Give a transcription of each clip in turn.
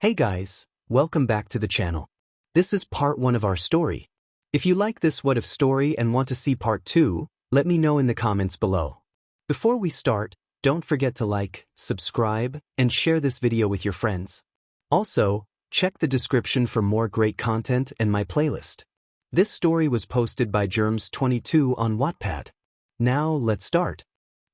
Hey guys, welcome back to the channel. This is part 1 of our story. If you like this What If story and want to see part 2, let me know in the comments below. Before we start, don't forget to like, subscribe, and share this video with your friends. Also, check the description for more great content and my playlist. This story was posted by 𝐒𝐮𝐬 on WhatIf. Now let's start.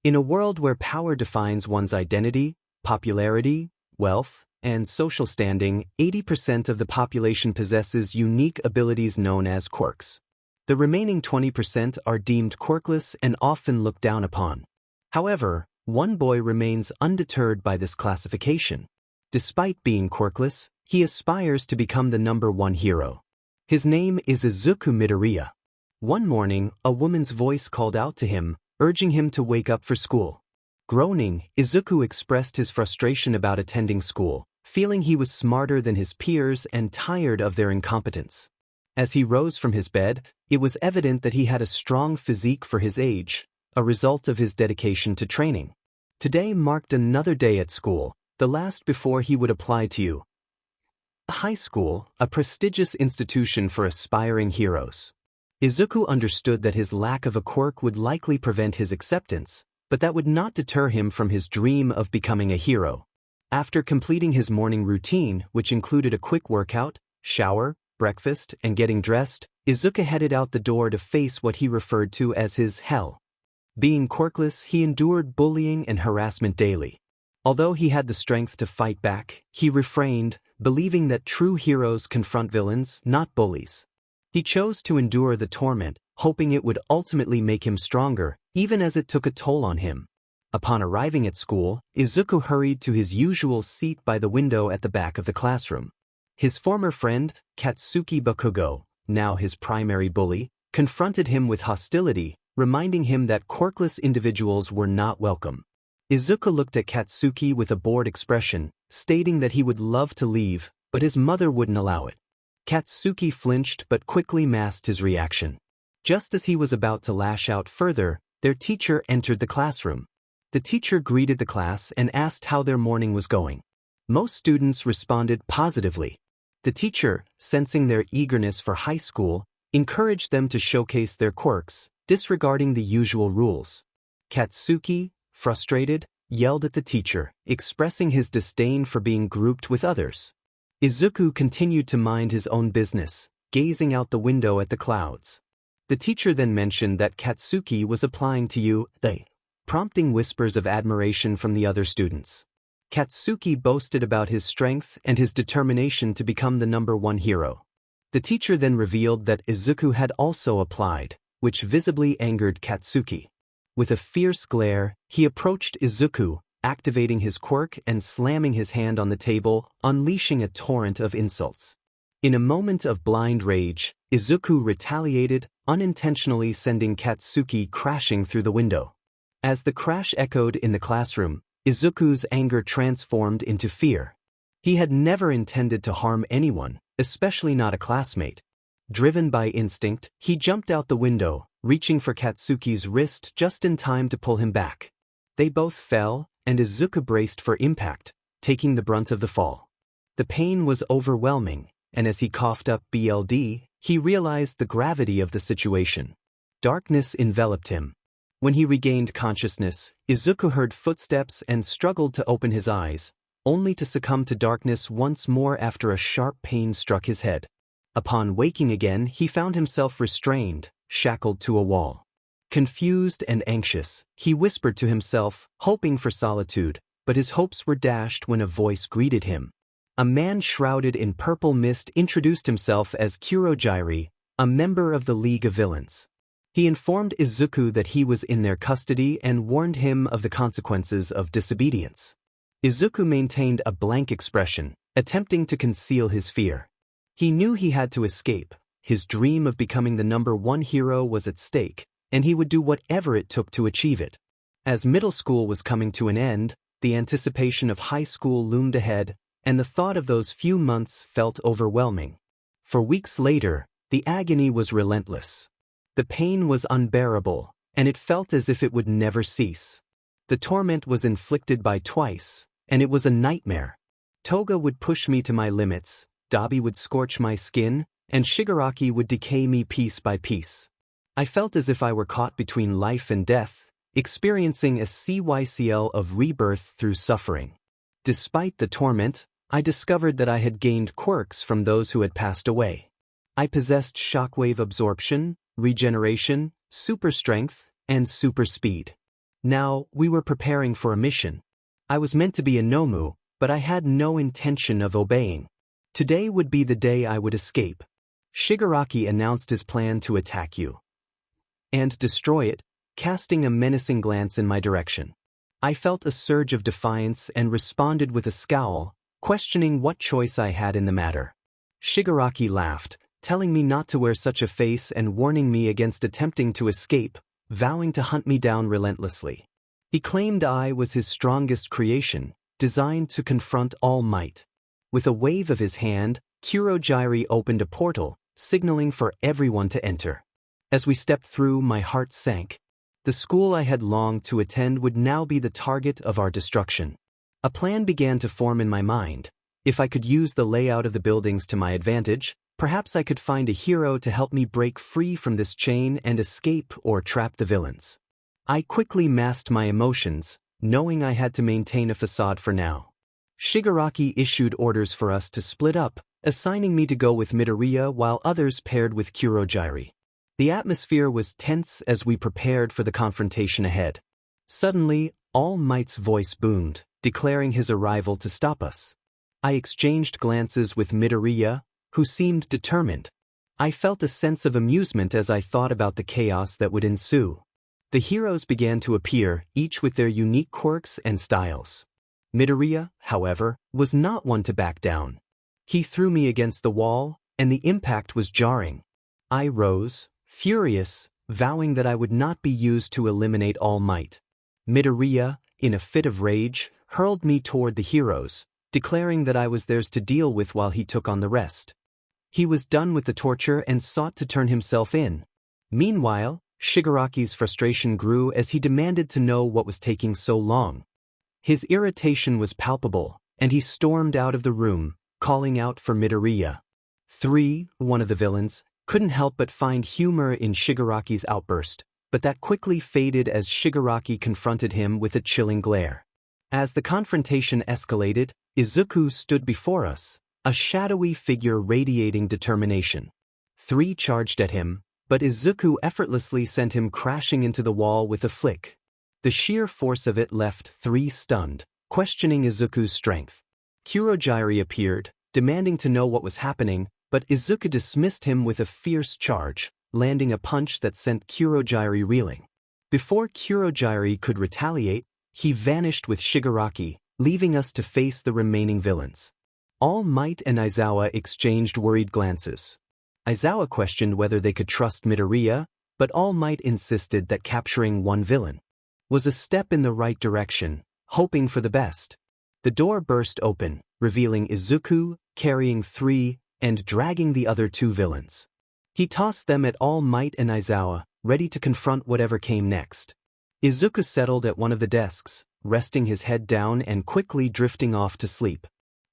In a world where power defines one's identity, popularity, wealth, and social standing, 80% of the population possesses unique abilities known as quirks. The remaining 20% are deemed quirkless and often looked down upon. However, one boy remains undeterred by this classification. Despite being quirkless, he aspires to become the #1 hero. His name is Izuku Midoriya. One morning, a woman's voice called out to him, urging him to wake up for school. Groaning, Izuku expressed his frustration about attending school, feeling he was smarter than his peers and tired of their incompetence. As he rose from his bed, it was evident that he had a strong physique for his age, a result of his dedication to training. Today marked another day at school, the last before he would apply to high school, a prestigious institution for aspiring heroes. Izuku understood that his lack of a quirk would likely prevent his acceptance, but that would not deter him from his dream of becoming a hero. After completing his morning routine, which included a quick workout, shower, breakfast, and getting dressed, Izuku headed out the door to face what he referred to as his hell. Being quirkless, he endured bullying and harassment daily. Although he had the strength to fight back, he refrained, believing that true heroes confront villains, not bullies. He chose to endure the torment, hoping it would ultimately make him stronger, even as it took a toll on him. Upon arriving at school, Izuku hurried to his usual seat by the window at the back of the classroom. His former friend, 𝐾𝐮𝐬𝐫𝐭, now his primary bully, confronted him with hostility, reminding him that quirkless individuals were not welcome. Izuku looked at Katsuki with a bored expression, stating that he would love to leave, but his mother wouldn't allow it. Katsuki flinched but quickly masked his reaction. Just as he was about to lash out further, their teacher entered the classroom. The teacher greeted the class and asked how their morning was going. Most students responded positively. The teacher, sensing their eagerness for high school, encouraged them to showcase their quirks, disregarding the usual rules. Katsuki, frustrated, yelled at the teacher, expressing his disdain for being grouped with others. Izuku continued to mind his own business, gazing out the window at the clouds. The teacher then mentioned that Katsuki was applying to 𝐒𝐮𝐬𝐷, prompting whispers of admiration from the other students. Katsuki boasted about his strength and his determination to become the #1 hero. The teacher then revealed that Izuku had also applied, which visibly angered Katsuki. With a fierce glare, he approached Izuku, activating his quirk and slamming his hand on the table, unleashing a torrent of insults. In a moment of blind rage, Izuku retaliated, unintentionally sending Katsuki crashing through the window. As the crash echoed in the classroom, Izuku's anger transformed into fear. He had never intended to harm anyone, especially not a classmate. Driven by instinct, he jumped out the window, reaching for Katsuki's wrist just in time to pull him back. They both fell, and Izuku braced for impact, taking the brunt of the fall. The pain was overwhelming, and as he coughed up blood, he realized the gravity of the situation. Darkness enveloped him. When he regained consciousness, Izuku heard footsteps and struggled to open his eyes, only to succumb to darkness once more after a sharp pain struck his head. Upon waking again, he found himself restrained, shackled to a wall. Confused and anxious, he whispered to himself, hoping for solitude, but his hopes were dashed when a voice greeted him. A man shrouded in purple mist introduced himself as 𝐒𝐮𝐬𝐷, a member of the League of Villains. He informed Izuku that he was in their custody and warned him of the consequences of disobedience. Izuku maintained a blank expression, attempting to conceal his fear. He knew he had to escape. His dream of becoming the #1 hero was at stake, and he would do whatever it took to achieve it. As middle school was coming to an end, the anticipation of high school loomed ahead, and the thought of those few months felt overwhelming. For weeks later, the agony was relentless. The pain was unbearable, and it felt as if it would never cease. The torment was inflicted by twice, and it was a nightmare. Toga would push me to my limits, 𝐼𝐷 would scorch my skin, and Shigaraki would decay me piece by piece. I felt as if I were caught between life and death, experiencing a cycle of rebirth through suffering. Despite the torment, I discovered that I had gained quirks from those who had passed away. I possessed shockwave absorption, regeneration, super strength, and super speed. Now, we were preparing for a mission. I was meant to be a Nomu, but I had no intention of obeying. Today would be the day I would escape. Shigaraki announced his plan to attack you and destroy it, casting a menacing glance in my direction. I felt a surge of defiance and responded with a scowl, questioning what choice I had in the matter. Shigaraki laughed, telling me not to wear such a face and warning me against attempting to escape, vowing to hunt me down relentlessly. He claimed I was his strongest creation, designed to confront all might. With a wave of his hand, 𝐒𝐮𝐲 opened a portal, signaling for everyone to enter. As we stepped through, my heart sank. The school I had longed to attend would now be the target of our destruction. A plan began to form in my mind. If I could use the layout of the buildings to my advantage, perhaps I could find a hero to help me break free from this chain and escape or trap the villains. I quickly masked my emotions, knowing I had to maintain a facade for now. Shigaraki issued orders for us to split up, assigning me to go with Midoriya while others paired with 𝐒𝐮𝐲. The atmosphere was tense as we prepared for the confrontation ahead. Suddenly, All Might's voice boomed, declaring his arrival to stop us. I exchanged glances with Midoriya, who seemed determined. I felt a sense of amusement as I thought about the chaos that would ensue. The heroes began to appear, each with their unique quirks and styles. Midoriya, however, was not one to back down. He threw me against the wall, and the impact was jarring. I rose, furious, vowing that I would not be used to eliminate All Might. Midoriya, in a fit of rage, hurled me toward the heroes, declaring that I was theirs to deal with while he took on the rest. He was done with the torture and sought to turn himself in. Meanwhile, Shigaraki's frustration grew as he demanded to know what was taking so long. His irritation was palpable, and he stormed out of the room, calling out for Midoriya. One of the villains, couldn't help but find humor in Shigaraki's outburst, but that quickly faded as Shigaraki confronted him with a chilling glare. As the confrontation escalated, Izuku stood before us, a shadowy figure radiating determination. Charged at him, but Izuku effortlessly sent him crashing into the wall with a flick. The sheer force of it left stunned, questioning Izuku's strength. 𝐒𝐮𝐲 appeared, demanding to know what was happening, but Izuku dismissed him with a fierce charge, landing a punch that sent 𝐒𝐮𝐲 reeling. Before 𝐒𝐮𝐲 could retaliate, he vanished with Shigaraki, leaving us to face the remaining villains. All Might and Aizawa exchanged worried glances. Aizawa questioned whether they could trust Midoriya, but All Might insisted that capturing one villain was a step in the right direction, hoping for the best. The door burst open, revealing Izuku, carrying and dragging the other two villains. He tossed them at All Might and Aizawa, ready to confront whatever came next. Izuku settled at one of the desks, resting his head down and quickly drifting off to sleep.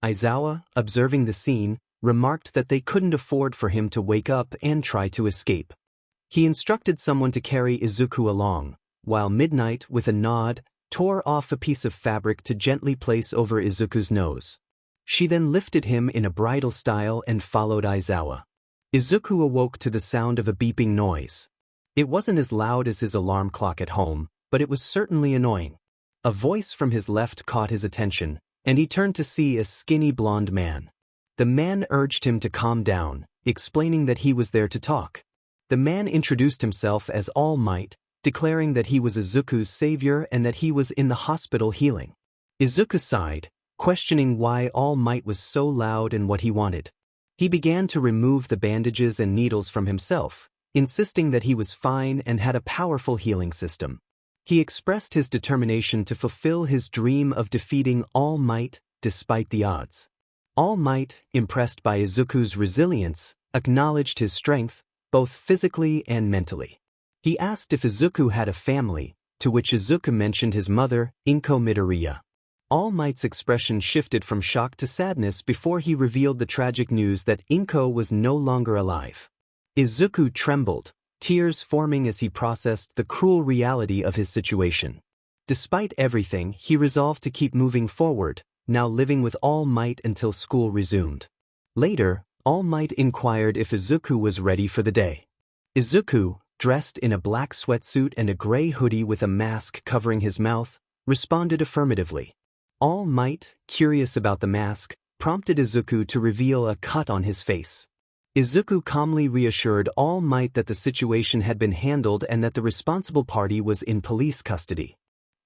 Aizawa, observing the scene, remarked that they couldn't afford for him to wake up and try to escape. He instructed someone to carry Izuku along, while Midnight, with a nod, tore off a piece of fabric to gently place over Izuku's nose. She then lifted him in a bridal style and followed Aizawa. Izuku awoke to the sound of a beeping noise. It wasn't as loud as his alarm clock at home, but it was certainly annoying. A voice from his left caught his attention, and he turned to see a skinny blonde man. The man urged him to calm down, explaining that he was there to talk. The man introduced himself as All Might, declaring that he was Izuku's savior and that he was in the hospital healing. Izuku sighed, questioning why All Might was so loud and what he wanted. He began to remove the bandages and needles from himself, insisting that he was fine and had a powerful healing system. He expressed his determination to fulfill his dream of defeating All Might despite the odds. All Might, impressed by Izuku's resilience, acknowledged his strength, both physically and mentally. He asked if Izuku had a family, to which Izuku mentioned his mother, Midoriya. 𝐼𝐻𝐬 expression shifted from shock to sadness before he revealed the tragic news that 𝐒𝐮𝐭 was no longer alive. Izuku trembled, tears forming as he processed the cruel reality of his situation. Despite everything, he resolved to keep moving forward, now living with 𝐼𝐻𝐬 until school resumed. Later, 𝐼𝐻𝐬 inquired if Izuku was ready for the day. Izuku, dressed in a black sweatsuit and a gray hoodie with a mask covering his mouth, responded affirmatively. 𝐼𝐻𝐬, curious about the mask, prompted Izuku to reveal a cut on his face. Izuku calmly reassured 𝐼𝐻𝐬 that the situation had been handled and that the responsible party was in police custody.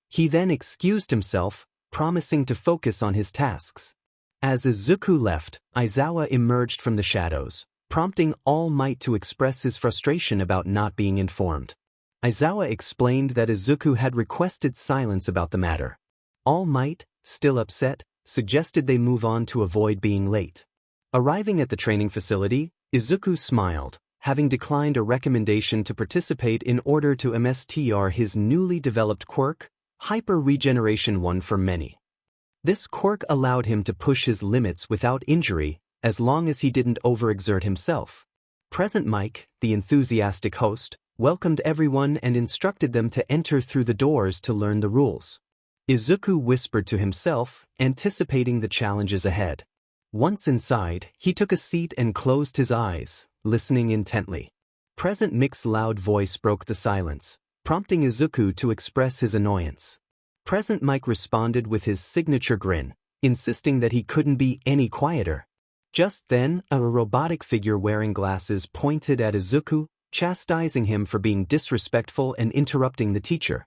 He then excused himself, promising to focus on his tasks. As Izuku left, Aizawa emerged from the shadows, prompting 𝐼𝐻𝐬 to express his frustration about not being informed. Aizawa explained that Izuku had requested silence about the matter. 𝐼𝐻𝐬, still upset, suggested they move on to avoid being late. Arriving at the training facility, Izuku smiled, having declined a recommendation to participate in order to master his newly developed quirk, Hyper Regeneration 1 for many. This quirk allowed him to push his limits without injury, as long as he didn't overexert himself. Present Mike, the enthusiastic host, welcomed everyone and instructed them to enter through the doors to learn the rules. Izuku whispered to himself, anticipating the challenges ahead. Once inside, he took a seat and closed his eyes, listening intently. Present Mike's loud voice broke the silence, prompting Izuku to express his annoyance. Present Mike responded with his signature grin, insisting that he couldn't be any quieter. Just then, a robotic figure wearing glasses pointed at Izuku, chastising him for being disrespectful and interrupting the teacher.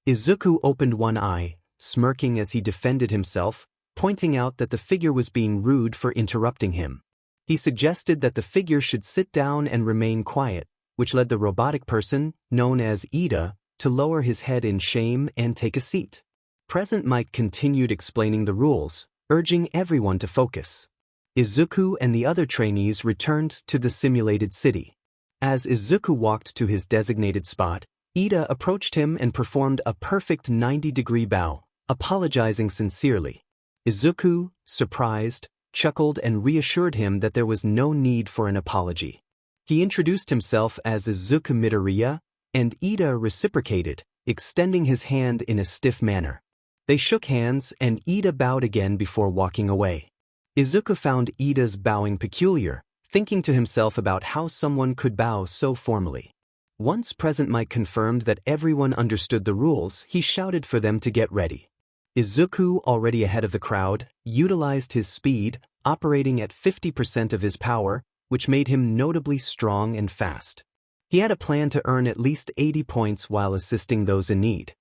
Izuku opened one eye, smirking as he defended himself, pointing out that the figure was being rude for interrupting him. He suggested that the figure should sit down and remain quiet, which led the robotic person, known as 𝐻𝐬, to lower his head in shame and take a seat. Present Mike continued explaining the rules, urging everyone to focus. Izuku and the other trainees returned to the simulated city. As Izuku walked to his designated spot, 𝐻𝐬 approached him and performed a perfect 90-degree bow, apologizing sincerely. Izuku, surprised, chuckled and reassured him that there was no need for an apology. He introduced himself as Izuku Midoriya, and 𝐻𝐬 reciprocated, extending his hand in a stiff manner. They shook hands and 𝐻𝐬 bowed again before walking away. Izuku found 𝐻𝐬's bowing peculiar, thinking to himself about how someone could bow so formally. Once Present Mike confirmed that everyone understood the rules, he shouted for them to get ready. Izuku, already ahead of the crowd, utilized his speed, operating at 50% of his power, which made him notably strong and fast. He had a plan to earn at least 80 points while assisting those in need.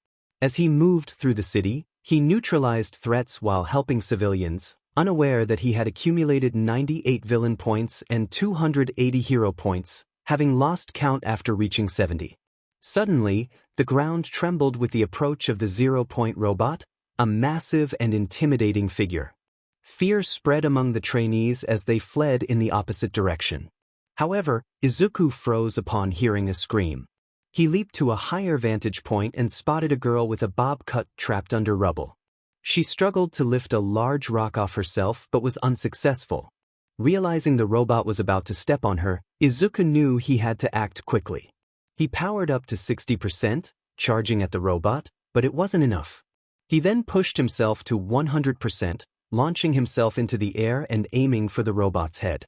As he moved through the city, he neutralized threats while helping civilians, unaware that he had accumulated 98 villain points and 280 hero points, having lost count after reaching 70. Suddenly, the ground trembled with the approach of the 0-point robot, a massive and intimidating figure. Fear spread among the trainees as they fled in the opposite direction. However, Izuku froze upon hearing a scream. He leaped to a higher vantage point and spotted a girl with a bob cut trapped under rubble. She struggled to lift a large rock off herself but was unsuccessful. Realizing the robot was about to step on her, Izuku knew he had to act quickly. He powered up to 60%, charging at the robot, but it wasn't enough. He then pushed himself to 100%, launching himself into the air and aiming for the robot's head.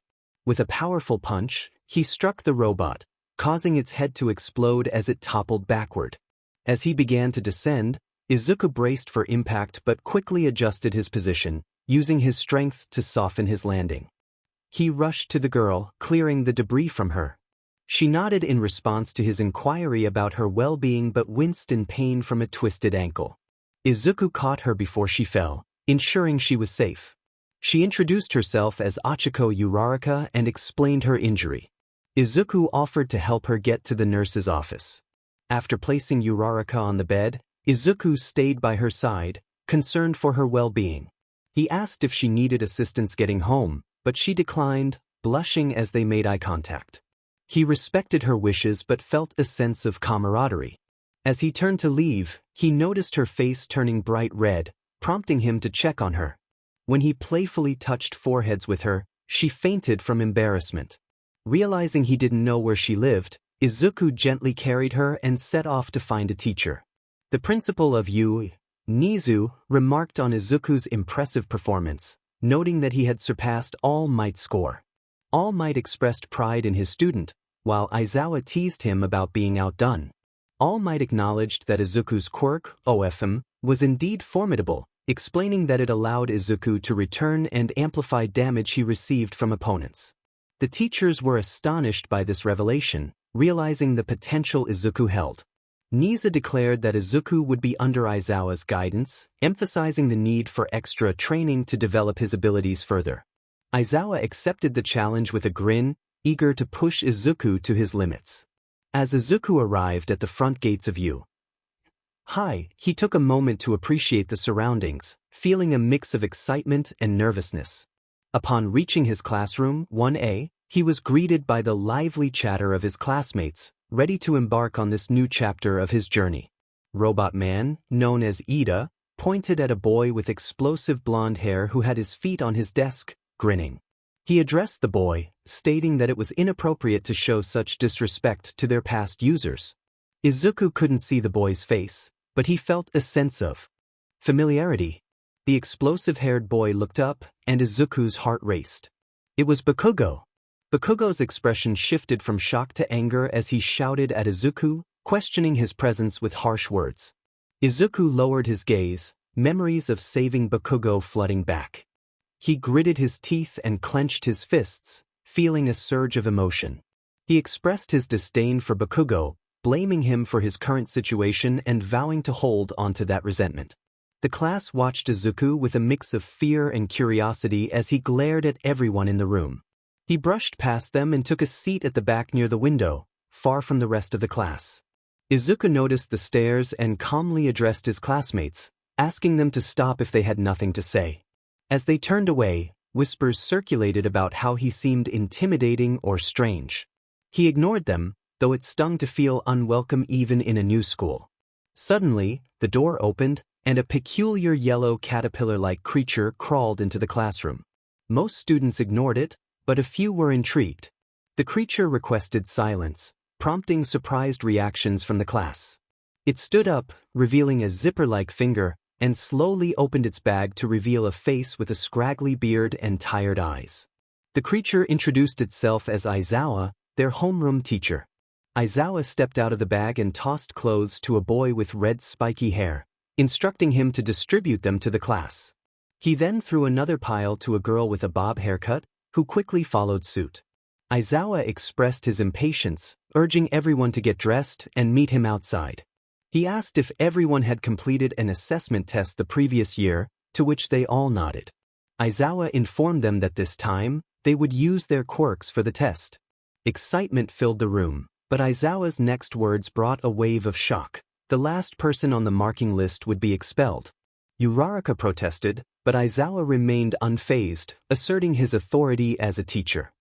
With a powerful punch, he struck the robot, causing its head to explode as it toppled backward. As he began to descend, Izuku braced for impact but quickly adjusted his position, using his strength to soften his landing. He rushed to the girl, clearing the debris from her. She nodded in response to his inquiry about her well-being but winced in pain from a twisted ankle. Izuku caught her before she fell, ensuring she was safe. She introduced herself as 𝐼𝐻𝐬 𝐸𝐻𝐬 and explained her injury. Izuku offered to help her get to the nurse's office. After placing 𝐸𝐻𝐬 on the bed, Izuku stayed by her side, concerned for her well-being. He asked if she needed assistance getting home, but she declined, blushing as they made eye contact. He respected her wishes but felt a sense of camaraderie. As he turned to leave, he noticed her face turning bright red, prompting him to check on her. When he playfully touched foreheads with her, she fainted from embarrassment. Realizing he didn't know where she lived, Izuku gently carried her and set off to find a teacher. The principal of 𝐒𝐮𝐬𝐲 remarked on Izuku's impressive performance, noting that he had surpassed 𝐼𝐼𝐻𝐽's score. 𝐼𝐼𝐻𝐽 expressed pride in his student, while Aizawa teased him about being outdone. 𝐼𝐼𝐻𝐽 acknowledged that Izuku's quirk, 𝗂𝐹𝐻𝐵, was indeed formidable, explaining that it allowed Izuku to return and amplify damage he received from opponents. The teachers were astonished by this revelation, realizing the potential Izuku held. 𝐒𝐮𝐦𝐻𝐽 declared that Izuku would be under Aizawa's guidance, emphasizing the need for extra training to develop his abilities further. Aizawa accepted the challenge with a grin, eager to push Izuku to his limits. As Izuku arrived at the front gates of 𝐒𝐮𝐻𝐽, he took a moment to appreciate the surroundings, feeling a mix of excitement and nervousness. Upon reaching his classroom, 1A, he was greeted by the lively chatter of his classmates, ready to embark on this new chapter of his journey. Robot Man, known as 𝐼𝐻𝐬, pointed at a boy with explosive blonde hair who had his feet on his desk, grinning. He addressed the boy, stating that it was inappropriate to show such disrespect to their past users. Izuku couldn't see the boy's face, but he felt a sense of familiarity. The explosive-haired boy looked up, and Izuku's heart raced. It was 𝐒𝐻𝐵𝐿. 𝐒𝐻𝐵𝐿's expression shifted from shock to anger as he shouted at Izuku, questioning his presence with harsh words. Izuku lowered his gaze, memories of saving 𝐒𝐻𝐵𝐿 flooding back. He gritted his teeth and clenched his fists, feeling a surge of emotion. He expressed his disdain for 𝐒𝐻𝐵𝐿, blaming him for his current situation and vowing to hold onto that resentment. The class watched Izuku with a mix of fear and curiosity as he glared at everyone in the room. He brushed past them and took a seat at the back near the window, far from the rest of the class. Izuku noticed the stares and calmly addressed his classmates, asking them to stop if they had nothing to say. As they turned away, whispers circulated about how he seemed intimidating or strange. He ignored them, though it stung to feel unwelcome even in a new school. Suddenly, the door opened, and a peculiar yellow caterpillar-like creature crawled into the classroom. Most students ignored it, but a few were intrigued. The creature requested silence, prompting surprised reactions from the class. It stood up, revealing a zipper-like finger, and slowly opened its bag to reveal a face with a scraggly beard and tired eyes. The creature introduced itself as Aizawa, their homeroom teacher. Aizawa stepped out of the bag and tossed clothes to a boy with red spiky hair, instructing him to distribute them to the class. He then threw another pile to a girl with a bob haircut, who quickly followed suit. Aizawa expressed his impatience, urging everyone to get dressed and meet him outside. He asked if everyone had completed an assessment test the previous year, to which they all nodded. Aizawa informed them that this time, they would use their quirks for the test. Excitement filled the room, but Aizawa's next words brought a wave of shock. The last person on the marking list would be expelled. 𝗟𝗏 protested, but Aizawa remained unfazed, asserting his authority as a teacher.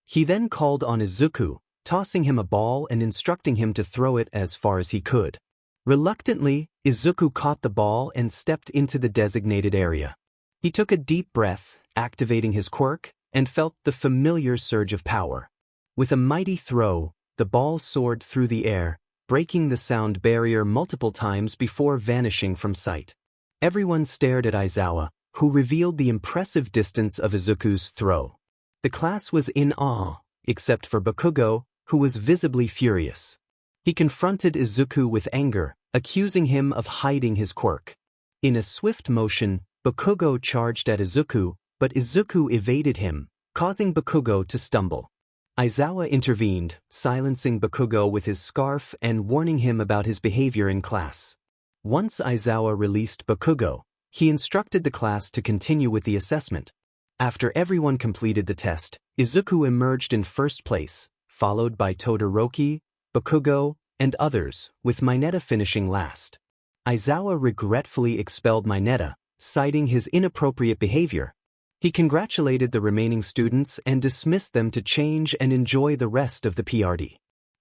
He then called on Izuku, tossing him a ball and instructing him to throw it as far as he could. Reluctantly, Izuku caught the ball and stepped into the designated area. He took a deep breath, activating his quirk, and felt the familiar surge of power. With a mighty throw, the ball soared through the air, breaking the sound barrier multiple times before vanishing from sight. Everyone stared at Aizawa, who revealed the impressive distance of Izuku's throw. The class was in awe, except for 𝐒𝐻𝐵𝐿, who was visibly furious. He confronted Izuku with anger, accusing him of hiding his quirk. In a swift motion, 𝐒𝐻𝐵𝐿 charged at Izuku, but Izuku evaded him, causing 𝐒𝐻𝐵𝐿 to stumble. Aizawa intervened, silencing 𝐒𝐻𝐵𝐿 with his scarf and warning him about his behavior in class. Once Aizawa released 𝐒𝐻𝐵𝐿, he instructed the class to continue with the assessment. After everyone completed the test, Izuku emerged in first place, followed by Todoroki, 𝐒𝐻𝐵𝐿, and others, with Mineta finishing last. Aizawa regretfully expelled Mineta, citing his inappropriate behavior. He congratulated the remaining students and dismissed them to change and enjoy the rest of the party.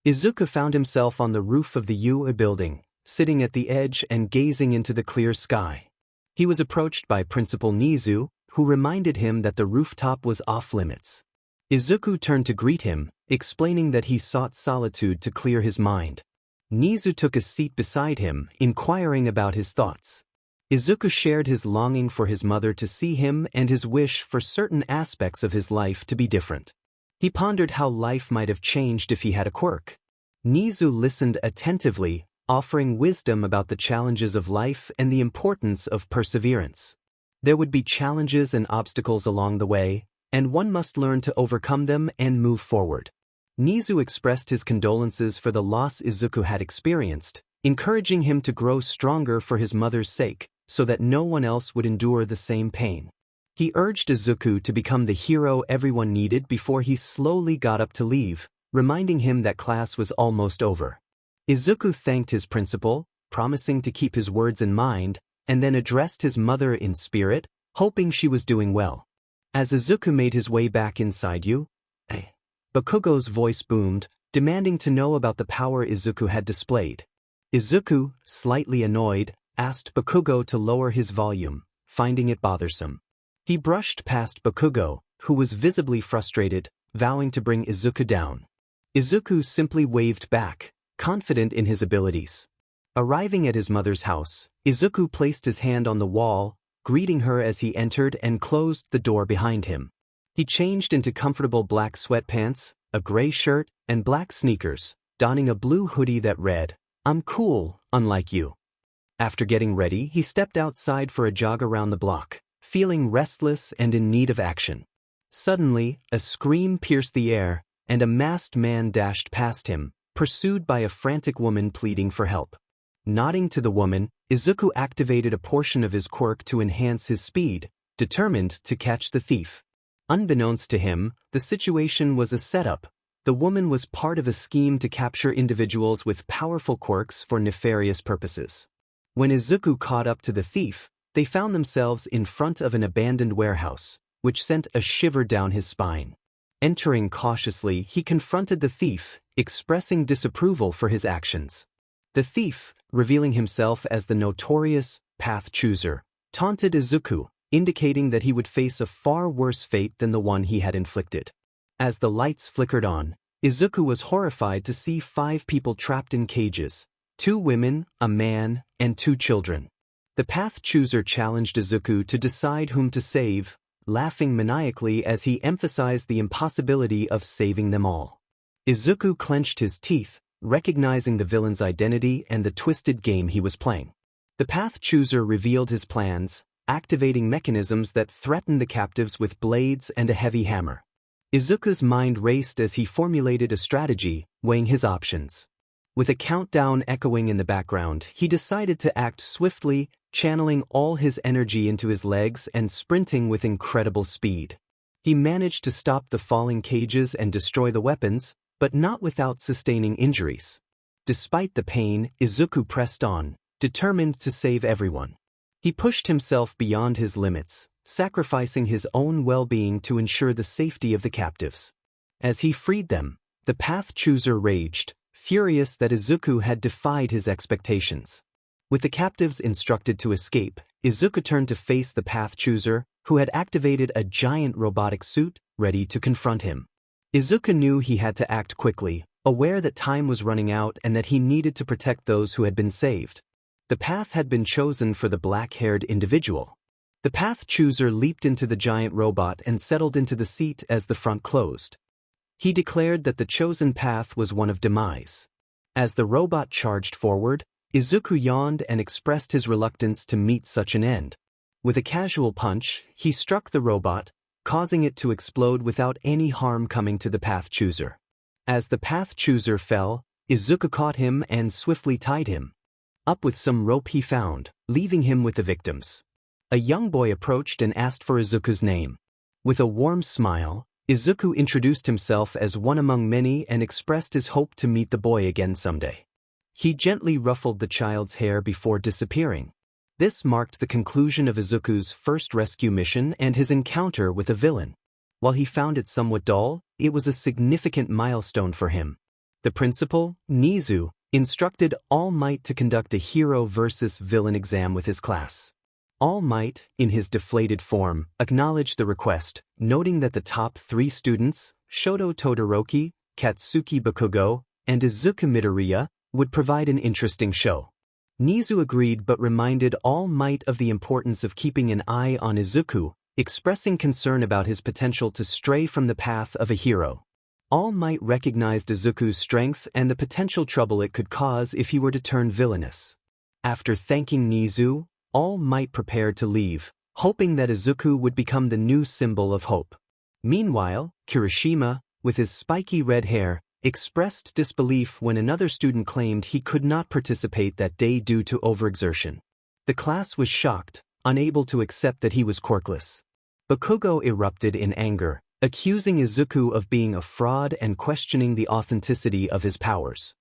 Izuku found himself on the roof of the 𝐒𝐮𝐬𝐽 building, sitting at the edge and gazing into the clear sky. He was approached by Principal Nizu, who reminded him that the rooftop was off-limits. Izuku turned to greet him, explaining that he sought solitude to clear his mind. Nizu took a seat beside him, inquiring about his thoughts. Izuku shared his longing for his mother to see him and his wish for certain aspects of his life to be different. He pondered how life might have changed if he had a quirk. Nizu listened attentively, offering wisdom about the challenges of life and the importance of perseverance. There would be challenges and obstacles along the way, and one must learn to overcome them and move forward. Nizu expressed his condolences for the loss Izuku had experienced, encouraging him to grow stronger for his mother's sake, so that no one else would endure the same pain. He urged Izuku to become the hero everyone needed before he slowly got up to leave, reminding him that class was almost over. Izuku thanked his principal, promising to keep his words in mind, and then addressed his mother in spirit, hoping she was doing well. As Izuku made his way back inside 𝐒𝐮𝐦𝐬𝐃𝐞𝐭's voice boomed, demanding to know about the power Izuku had displayed. Izuku, slightly annoyed, asked 𝐒𝐮𝐽 to lower his volume, finding it bothersome. He brushed past 𝐒𝐮𝐽, who was visibly frustrated, vowing to bring Izuku down. Izuku simply waved back, confident in his abilities. Arriving at his mother's house, Izuku placed his hand on the wall, greeting her as he entered and closed the door behind him. He changed into comfortable black sweatpants, a gray shirt, and black sneakers, donning a blue hoodie that read, "I'm cool, unlike you." After getting ready, he stepped outside for a jog around the block, feeling restless and in need of action. Suddenly, a scream pierced the air, and a masked man dashed past him, pursued by a frantic woman pleading for help. Nodding to the woman, Izuku activated a portion of his quirk to enhance his speed, determined to catch the thief. Unbeknownst to him, the situation was a setup. The woman was part of a scheme to capture individuals with powerful quirks for nefarious purposes. When Izuku caught up to the thief, they found themselves in front of an abandoned warehouse, which sent a shiver down his spine. Entering cautiously, he confronted the thief, expressing disapproval for his actions. The thief, revealing himself as the notorious Path Chooser, taunted Izuku, indicating that he would face a far worse fate than the one he had inflicted. As the lights flickered on, Izuku was horrified to see 5 people trapped in cages, 2 women, a man, and 2 children. The Path Chooser challenged Izuku to decide whom to save, laughing maniacally as he emphasized the impossibility of saving them all. Izuku clenched his teeth, recognizing the villain's identity and the twisted game he was playing. The Path Chooser revealed his plans, activating mechanisms that threatened the captives with blades and a heavy hammer. Izuku's mind raced as he formulated a strategy, weighing his options. With a countdown echoing in the background, he decided to act swiftly, channeling all his energy into his legs and sprinting with incredible speed. He managed to stop the falling cages and destroy the weapons, but not without sustaining injuries. Despite the pain, Izuku pressed on, determined to save everyone. He pushed himself beyond his limits, sacrificing his own well-being to ensure the safety of the captives. As he freed them, the Path Chooser raged, furious that Izuku had defied his expectations. With the captives instructed to escape, Izuku turned to face the Path Chooser, who had activated a giant robotic suit, ready to confront him. Izuku knew he had to act quickly, aware that time was running out and that he needed to protect those who had been saved. The path had been chosen for the black-haired individual. The Path Chooser leaped into the giant robot and settled into the seat as the front closed. He declared that the chosen path was one of demise. As the robot charged forward, Izuku yawned and expressed his reluctance to meet such an end. With a casual punch, he struck the robot, causing it to explode without any harm coming to the Path Chooser. As the Path Chooser fell, Izuku caught him and swiftly tied him up with some rope he found, leaving him with the victims. A young boy approached and asked for Izuku's name. With a warm smile, Izuku introduced himself as one among many and expressed his hope to meet the boy again someday. He gently ruffled the child's hair before disappearing. This marked the conclusion of Izuku's first rescue mission and his encounter with a villain. While he found it somewhat dull, it was a significant milestone for him. The principal, Nizu, instructed All Might to conduct a hero versus villain exam with his class. All Might, in his deflated form, acknowledged the request, noting that the top 3 students, Shoto Todoroki, Katsuki Bakugo, and Izuku Midoriya, would provide an interesting show. Nizu agreed but reminded All Might of the importance of keeping an eye on Izuku, expressing concern about his potential to stray from the path of a hero. All Might recognized Izuku's strength and the potential trouble it could cause if he were to turn villainous. After thanking Nizu, All Might prepared to leave, hoping that Izuku would become the new symbol of hope. Meanwhile, Kirishima, with his spiky red hair, expressed disbelief when another student claimed he could not participate that day due to overexertion. The class was shocked, unable to accept that he was quirkless. Bakugo erupted in anger, accusing Izuku of being a fraud and questioning the authenticity of his powers.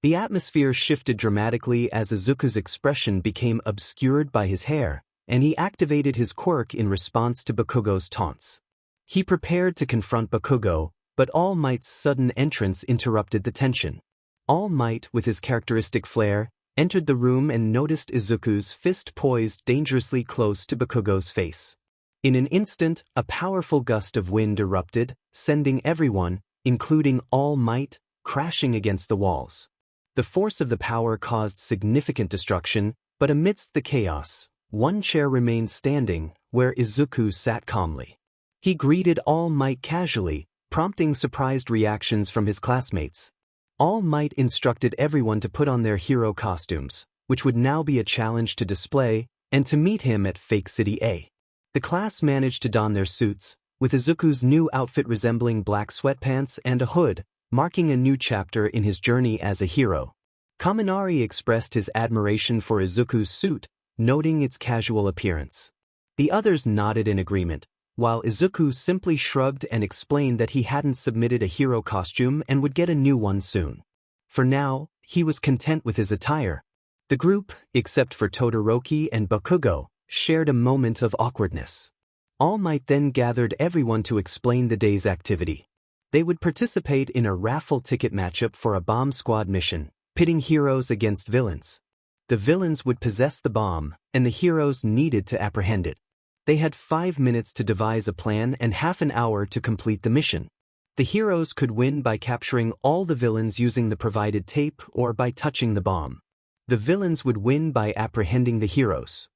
The atmosphere shifted dramatically as Izuku's expression became obscured by his hair, and he activated his quirk in response to Bakugo's taunts. He prepared to confront Bakugo, but All Might's sudden entrance interrupted the tension. All Might, with his characteristic flair, entered the room and noticed Izuku's fist poised dangerously close to Bakugo's face. In an instant, a powerful gust of wind erupted, sending everyone, including All Might, crashing against the walls. The force of the power caused significant destruction, but amidst the chaos, one chair remained standing, where Izuku sat calmly. He greeted All Might casually, prompting surprised reactions from his classmates. All Might instructed everyone to put on their hero costumes, which would now be a challenge to display, and to meet him at Fake City A. The class managed to don their suits, with Izuku's new outfit resembling black sweatpants and a hood, marking a new chapter in his journey as a hero. Kaminari expressed his admiration for Izuku's suit, noting its casual appearance. The others nodded in agreement, while Izuku simply shrugged and explained that he hadn't submitted a hero costume and would get a new one soon. For now, he was content with his attire. The group, except for Todoroki and Bakugo, shared a moment of awkwardness. All Might then gathered everyone to explain the day's activity. They would participate in a raffle ticket matchup for a bomb squad mission, pitting heroes against villains. The villains would possess the bomb, and the heroes needed to apprehend it. They had 5 minutes to devise a plan and half an hour to complete the mission. The heroes could win by capturing all the villains using the provided tape or by touching the bomb. The villains would win by apprehending the heroes.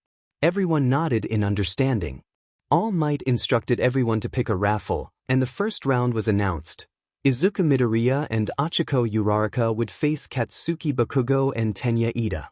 Everyone nodded in understanding. All Might instructed everyone to pick a raffle, and the first round was announced. Izuku Midoriya and Ichiko Uraraka would face Katsuki Bakugo and Tenya Ida.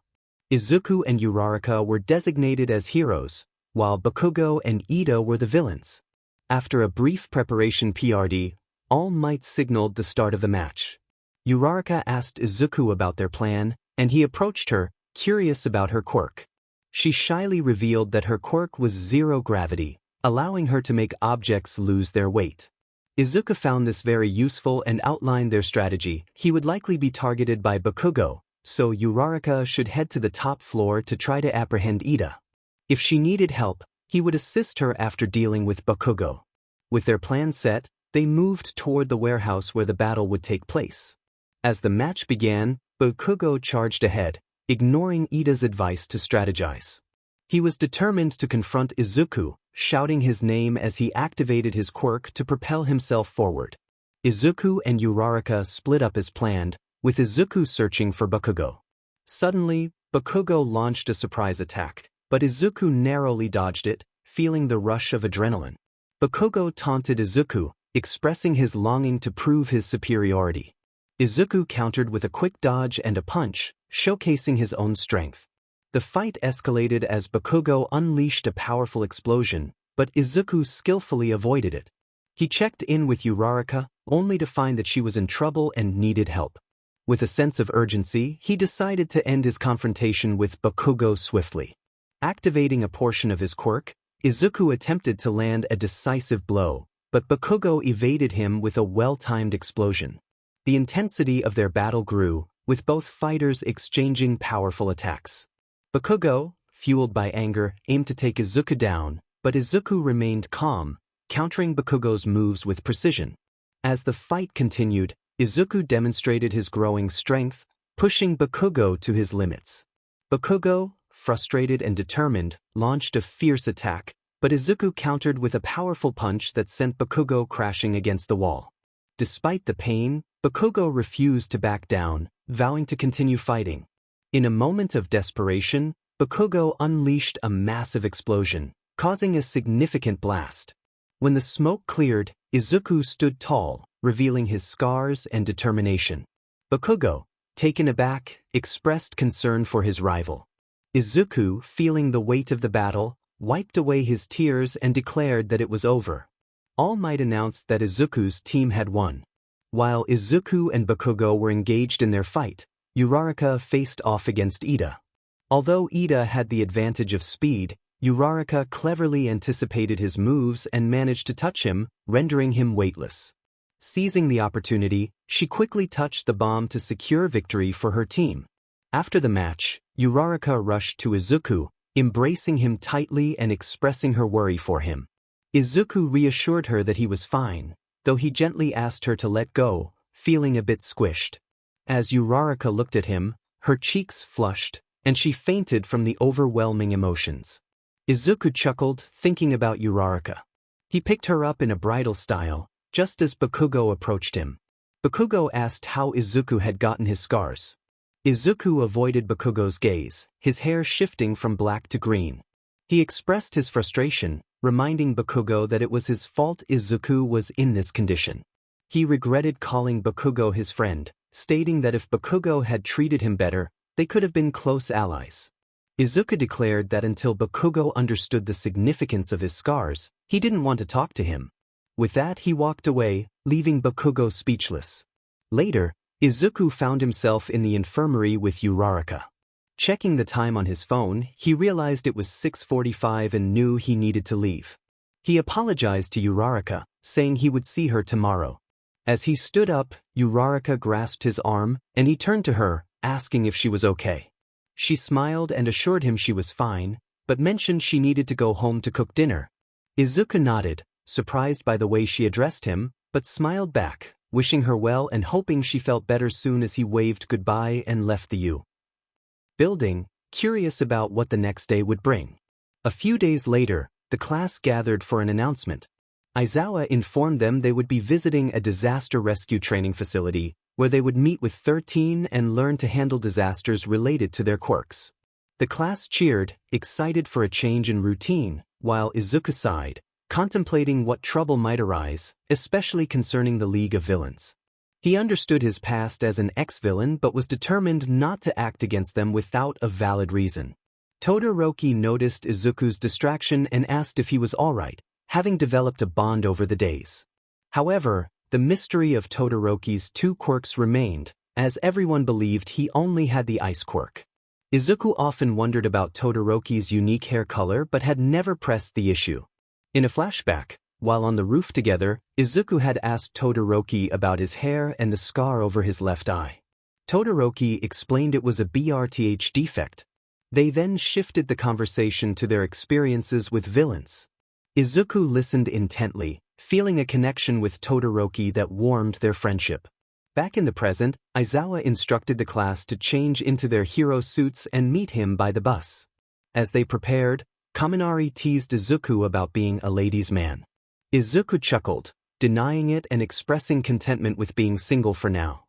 Izuku and Uraraka were designated as heroes, while Bakugo and Ida were the villains. After a brief preparation PRD, All Might signaled the start of the match. Uraraka asked Izuku about their plan, and he approached her, curious about her quirk. She shyly revealed that her quirk was zero gravity, allowing her to make objects lose their weight. Izuku found this very useful and outlined their strategy. He would likely be targeted by Bakugo, so Uraraka should head to the top floor to try to apprehend Ida. If she needed help, he would assist her after dealing with Bakugo. With their plan set, they moved toward the warehouse where the battle would take place. As the match began, Bakugo charged ahead, ignoring Ida's advice to strategize. He was determined to confront Izuku, shouting his name as he activated his quirk to propel himself forward. Izuku and Uraraka split up as planned, with Izuku searching for Bakugo. Suddenly, Bakugo launched a surprise attack, but Izuku narrowly dodged it, feeling the rush of adrenaline. Bakugo taunted Izuku, expressing his longing to prove his superiority. Izuku countered with a quick dodge and a punch, showcasing his own strength. The fight escalated as Bakugo unleashed a powerful explosion, but Izuku skillfully avoided it. He checked in with Uraraka, only to find that she was in trouble and needed help. With a sense of urgency, he decided to end his confrontation with Bakugo swiftly. Activating a portion of his quirk, Izuku attempted to land a decisive blow, but Bakugo evaded him with a well-timed explosion. The intensity of their battle grew, with both fighters exchanging powerful attacks. Bakugo, fueled by anger, aimed to take Izuku down, but Izuku remained calm, countering Bakugo's moves with precision. As the fight continued, Izuku demonstrated his growing strength, pushing Bakugo to his limits. Bakugo, frustrated and determined, launched a fierce attack, but Izuku countered with a powerful punch that sent 𝐾𝐭𝐽 crashing against the wall. Despite the pain, 𝐾𝐭𝐽 refused to back down, vowing to continue fighting. In a moment of desperation, 𝐾𝐭𝐽 unleashed a massive explosion, causing a significant blast. When the smoke cleared, Izuku stood tall, revealing his scars and determination. 𝐾𝐭𝐽, taken aback, expressed concern for his rival. Izuku, feeling the weight of the battle, wiped away his tears and declared that it was over. All Might announced that Izuku's team had won. While Izuku and 𝐾𝐭𝐽 were engaged in their fight, 𝗟𝗟𝐼𝐜 faced off against 𝐒𝐮𝐻. Although 𝐒𝐮𝐻 had the advantage of speed, 𝗟𝗟𝐼𝐜 cleverly anticipated his moves and managed to touch him, rendering him weightless. Seizing the opportunity, she quickly touched the bomb to secure victory for her team. After the match, 𝗟𝗟𝐼𝐜 rushed to Izuku, embracing him tightly and expressing her worry for him. Izuku reassured her that he was fine, though he gently asked her to let go, feeling a bit squished. As 𝗟𝗟𝐼𝐜 looked at him, her cheeks flushed, and she fainted from the overwhelming emotions. Izuku chuckled, thinking about 𝗟𝗟𝐼𝐜. He picked her up in a bridal style, just as 𝐾𝐭𝐽 approached him. 𝐾𝐭𝐽 asked how Izuku had gotten his scars. Izuku avoided 𝐒𝐮𝐽's gaze, his hair shifting from black to green. He expressed his frustration, reminding 𝐾𝐭𝐽 that it was his fault Izuku was in this condition. He regretted calling 𝐾𝐭𝐽 his friend, stating that if 𝐾𝐭𝐽 had treated him better, they could have been close allies. Izuku declared that until 𝐾𝐭𝐽 understood the significance of his scars, he didn't want to talk to him. With that, he walked away, leaving 𝐾𝐭𝐽 speechless. Later, Izuku found himself in the infirmary with 𝗟𝗟𝐼𝐜. Checking the time on his phone, he realized it was 6:45 and knew he needed to leave. He apologized to 𝗟𝗟𝐼𝐜, saying he would see her tomorrow. As he stood up, 𝗟𝗟𝐼𝐜 grasped his arm, and he turned to her, asking if she was okay. She smiled and assured him she was fine, but mentioned she needed to go home to cook dinner. Izuku nodded, surprised by the way she addressed him, but smiled back, wishing her well and hoping she felt better soon as he waved goodbye and left the building, curious about what the next day would bring. A few days later, the class gathered for an announcement. Aizawa informed them they would be visiting a disaster rescue training facility, where they would meet with 13 and learn to handle disasters related to their quirks. The class cheered, excited for a change in routine, while Izuku sighed, contemplating what trouble might arise, especially concerning the League of Villains. He understood his past as an ex-villain but was determined not to act against them without a valid reason. Todoroki noticed Izuku's distraction and asked if he was alright, having developed a bond over the days. However, the mystery of Todoroki's two quirks remained, as everyone believed he only had the ice quirk. Izuku often wondered about Todoroki's unique hair color but had never pressed the issue. In a flashback, while on the roof together, Izuku had asked Todoroki about his hair and the scar over his left eye. Todoroki explained it was a 𝐵RTH defect. They then shifted the conversation to their experiences with villains. Izuku listened intently, feeling a connection with Todoroki that warmed their friendship. Back in the present, Aizawa instructed the class to change into their hero suits and meet him by the bus. As they prepared, Kaminari teased Izuku about being a ladies' man. Izuku chuckled, denying it and expressing contentment with being single for now.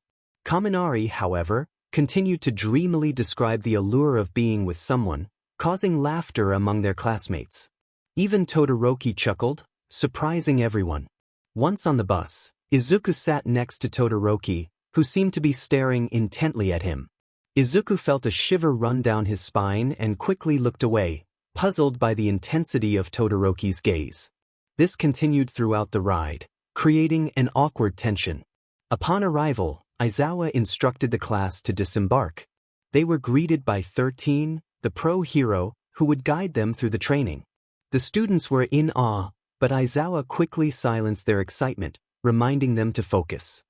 Kaminari, however, continued to dreamily describe the allure of being with someone, causing laughter among their classmates. Even Todoroki chuckled, surprising everyone. Once on the bus, Izuku sat next to Todoroki, who seemed to be staring intently at him. Izuku felt a shiver run down his spine and quickly looked away, puzzled by the intensity of Todoroki's gaze. This continued throughout the ride, creating an awkward tension. Upon arrival, Aizawa instructed the class to disembark. They were greeted by 13, the pro hero, who would guide them through the training. The students were in awe, but Aizawa quickly silenced their excitement, reminding them to focus.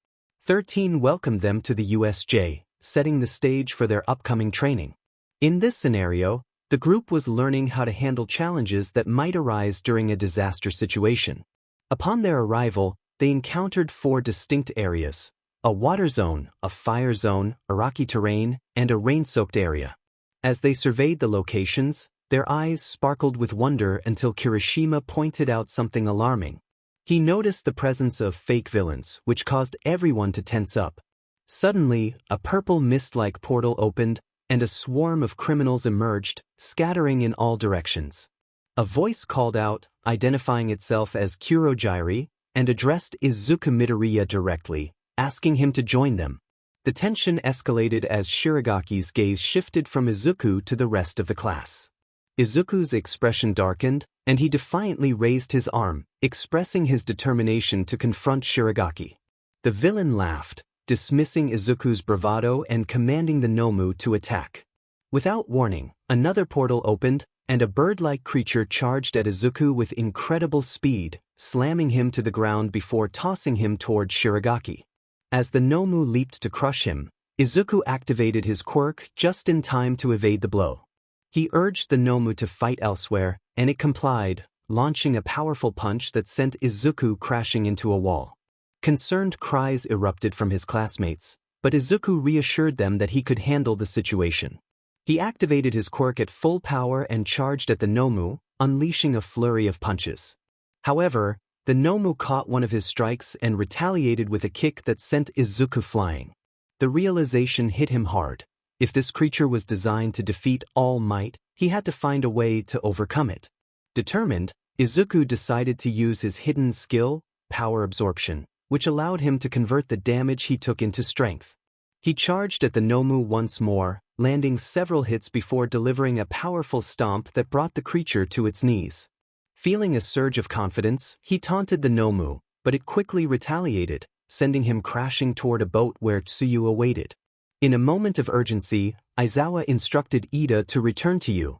13 welcomed them to the USJ, setting the stage for their upcoming training. In this scenario, the group was learning how to handle challenges that might arise during a disaster situation. Upon their arrival, they encountered 4 distinct areas: a water zone, a fire zone, a rocky terrain, and a rain-soaked area. As they surveyed the locations, their eyes sparkled with wonder until Kirishima pointed out something alarming. He noticed the presence of fake villains, which caused everyone to tense up. Suddenly, a purple mist-like portal opened, and a swarm of criminals emerged, scattering in all directions. A voice called out, identifying itself as Kurojirai, and addressed Izuku Midoriya directly, asking him to join them. The tension escalated as Shiragashi's gaze shifted from Izuku to the rest of the class. Izuku's expression darkened, and he defiantly raised his arm, expressing his determination to confront Shiragashi. The villain laughed, dismissing Izuku's bravado and commanding the Nomu to attack. Without warning, another portal opened, and a bird-like creature charged at Izuku with incredible speed, slamming him to the ground before tossing him toward Shiragashi. As the Nomu leaped to crush him, Izuku activated his quirk just in time to evade the blow. He urged the Nomu to fight elsewhere, and it complied, launching a powerful punch that sent Izuku crashing into a wall. Concerned cries erupted from his classmates, but Izuku reassured them that he could handle the situation. He activated his quirk at full power and charged at the Nomu, unleashing a flurry of punches. However, the Nomu caught one of his strikes and retaliated with a kick that sent Izuku flying. The realization hit him hard. If this creature was designed to defeat All Might, he had to find a way to overcome it. Determined, Izuku decided to use his hidden skill, power absorption, which allowed him to convert the damage he took into strength. He charged at the Nomu once more, landing several hits before delivering a powerful stomp that brought the creature to its knees. Feeling a surge of confidence, he taunted the Nomu, but it quickly retaliated, sending him crashing toward a boat where Tsuyu awaited. In a moment of urgency, Aizawa instructed Ida to return to you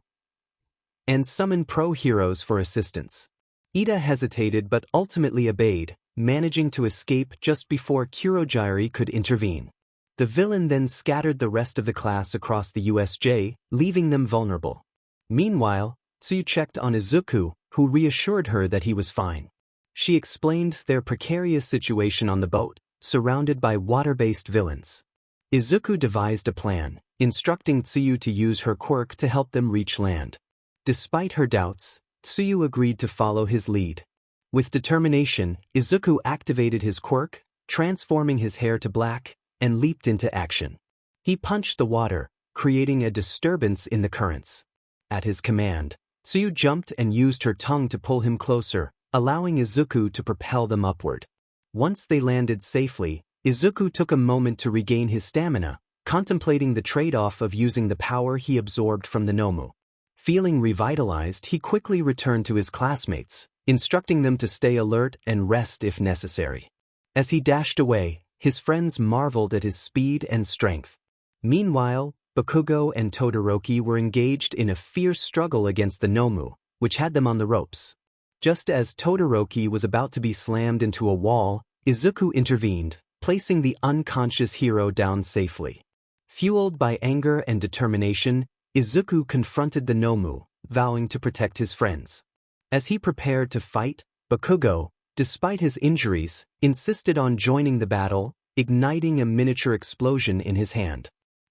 and summon pro-heroes for assistance. Ida hesitated but ultimately obeyed, managing to escape just before Kurojirai could intervene. The villain then scattered the rest of the class across the USJ, leaving them vulnerable. Meanwhile, Tsuyu checked on Izuku, who reassured her that he was fine. She explained their precarious situation on the boat, surrounded by water-based villains. Izuku devised a plan, instructing Tsuyu to use her quirk to help them reach land. Despite her doubts, Tsuyu agreed to follow his lead. With determination, Izuku activated his quirk, transforming his hair to black, and leaped into action. He punched the water, creating a disturbance in the currents. At his command, Tsuyu jumped and used her tongue to pull him closer, allowing Izuku to propel them upward. Once they landed safely, Izuku took a moment to regain his stamina, contemplating the trade-off of using the power he absorbed from the Nomu. Feeling revitalized, he quickly returned to his classmates, instructing them to stay alert and rest if necessary. As he dashed away, his friends marveled at his speed and strength. Meanwhile, Bakugo and Todoroki were engaged in a fierce struggle against the Nomu, which had them on the ropes. Just as Todoroki was about to be slammed into a wall, Izuku intervened, placing the unconscious hero down safely. Fueled by anger and determination, Izuku confronted the Nomu, vowing to protect his friends. As he prepared to fight, Bakugo, despite his injuries, insisted on joining the battle, igniting a miniature explosion in his hand.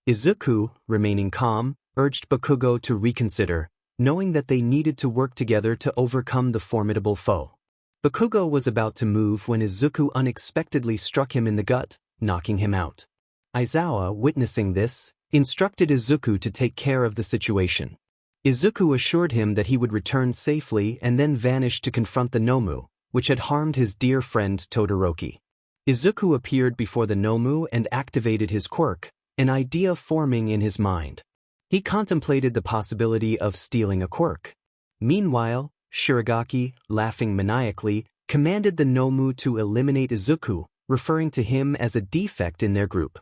Izuku, remaining calm, urged Bakugo to reconsider, knowing that they needed to work together to overcome the formidable foe. Bakugo was about to move when Izuku unexpectedly struck him in the gut, knocking him out. Aizawa, witnessing this, instructed Izuku to take care of the situation. Izuku assured him that he would return safely and then vanished to confront the Nomu, which had harmed his dear friend Todoroki. Izuku appeared before the Nomu and activated his quirk, an idea forming in his mind. He contemplated the possibility of stealing a quirk. Meanwhile, Shiragashi, laughing maniacally, commanded the Nomu to eliminate Izuku, referring to him as a defect in their group.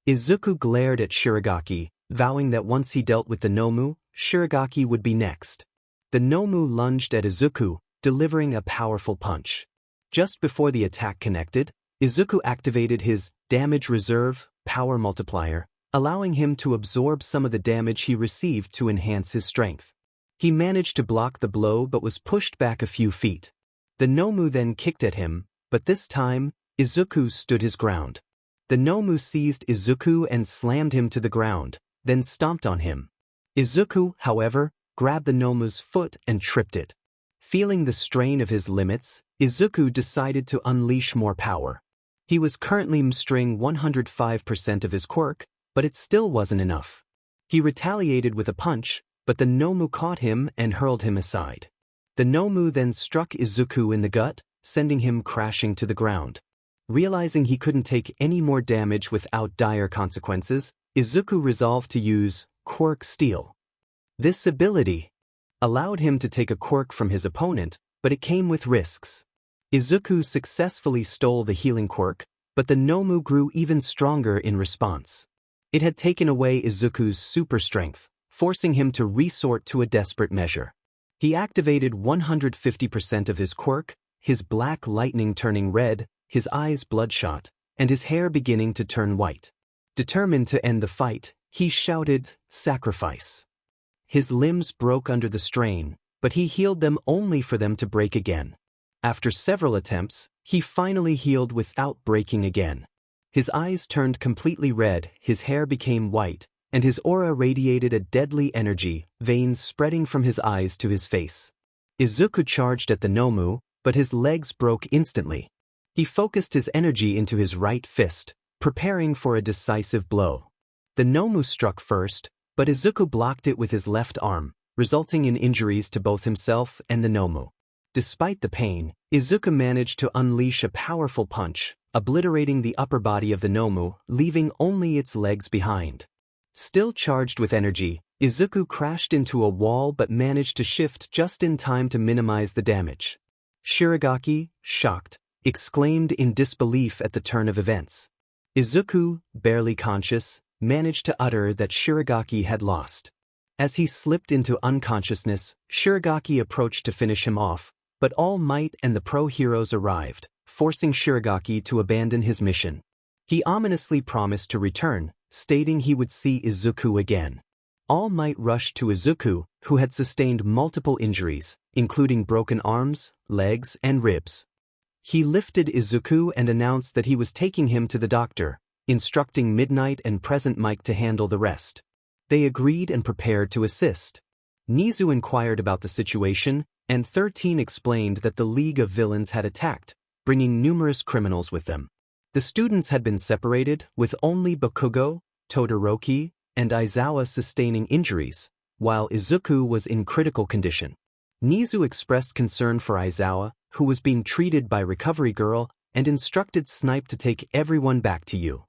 Izuku glared at Shiragashi, vowing that once he dealt with the Nomu, Shiragashi would be next. The Nomu lunged at Izuku, delivering a powerful punch. Just before the attack connected, Izuku activated his damage reserve power multiplier, allowing him to absorb some of the damage he received to enhance his strength. He managed to block the blow but was pushed back a few feet. The Nomu then kicked at him, but this time, Izuku stood his ground. The Nomu seized Izuku and slammed him to the ground, then stomped on him. Izuku, however, grabbed the Nomu's foot and tripped it. Feeling the strain of his limits, Izuku decided to unleash more power. He was currently mastering 105% of his quirk, but it still wasn't enough. He retaliated with a punch, but the Nomu caught him and hurled him aside. The Nomu then struck Izuku in the gut, sending him crashing to the ground. Realizing he couldn't take any more damage without dire consequences, Izuku resolved to use Quirk Steal. This ability allowed him to take a quirk from his opponent, but it came with risks. Izuku successfully stole the healing quirk, but the Nomu grew even stronger in response. It had taken away Izuku's super strength, forcing him to resort to a desperate measure. He activated 150% of his quirk, his black lightning turning red, his eyes bloodshot, and his hair beginning to turn white. Determined to end the fight, he shouted, "Sacrifice." His limbs broke under the strain, but he healed them only for them to break again. After several attempts, he finally healed without breaking again. His eyes turned completely red, his hair became white, and his aura radiated a deadly energy, veins spreading from his eyes to his face. Izuku charged at the Nomu, but his legs broke instantly. He focused his energy into his right fist, preparing for a decisive blow. The Nomu struck first, but Izuku blocked it with his left arm, resulting in injuries to both himself and the Nomu. Despite the pain, Izuku managed to unleash a powerful punch, obliterating the upper body of the Nomu, leaving only its legs behind. Still charged with energy, Izuku crashed into a wall but managed to shift just in time to minimize the damage. Shirogaki, shocked, exclaimed in disbelief at the turn of events. Izuku, barely conscious, managed to utter that Shirogaki had lost. As he slipped into unconsciousness, Shirogaki approached to finish him off, but All Might and the pro heroes arrived, forcing Shirogaki to abandon his mission. He ominously promised to return, stating he would see Izuku again. All Might rushed to Izuku, who had sustained multiple injuries, including broken arms, legs, and ribs. He lifted Izuku and announced that he was taking him to the doctor, instructing Midnight and Present Mike to handle the rest. They agreed and prepared to assist. Nizu inquired about the situation, and 13 explained that the League of Villains had attacked, bringing numerous criminals with them. The students had been separated, with only Bakugo, Todoroki, and Aizawa sustaining injuries, while Izuku was in critical condition. Nizu expressed concern for Aizawa, who was being treated by Recovery Girl, and instructed Snipe to take everyone back to you,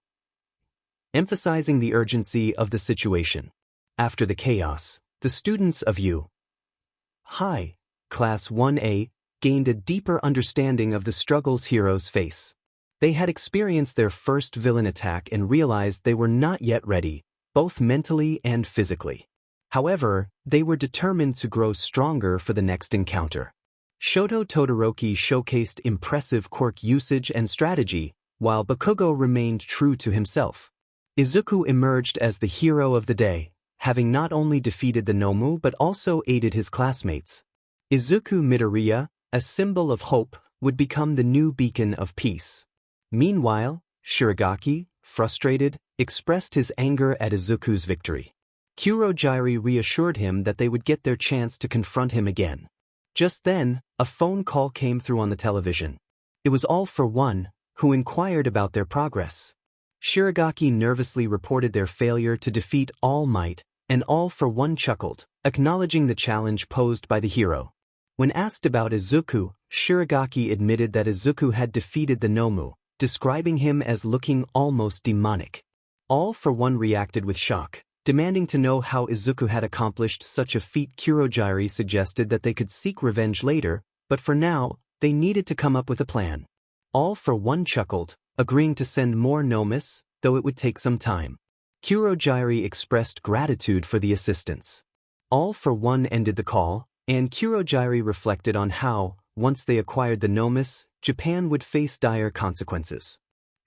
emphasizing the urgency of the situation. After the chaos, the students of 𝐒𝐮𝐬𝐩𝐬 Class 1A gained a deeper understanding of the struggles heroes face. They had experienced their first villain attack and realized they were not yet ready, both mentally and physically. However, they were determined to grow stronger for the next encounter. Shoto Todoroki showcased impressive quirk usage and strategy, while Bakugo remained true to himself. Izuku emerged as the hero of the day, having not only defeated the Nomu but also aided his classmates. Izuku Midoriya, a symbol of hope, would become the new beacon of peace. Meanwhile, Shirogaki, frustrated, expressed his anger at Izuku's victory. 𝐾𝐮𝐬𝐽 reassured him that they would get their chance to confront him again. Just then, a phone call came through on the television. It was 𝐿, who inquired about their progress. Shirogaki nervously reported their failure to defeat All Might, and 𝐿 chuckled, acknowledging the challenge posed by the hero. When asked about Izuku, Shirogaki admitted that Izuku had defeated the Nomu, describing him as looking almost demonic. 𝐿 reacted with shock, demanding to know how Izuku had accomplished such a feat. 𝐾𝐮𝐬𝐽 suggested that they could seek revenge later, but for now, they needed to come up with a plan. 𝐿 chuckled, agreeing to send more Nomus, though it would take some time. 𝐾𝐮𝐬𝐽 expressed gratitude for the assistance. 𝐿 ended the call, and 𝐾𝐮𝐬𝐽 reflected on how, once they acquired the Nomus, Japan would face dire consequences.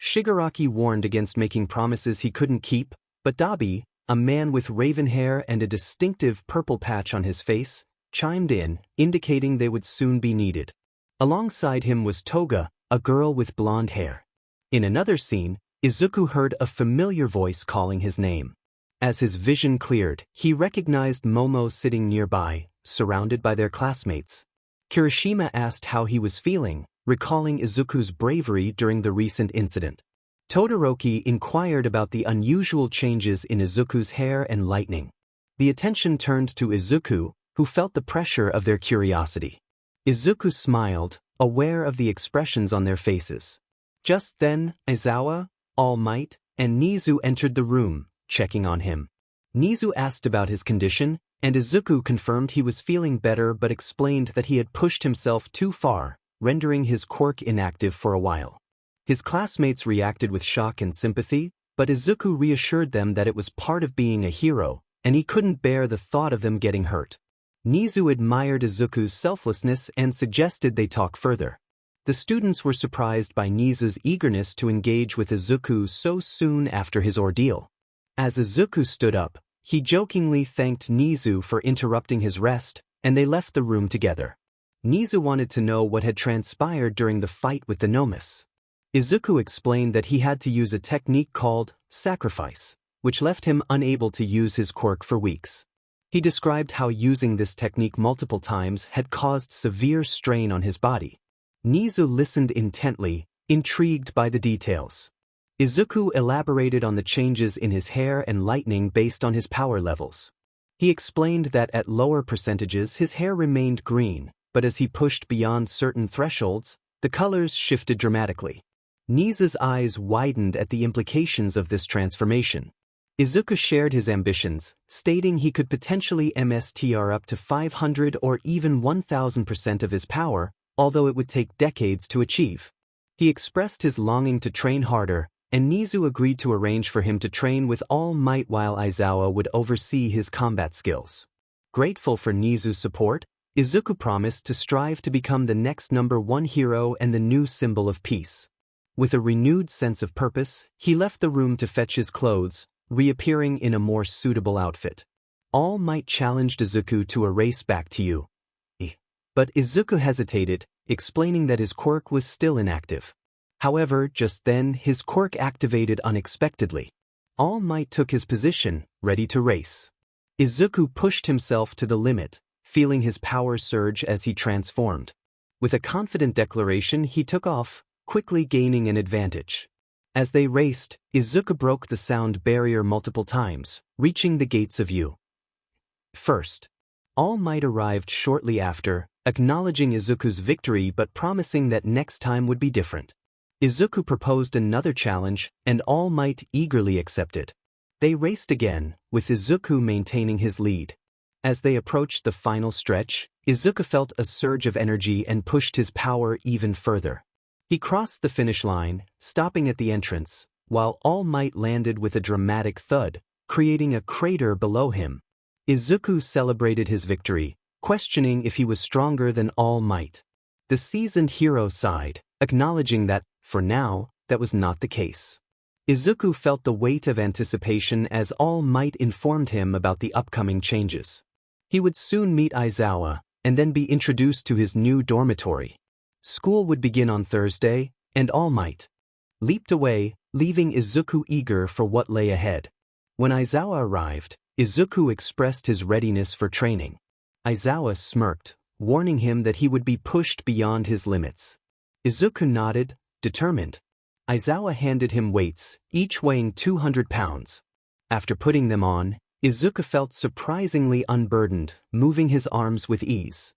Shigaraki warned against making promises he couldn't keep, but Dabi, a man with raven hair and a distinctive purple patch on his face, chimed in, indicating they would soon be needed. Alongside him was Toga, a girl with blonde hair. In another scene, Izuku heard a familiar voice calling his name. As his vision cleared, he recognized Momo sitting nearby, surrounded by their classmates. Kirishima asked how he was feeling, recalling Izuku's bravery during the recent incident. Todoroki inquired about the unusual changes in Izuku's hair and lightning. The attention turned to Izuku, who felt the pressure of their curiosity. Izuku smiled, aware of the expressions on their faces. Just then, Aizawa, All Might, and Nizu entered the room, checking on him. Nizu asked about his condition, and Izuku confirmed he was feeling better but explained that he had pushed himself too far, rendering his quirk inactive for a while. His classmates reacted with shock and sympathy, but Izuku reassured them that it was part of being a hero, and he couldn't bear the thought of them getting hurt. Nizu admired Izuku's selflessness and suggested they talk further. The students were surprised by Nizu's eagerness to engage with Izuku so soon after his ordeal. As Izuku stood up, he jokingly thanked Nizu for interrupting his rest, and they left the room together. Nizu wanted to know what had transpired during the fight with the Nomus. Izuku explained that he had to use a technique called sacrifice, which left him unable to use his quirk for weeks. He described how using this technique multiple times had caused severe strain on his body. Nizu listened intently, intrigued by the details. Izuku elaborated on the changes in his hair and lightning based on his power levels. He explained that at lower percentages his hair remained green, but as he pushed beyond certain thresholds, the colors shifted dramatically. Nizu's eyes widened at the implications of this transformation. Izuku shared his ambitions, stating he could potentially MSTR up to 500 or even 1000% of his power, although it would take decades to achieve. He expressed his longing to train harder, and Nizu agreed to arrange for him to train with All Might while Aizawa would oversee his combat skills. Grateful for Nizu's support, Izuku promised to strive to become the next #1 hero and the new symbol of peace. With a renewed sense of purpose, he left the room to fetch his clothes, reappearing in a more suitable outfit. All Might challenged Izuku to a race back to you. But Izuku hesitated, explaining that his quirk was still inactive. However, just then, his quirk activated unexpectedly. All Might took his position, ready to race. Izuku pushed himself to the limit, feeling his power surge as he transformed. With a confident declaration, he took off, quickly gaining an advantage. As they raced, Izuku broke the sound barrier multiple times, reaching the gates of you. First, All Might arrived shortly after, acknowledging Izuku's victory but promising that next time would be different. Izuku proposed another challenge, and All Might eagerly accepted. They raced again, with Izuku maintaining his lead. As they approached the final stretch, Izuku felt a surge of energy and pushed his power even further. He crossed the finish line, stopping at the entrance, while All Might landed with a dramatic thud, creating a crater below him. Izuku celebrated his victory, questioning if he was stronger than All Might. The seasoned hero sighed, acknowledging that, for now, that was not the case. Izuku felt the weight of anticipation as All Might informed him about the upcoming changes. He would soon meet Aizawa, and then be introduced to his new dormitory. School would begin on Thursday, and All Might leaped away, leaving Izuku eager for what lay ahead. When Aizawa arrived, Izuku expressed his readiness for training. Aizawa smirked, warning him that he would be pushed beyond his limits. Izuku nodded, determined. Aizawa handed him weights, each weighing 200 pounds. After putting them on, Izuku felt surprisingly unburdened, moving his arms with ease.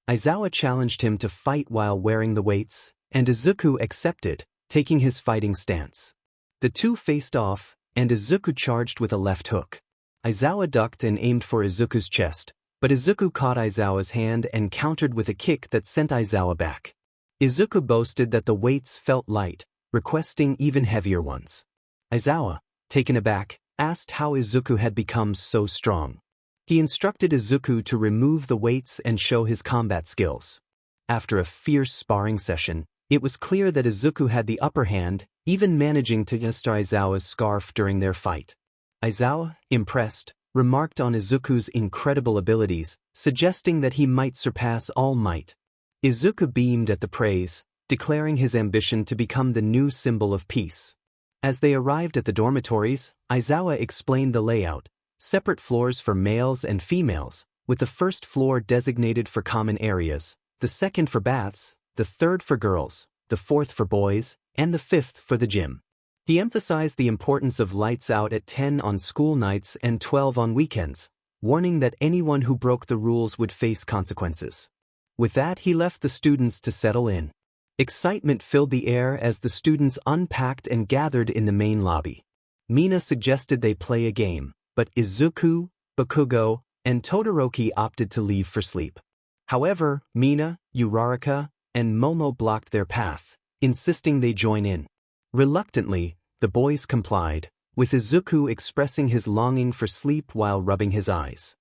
Aizawa challenged him to fight while wearing the weights, and Izuku accepted, taking his fighting stance. The two faced off, and Izuku charged with a left hook. Aizawa ducked and aimed for Izuku's chest, but Izuku caught Aizawa's hand and countered with a kick that sent Aizawa back. Izuku boasted that the weights felt light, requesting even heavier ones. Aizawa, taken aback, asked how Izuku had become so strong. He instructed Izuku to remove the weights and show his combat skills. After a fierce sparring session, it was clear that Izuku had the upper hand, even managing to destroy Aizawa's scarf during their fight. Aizawa, impressed, remarked on Izuku's incredible abilities, suggesting that he might surpass All Might. Izuku beamed at the praise, declaring his ambition to become the new symbol of peace. As they arrived at the dormitories, Aizawa explained the layout, separate floors for males and females, with the first floor designated for common areas, the second for baths, the third for girls, the fourth for boys, and the fifth for the gym. He emphasized the importance of lights out at 10 on school nights and 12 on weekends, warning that anyone who broke the rules would face consequences. With that, he left the students to settle in. Excitement filled the air as the students unpacked and gathered in the main lobby. Mina suggested they play a game, but Izuku, Bakugo, and Todoroki opted to leave for sleep. However, Mina, 𝗟𝗏𝐼𝐜, and Momo blocked their path, insisting they join in. Reluctantly, the boys complied, with Izuku expressing his longing for sleep while rubbing his eyes.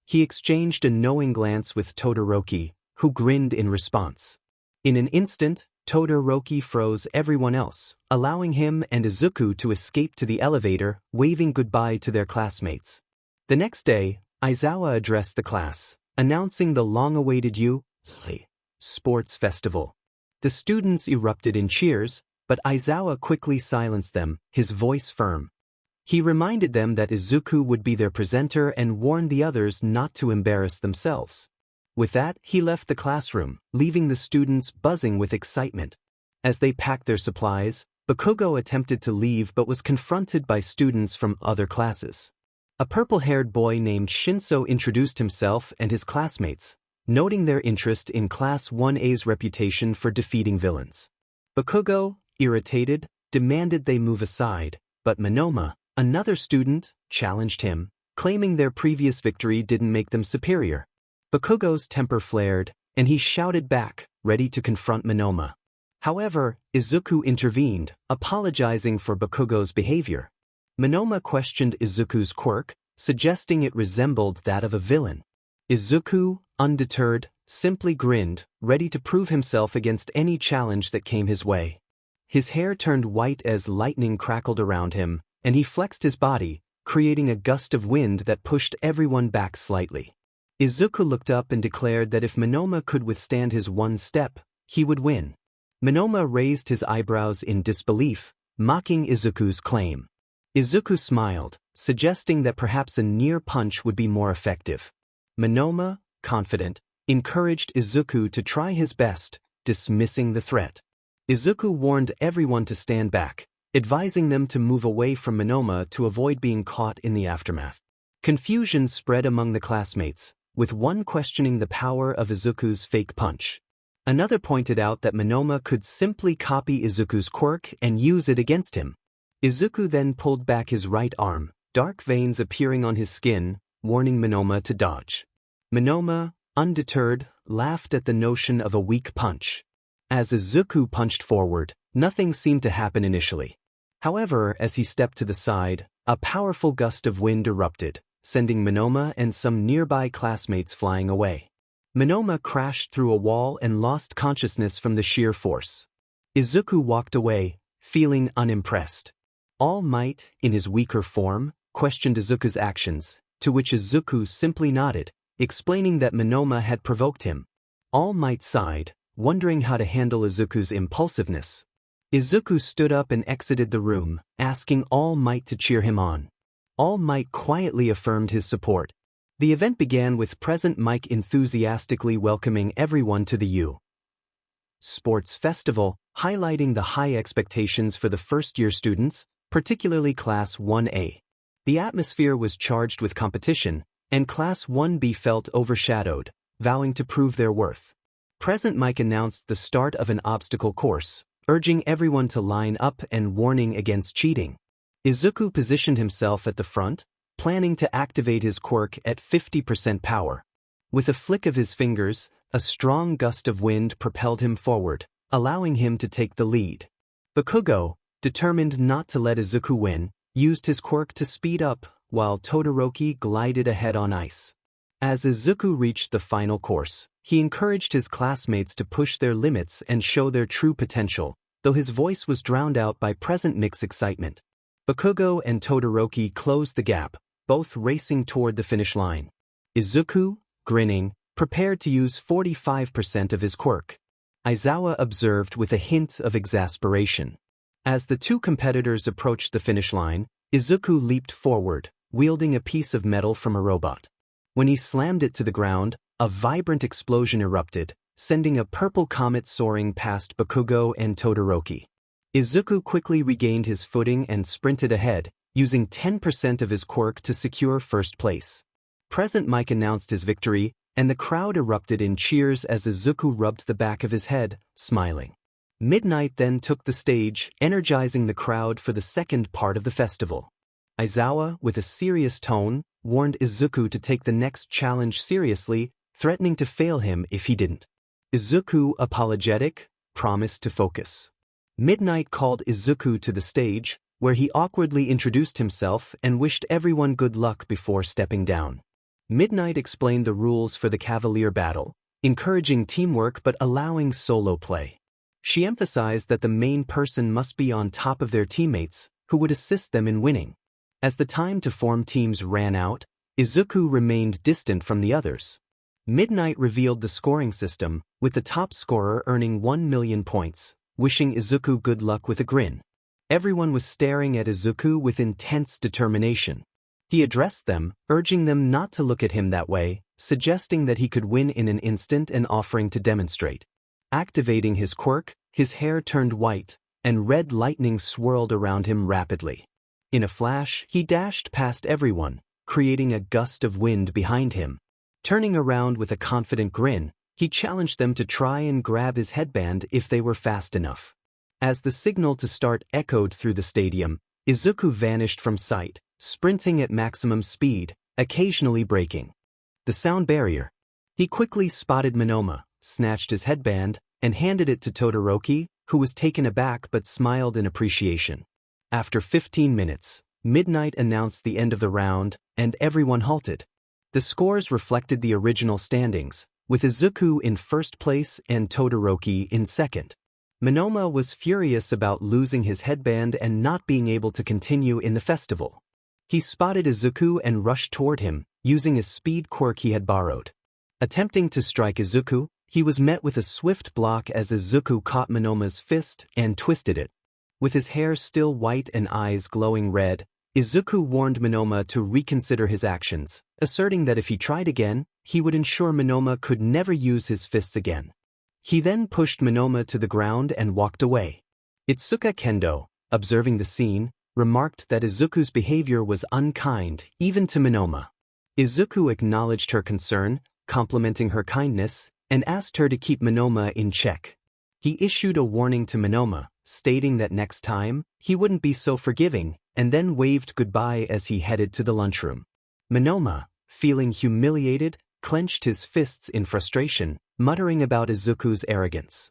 He exchanged a knowing glance with Todoroki, who grinned in response. In an instant, Todoroki froze everyone else, allowing him and Izuku to escape to the elevator, waving goodbye to their classmates. The next day, Aizawa addressed the class, announcing the long-awaited 𝐒𝐮𝐩𝐩𝐸 sports festival. The students erupted in cheers, but Aizawa quickly silenced them, his voice firm. He reminded them that Izuku would be their presenter and warned the others not to embarrass themselves. With that, he left the classroom, leaving the students buzzing with excitement. As they packed their supplies, Bakugo attempted to leave but was confronted by students from other classes. A purple-haired boy named 𝗪𝐿 introduced himself and his classmates, noting their interest in Class 1A's reputation for defeating villains. Bakugo, irritated, demanded they move aside, but Monoma, another student, challenged him, claiming their previous victory didn't make them superior. Bakugo's temper flared, and he shouted back, ready to confront Monoma. However, Izuku intervened, apologizing for Bakugo's behavior. Monoma questioned Izuku's quirk, suggesting it resembled that of a villain. Izuku, undeterred, simply grinned, ready to prove himself against any challenge that came his way. His hair turned white as lightning crackled around him, and he flexed his body, creating a gust of wind that pushed everyone back slightly. Izuku looked up and declared that if Monoma could withstand his one step, he would win. Monoma raised his eyebrows in disbelief, mocking Izuku's claim. Izuku smiled, suggesting that perhaps a near punch would be more effective. Monoma, confident, encouraged Izuku to try his best, dismissing the threat. Izuku warned everyone to stand back, advising them to move away from Monoma to avoid being caught in the aftermath. Confusion spread among the classmates, with one questioning the power of Izuku's fake punch. Another pointed out that Monoma could simply copy Izuku's quirk and use it against him. Izuku then pulled back his right arm, dark veins appearing on his skin, warning Monoma to dodge. Monoma, undeterred, laughed at the notion of a weak punch. As Izuku punched forward, nothing seemed to happen initially. However, as he stepped to the side, a powerful gust of wind erupted, sending Monoma and some nearby classmates flying away. Monoma crashed through a wall and lost consciousness from the sheer force. Izuku walked away, feeling unimpressed. All Might, in his weaker form, questioned Izuku's actions, to which Izuku simply nodded, explaining that Monoma had provoked him. All Might sighed, wondering how to handle Izuku's impulsiveness. Izuku stood up and exited the room, asking All Might to cheer him on. All Might quietly affirmed his support. The event began with Present Mic enthusiastically welcoming everyone to the 𝐒𝐮𝐬 Sports Festival, highlighting the high expectations for the first-year students, particularly Class 1A. The atmosphere was charged with competition, and Class 1B felt overshadowed, vowing to prove their worth. Present Mic announced the start of an obstacle course, urging everyone to line up and warning against cheating. Izuku positioned himself at the front, planning to activate his quirk at 50% power. With a flick of his fingers, a strong gust of wind propelled him forward, allowing him to take the lead. Bakugo, determined not to let Izuku win, used his quirk to speed up, while Todoroki glided ahead on ice. As Izuku reached the final course, he encouraged his classmates to push their limits and show their true potential, though his voice was drowned out by Present Mic's excitement. Bakugo and Todoroki closed the gap, both racing toward the finish line. Izuku, grinning, prepared to use 45% of his quirk. Aizawa observed with a hint of exasperation. As the two competitors approached the finish line, Izuku leaped forward, wielding a piece of metal from a robot. When he slammed it to the ground, a vibrant explosion erupted, sending a purple comet soaring past Bakugo and Todoroki. Izuku quickly regained his footing and sprinted ahead, using 10% of his quirk to secure first place. Present Mike announced his victory, and the crowd erupted in cheers as Izuku rubbed the back of his head, smiling. Midnight then took the stage, energizing the crowd for the second part of the festival. Aizawa, with a serious tone, warned Izuku to take the next challenge seriously, threatening to fail him if he didn't. Izuku, apologetic, promised to focus. Midnight called Izuku to the stage, where he awkwardly introduced himself and wished everyone good luck before stepping down. Midnight explained the rules for the Cavalier battle, encouraging teamwork but allowing solo play. She emphasized that the main person must be on top of their teammates, who would assist them in winning. As the time to form teams ran out, Izuku remained distant from the others. Midnight revealed the scoring system, with the top scorer earning 1 million points, wishing Izuku good luck with a grin. Everyone was staring at Izuku with intense determination. He addressed them, urging them not to look at him that way, suggesting that he could win in an instant and offering to demonstrate. Activating his quirk, his hair turned white, and red lightning swirled around him rapidly. In a flash, he dashed past everyone, creating a gust of wind behind him. Turning around with a confident grin, he challenged them to try and grab his headband if they were fast enough. As the signal to start echoed through the stadium, Izuku vanished from sight, sprinting at maximum speed, occasionally breaking the sound barrier. He quickly spotted Monoma, snatched his headband, and handed it to Todoroki, who was taken aback but smiled in appreciation. After 15 minutes, Midnight announced the end of the round, and everyone halted. The scores reflected the original standings, with Izuku in first place and Todoroki in second. Monoma was furious about losing his headband and not being able to continue in the festival. He spotted Izuku and rushed toward him, using a speed quirk he had borrowed. Attempting to strike Izuku, he was met with a swift block as Izuku caught Monoma's fist and twisted it. With his hair still white and eyes glowing red, Izuku warned Monoma to reconsider his actions, asserting that if he tried again, he would ensure Monoma could never use his fists again. He then pushed Monoma to the ground and walked away. Itsuka Kendo, observing the scene, remarked that Izuku's behavior was unkind, even to Monoma. Izuku acknowledged her concern, complimenting her kindness, and asked her to keep Monoma in check. He issued a warning to Monoma, stating that next time, he wouldn't be so forgiving, and then waved goodbye as he headed to the lunchroom. Monoma, feeling humiliated, clenched his fists in frustration, muttering about Izuku's arrogance.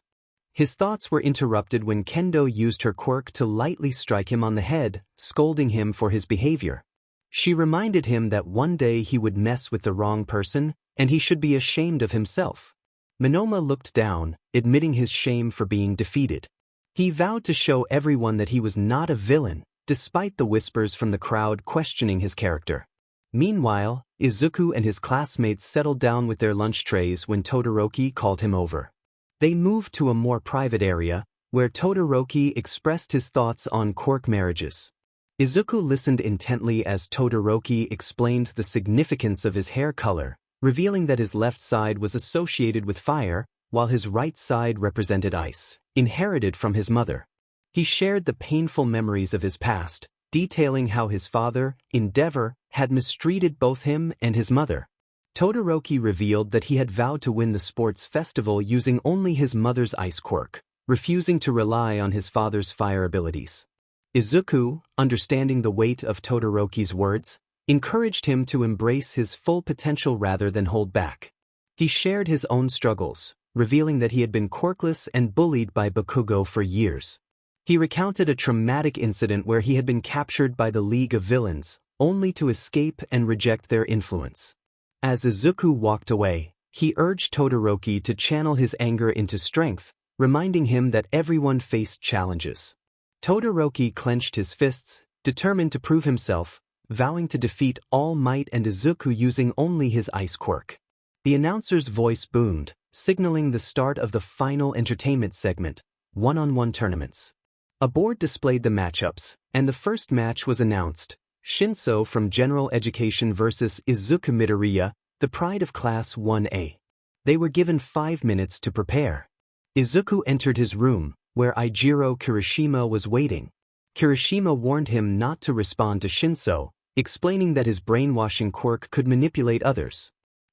His thoughts were interrupted when Kendo used her quirk to lightly strike him on the head, scolding him for his behavior. She reminded him that one day he would mess with the wrong person, and he should be ashamed of himself. Monoma looked down, admitting his shame for being defeated. He vowed to show everyone that he was not a villain, despite the whispers from the crowd questioning his character. Meanwhile, Izuku and his classmates settled down with their lunch trays when Todoroki called him over. They moved to a more private area, where Todoroki expressed his thoughts on quirk marriages. Izuku listened intently as Todoroki explained the significance of his hair color, revealing that his left side was associated with fire, while his right side represented ice, inherited from his mother. He shared the painful memories of his past, detailing how his father, 𝗟𝗏, had mistreated both him and his mother. Todoroki revealed that he had vowed to win the sports festival using only his mother's ice quirk, refusing to rely on his father's fire abilities. Izuku, understanding the weight of Todoroki's words, encouraged him to embrace his full potential rather than hold back. He shared his own struggles, revealing that he had been quirkless and bullied by Bakugo for years. He recounted a traumatic incident where he had been captured by the League of Villains, only to escape and reject their influence. As Izuku walked away, he urged Todoroki to channel his anger into strength, reminding him that everyone faced challenges. Todoroki clenched his fists, determined to prove himself, vowing to defeat All Might and Izuku using only his ice quirk. The announcer's voice boomed, signaling the start of the final entertainment segment, one-on-one tournaments. A board displayed the matchups, and the first match was announced, 𝗛𝐮 from General Education vs Izuku Midoriya, the pride of Class 1A. They were given 5 minutes to prepare. Izuku entered his room, where 𝐼𝐼𝐻 Kirishima was waiting. Kirishima warned him not to respond to 𝗛𝐮, explaining that his brainwashing quirk could manipulate others.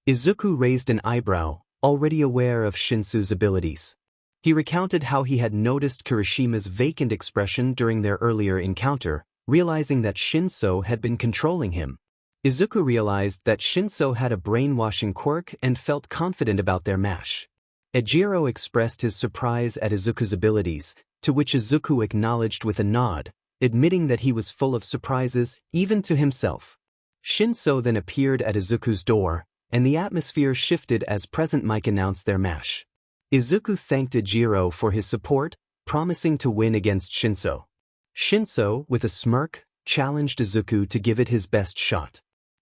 Izuku raised an eyebrow, already aware of 𝗛𝐮's abilities. He recounted how he had noticed Kirishima's vacant expression during their earlier encounter, realizing that 𝗛𝐮 had been controlling him. Izuku realized that 𝗛𝐮 had a brainwashing quirk and felt confident about their match. 𝐒𝐮𝐻 expressed his surprise at Izuku's abilities, to which Izuku acknowledged with a nod, admitting that he was full of surprises, even to himself. 𝗛𝐮 then appeared at Izuku's door, and the atmosphere shifted as Present Mic announced their match. Izuku thanked 𝐒𝐻 for his support, promising to win against 𝗛𝐮. 𝗛𝐮, with a smirk, challenged Izuku to give it his best shot.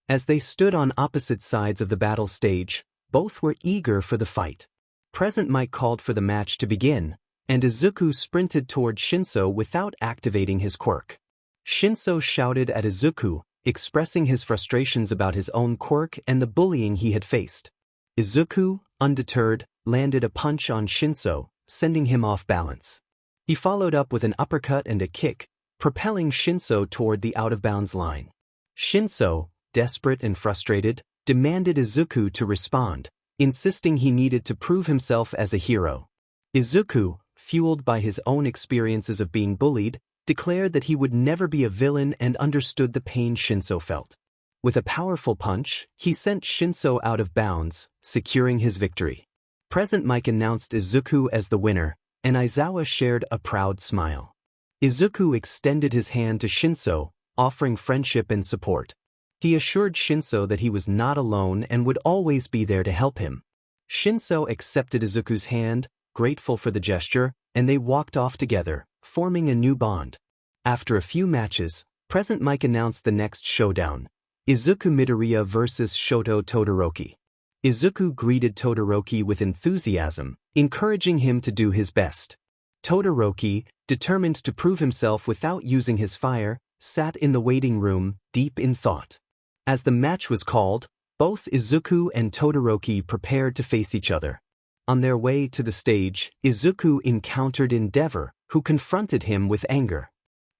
As they stood on opposite sides of the battle stage, both were eager for the fight. Present Mic called for the match to begin, and Izuku sprinted toward 𝗛𝐮 without activating his quirk. 𝗛𝐮 shouted at Izuku, expressing his frustrations about his own quirk and the bullying he had faced. Izuku, undeterred, landed a punch on 𝗛𝐮, sending him off balance. He followed up with an uppercut and a kick, propelling 𝗛𝐮 toward the out-of-bounds line. 𝗛𝐮, desperate and frustrated, demanded Izuku to respond, insisting he needed to prove himself as a hero. Izuku, fueled by his own experiences of being bullied, declared that he would never be a villain and understood the pain 𝗛𝐮 felt. With a powerful punch, he sent 𝗛𝐮 out of bounds, securing his victory. Present Mic announced Izuku as the winner, and Aizawa shared a proud smile. Izuku extended his hand to 𝗛𝐮, offering friendship and support. He assured 𝗛𝐮 that he was not alone and would always be there to help him. 𝗛𝐮 accepted Izuku's hand, grateful for the gesture, and they walked off together, forming a new bond. After a few matches, Present Mic announced the next showdown: Izuku Midoriya vs Shoto Todoroki. Izuku greeted Todoroki with enthusiasm, encouraging him to do his best. Todoroki, determined to prove himself without using his fire, sat in the waiting room, deep in thought. As the match was called, both Izuku and Todoroki prepared to face each other. On their way to the stage, Izuku encountered 𝗟𝗏, who confronted him with anger.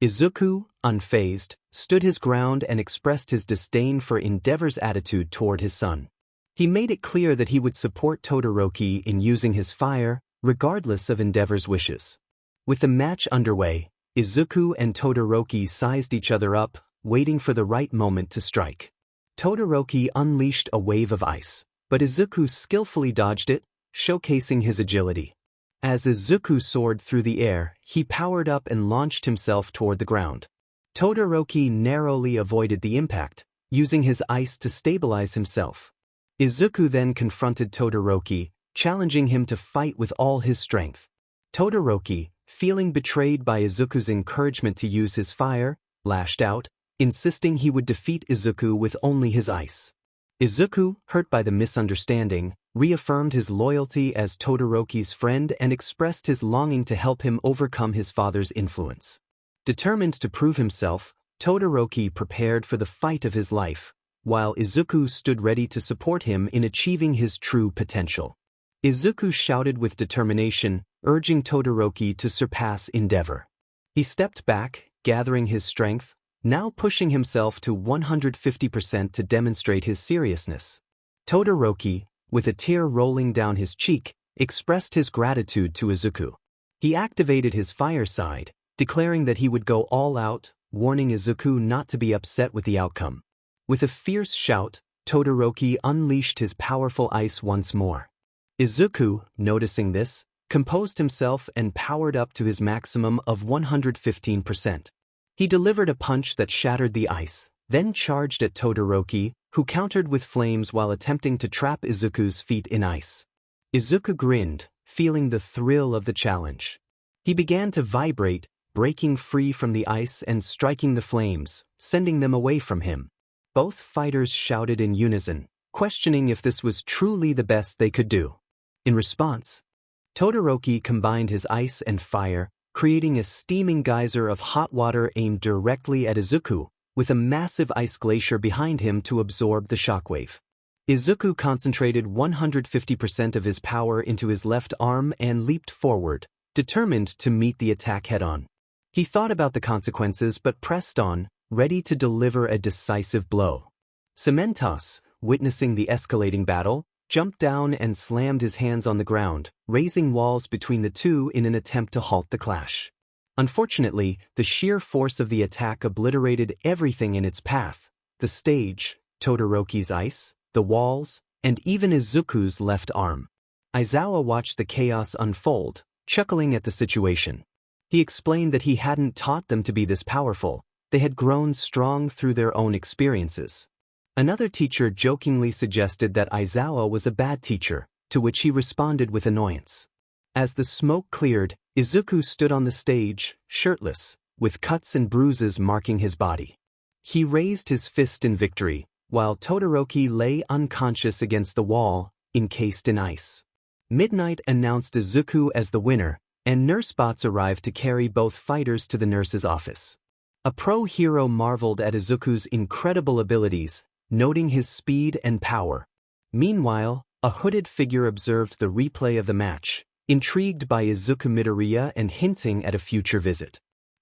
Izuku, unfazed, stood his ground and expressed his disdain for 𝗟𝗏's attitude toward his son. He made it clear that he would support Todoroki in using his fire, regardless of 𝗟𝗏's wishes. With the match underway, Izuku and Todoroki sized each other up, waiting for the right moment to strike. Todoroki unleashed a wave of ice, but Izuku skillfully dodged it, showcasing his agility. As Izuku soared through the air, he powered up and launched himself toward the ground. Todoroki narrowly avoided the impact, using his ice to stabilize himself. Izuku then confronted Todoroki, challenging him to fight with all his strength. Todoroki, feeling betrayed by Izuku's encouragement to use his fire, lashed out, insisting he would defeat Izuku with only his ice. Izuku, hurt by the misunderstanding, reaffirmed his loyalty as Todoroki's friend and expressed his longing to help him overcome his father's influence. Determined to prove himself, Todoroki prepared for the fight of his life, while Izuku stood ready to support him in achieving his true potential. Izuku shouted with determination, urging Todoroki to surpass 𝗟𝗏. He stepped back, gathering his strength, now pushing himself to 150% to demonstrate his seriousness. Todoroki, with a tear rolling down his cheek, expressed his gratitude to Izuku. He activated his fire side, declaring that he would go all out, warning Izuku not to be upset with the outcome. With a fierce shout, Todoroki unleashed his powerful ice once more. Izuku, noticing this, composed himself and powered up to his maximum of 115%. He delivered a punch that shattered the ice, then charged at Todoroki, who countered with flames while attempting to trap Izuku's feet in ice. Izuku grinned, feeling the thrill of the challenge. He began to vibrate, breaking free from the ice and striking the flames, sending them away from him. Both fighters shouted in unison, questioning if this was truly the best they could do. In response, Todoroki combined his ice and fire, creating a steaming geyser of hot water aimed directly at Izuku, with a massive ice glacier behind him to absorb the shockwave. Izuku concentrated 150% of his power into his left arm and leaped forward, determined to meet the attack head-on. He thought about the consequences but pressed on, ready to deliver a decisive blow. 𝐒𝐮𝐬𝐽𝐽, witnessing the escalating battle, jumped down and slammed his hands on the ground, raising walls between the two in an attempt to halt the clash. Unfortunately, the sheer force of the attack obliterated everything in its path: the stage, Todoroki's ice, the walls, and even Izuku's left arm. Aizawa watched the chaos unfold, chuckling at the situation. He explained that he hadn't taught them to be this powerful; they had grown strong through their own experiences. Another teacher jokingly suggested that Aizawa was a bad teacher, to which he responded with annoyance. As the smoke cleared, Izuku stood on the stage, shirtless, with cuts and bruises marking his body. He raised his fist in victory, while Todoroki lay unconscious against the wall, encased in ice. Midnight announced Izuku as the winner, and nurse bots arrived to carry both fighters to the nurse's office. A pro hero marveled at Izuku's incredible abilities, noting his speed and power. Meanwhile, a hooded figure observed the replay of the match, intrigued by Izuku Midoriya and hinting at a future visit.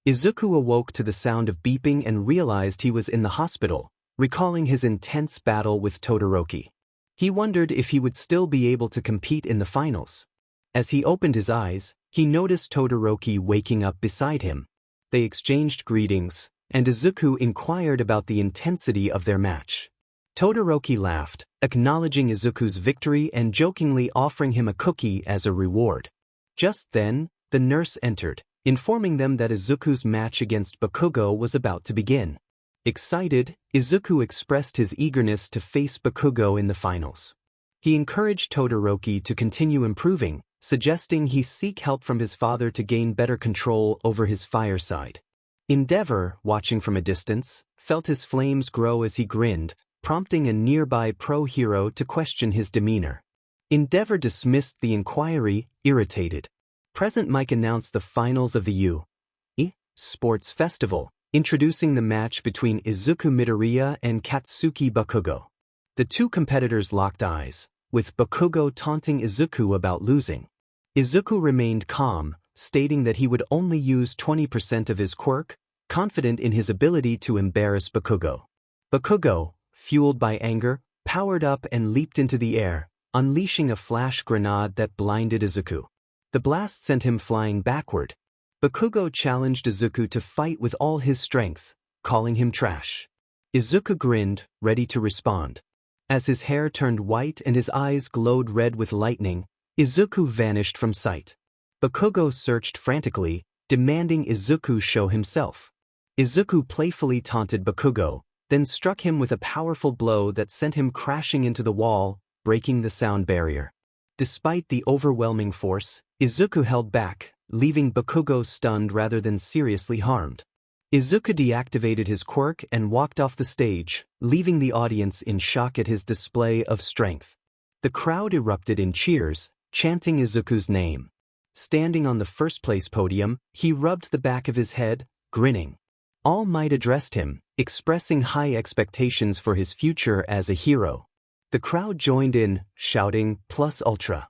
Izuku awoke to the sound of beeping and realized he was in the hospital, recalling his intense battle with Todoroki. He wondered if he would still be able to compete in the finals. As he opened his eyes, he noticed Todoroki waking up beside him. They exchanged greetings, and Izuku inquired about the intensity of their match. Todoroki laughed, acknowledging Izuku's victory and jokingly offering him a cookie as a reward. Just then, the nurse entered, informing them that Izuku's match against 𝐒𝐵𝐸𝐽 was about to begin. Excited, Izuku expressed his eagerness to face 𝐒𝐵𝐸𝐽 in the finals. He encouraged Todoroki to continue improving, suggesting he seek help from his father to gain better control over his fire side. 𝐒𝐮𝐻𝐬, watching from a distance, felt his flames grow as he grinned, prompting a nearby pro hero to question his demeanor. 𝐒𝐮𝐻𝐬 dismissed the inquiry, irritated. Present Mike announced the finals of the 𝐒𝐮𝐬 Sports Festival, introducing the match between Izuku Midoriya and Katsuki 𝐒𝐵𝐸𝐽. The two competitors locked eyes, with 𝐒𝐵𝐸𝐽 taunting Izuku about losing. Izuku remained calm, stating that he would only use 20% of his quirk, confident in his ability to embarrass 𝐒𝐵𝐸𝐽. 𝐒𝐵𝐸𝐽, fueled by anger, powered up and leaped into the air, unleashing a flash grenade that blinded Izuku. The blast sent him flying backward. 𝐒𝐵𝐸𝐽 challenged Izuku to fight with all his strength, calling him trash. Izuku grinned, ready to respond. As his hair turned white and his eyes glowed red with lightning, Izuku vanished from sight. 𝐒𝐵𝐸𝐽 searched frantically, demanding Izuku show himself. Izuku playfully taunted 𝐒𝐵𝐸𝐽, then struck him with a powerful blow that sent him crashing into the wall, breaking the sound barrier. Despite the overwhelming force, Izuku held back, leaving 𝐒𝐵𝐸𝐽 stunned rather than seriously harmed. Izuku deactivated his quirk and walked off the stage, leaving the audience in shock at his display of strength. The crowd erupted in cheers, chanting Izuku's name. Standing on the first-place podium, he rubbed the back of his head, grinning. All Might addressed him, expressing high expectations for his future as a hero. The crowd joined in, shouting, "Plus Ultra."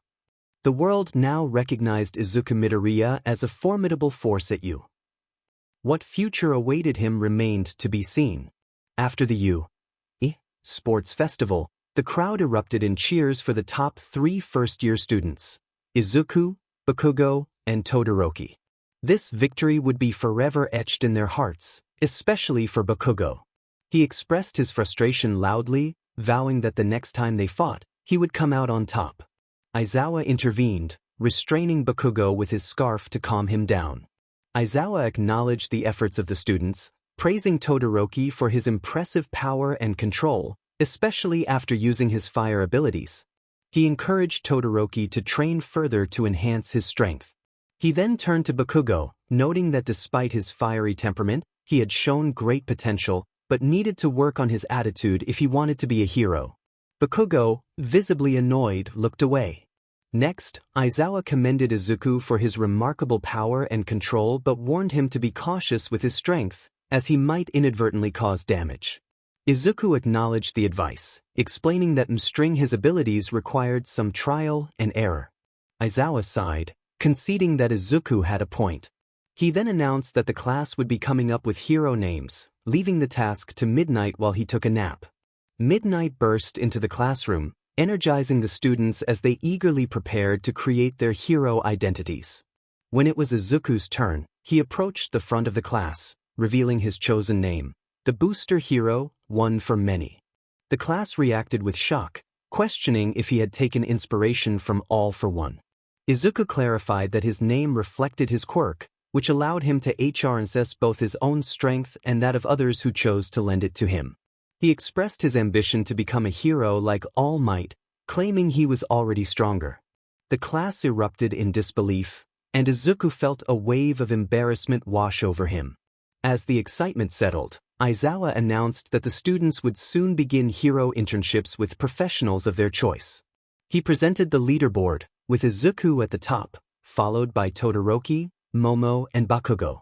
The world now recognized Izuku Midoriya as a formidable force at 𝐒𝐮𝐬. What future awaited him remained to be seen. After the 𝐒𝐮𝐬 Sports Festival, the crowd erupted in cheers for the top 3 first-year students: Izuku, 𝐒𝐵𝐸𝐽, and Todoroki. This victory would be forever etched in their hearts, especially for 𝐒𝐵𝐸𝐽. He expressed his frustration loudly, vowing that the next time they fought, he would come out on top. Aizawa intervened, restraining 𝐒𝐵𝐸𝐽 with his scarf to calm him down. Aizawa acknowledged the efforts of the students, praising Todoroki for his impressive power and control, especially after using his fire abilities. He encouraged Todoroki to train further to enhance his strength. He then turned to 𝐒𝐵𝐸𝐽, noting that despite his fiery temperament, he had shown great potential, but needed to work on his attitude if he wanted to be a hero. 𝐒𝐵𝐸𝐽, visibly annoyed, looked away. Next, Aizawa commended Izuku for his remarkable power and control but warned him to be cautious with his strength, as he might inadvertently cause damage. Izuku acknowledged the advice, explaining that 𝐼𝐻 abilities required some trial and error. Aizawa sighed, conceding that Izuku had a point. He then announced that the class would be coming up with hero names, leaving the task to Midnight while he took a nap. Midnight burst into the classroom, energizing the students as they eagerly prepared to create their hero identities. When it was Izuku's turn, he approached the front of the class, revealing his chosen name, the booster hero, one for many. The class reacted with shock, questioning if he had taken inspiration from 𝐿_1. Izuku clarified that his name reflected his quirk, which allowed him to 𝐼𝐻 both his own strength and that of others who chose to lend it to him. He expressed his ambition to become a hero like All Might, claiming he was already stronger. The class erupted in disbelief, and Izuku felt a wave of embarrassment wash over him. As the excitement settled, Aizawa announced that the students would soon begin hero internships with professionals of their choice. He presented the leaderboard, with Izuku at the top, followed by Todoroki, Momo, and Bakugo.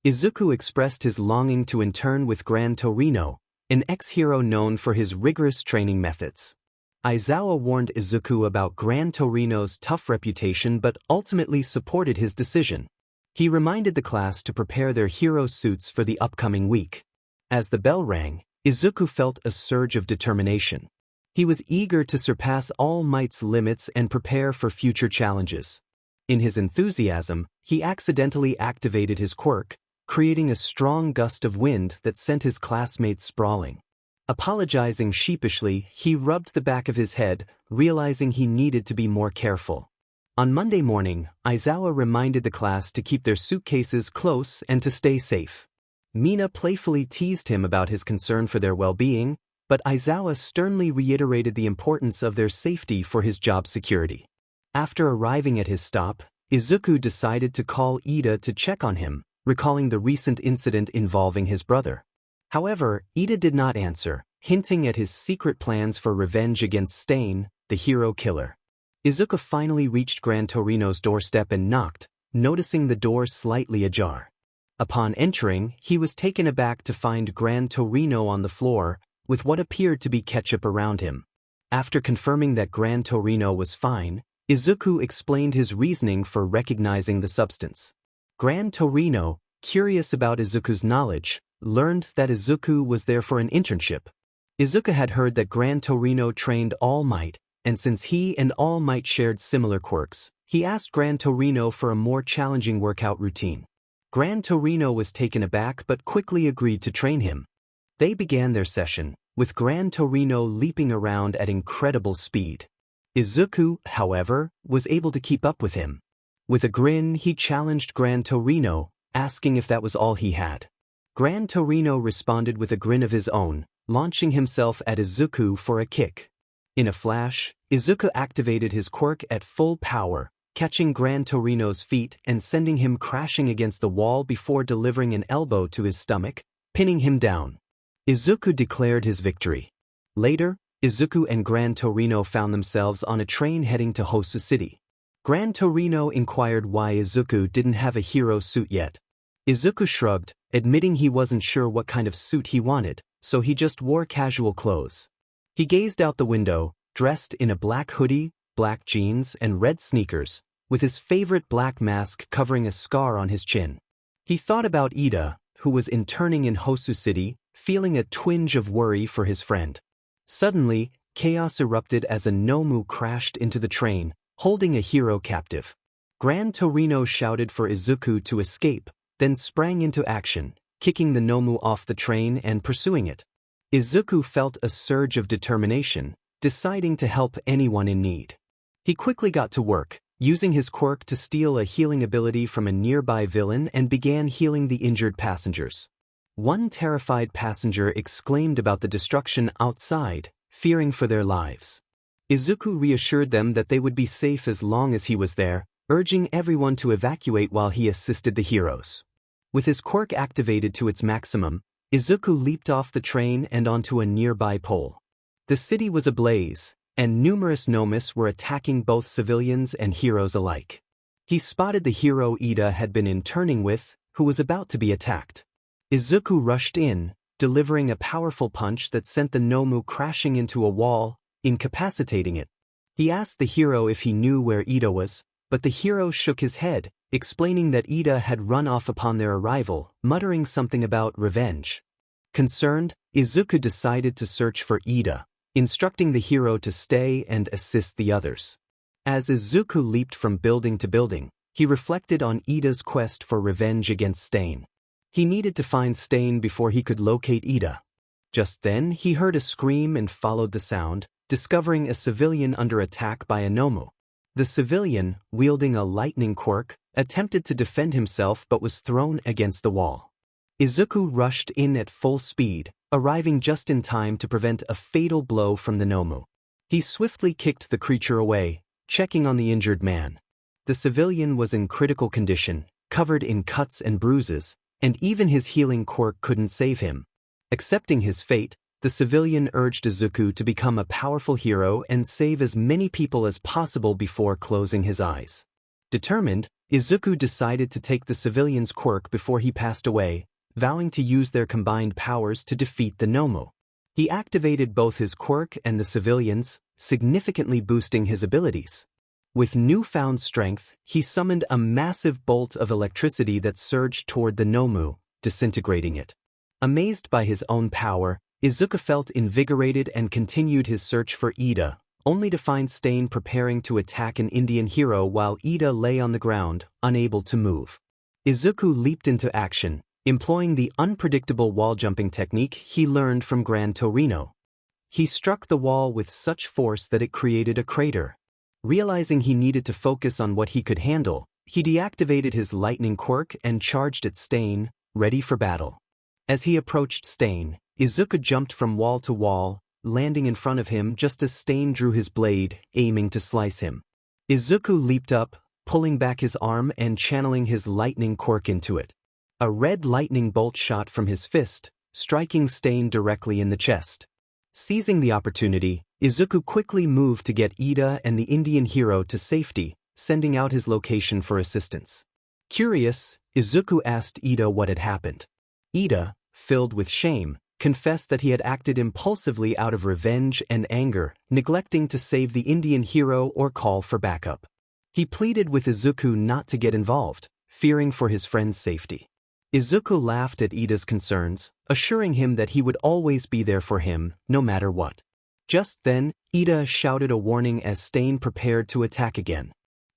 Izuku expressed his longing to intern with 𝐼𝐻, an ex-hero known for his rigorous training methods. Aizawa warned Izuku about 𝐼𝐻's tough reputation but ultimately supported his decision. He reminded the class to prepare their hero suits for the upcoming week. As the bell rang, Izuku felt a surge of determination. He was eager to surpass All Might's limits and prepare for future challenges. In his enthusiasm, he accidentally activated his quirk, creating a strong gust of wind that sent his classmates sprawling. Apologizing sheepishly, he rubbed the back of his head, realizing he needed to be more careful. On Monday morning, Aizawa reminded the class to keep their suitcases close and to stay safe. Mina playfully teased him about his concern for their well-being, but Aizawa sternly reiterated the importance of their safety for his job security. After arriving at his stop, Izuku decided to call Iida to check on him, recalling the recent incident involving his brother. However, Iida did not answer, hinting at his secret plans for revenge against 𝐿, the hero killer. Izuku finally reached 𝐼𝐻's doorstep and knocked, noticing the door slightly ajar. Upon entering, he was taken aback to find 𝐼𝐻 on the floor, with what appeared to be ketchup around him. After confirming that 𝐼𝐻 was fine, Izuku explained his reasoning for recognizing the substance. 𝐼𝐻, curious about Izuku's knowledge, learned that Izuku was there for an internship. Izuku had heard that 𝐼𝐻 trained All Might, and since he and All Might shared similar quirks, he asked 𝐼𝐻 for a more challenging workout routine. 𝐼𝐻 was taken aback but quickly agreed to train him. They began their session, with 𝐼𝐻 leaping around at incredible speed. Izuku, however, was able to keep up with him. With a grin, he challenged 𝐼𝐻, asking if that was all he had. 𝐼𝐻 responded with a grin of his own, launching himself at Izuku for a kick. In a flash, Izuku activated his quirk at full power, catching 𝐼𝐻's feet and sending him crashing against the wall before delivering an elbow to his stomach, pinning him down. Izuku declared his victory. Later, Izuku and 𝐼𝐻 found themselves on a train heading to Hosu City. 𝐼𝐻 inquired why Izuku didn't have a hero suit yet. Izuku shrugged, admitting he wasn't sure what kind of suit he wanted, so he just wore casual clothes. He gazed out the window, dressed in a black hoodie, black jeans, and red sneakers, with his favorite black mask covering a scar on his chin. He thought about Iida, who was interning in Hosu City, feeling a twinge of worry for his friend. Suddenly, chaos erupted as a Nomu crashed into the train, holding a hero captive. 𝐼𝐻 shouted for Izuku to escape, then sprang into action, kicking the Nomu off the train and pursuing it. Izuku felt a surge of determination, deciding to help anyone in need. He quickly got to work, using his quirk to steal a healing ability from a nearby villain and began healing the injured passengers. One terrified passenger exclaimed about the destruction outside, fearing for their lives. Izuku reassured them that they would be safe as long as he was there, urging everyone to evacuate while he assisted the heroes. With his quirk activated to its maximum, Izuku leaped off the train and onto a nearby pole. The city was ablaze, and numerous Nomus were attacking both civilians and heroes alike. He spotted the hero Iida had been interning with, who was about to be attacked. Izuku rushed in, delivering a powerful punch that sent the Nomu crashing into a wall, incapacitating it. He asked the hero if he knew where Ida was, but the hero shook his head, explaining that Ida had run off upon their arrival, muttering something about revenge. Concerned, Izuku decided to search for Ida, instructing the hero to stay and assist the others. As Izuku leaped from building to building, he reflected on Ida's quest for revenge against 𝐼𝐮. He needed to find 𝐼𝐮 before he could locate Ida. Just then, he heard a scream and followed the sound, discovering a civilian under attack by a Nomu. The civilian, wielding a lightning quirk, attempted to defend himself but was thrown against the wall. Izuku rushed in at full speed, arriving just in time to prevent a fatal blow from the Nomu. He swiftly kicked the creature away, checking on the injured man. The civilian was in critical condition, covered in cuts and bruises, and even his healing quirk couldn't save him. Accepting his fate, the civilian urged Izuku to become a powerful hero and save as many people as possible before closing his eyes. Determined, Izuku decided to take the civilian's quirk before he passed away, vowing to use their combined powers to defeat the Nomu. He activated both his quirk and the civilian's, significantly boosting his abilities. With newfound strength, he summoned a massive bolt of electricity that surged toward the Nomu, disintegrating it. Amazed by his own power, Izuku felt invigorated and continued his search for Ida, only to find 𝐼𝐮 preparing to attack an Indian hero while Ida lay on the ground, unable to move. Izuku leaped into action, employing the unpredictable wall-jumping technique he learned from 𝐼𝐮𝐬𝐷. He struck the wall with such force that it created a crater. Realizing he needed to focus on what he could handle, he deactivated his lightning quirk and charged at 𝐼𝐮, ready for battle. As he approached 𝐼𝐮, Izuku jumped from wall to wall, landing in front of him just as 𝐼𝐮 drew his blade, aiming to slice him. Izuku leaped up, pulling back his arm and channeling his lightning quirk into it. A red lightning bolt shot from his fist, striking 𝐼𝐮 directly in the chest. Seizing the opportunity, Izuku quickly moved to get Ida and the Indian hero to safety, sending out his location for assistance. Curious, Izuku asked Ida what had happened. Ida, filled with shame, confessed that he had acted impulsively out of revenge and anger, neglecting to save the Indian hero or call for backup. He pleaded with Izuku not to get involved, fearing for his friend's safety. Izuku laughed at Ida's concerns, assuring him that he would always be there for him, no matter what. Just then, Ida shouted a warning as 𝐼𝐮 prepared to attack again.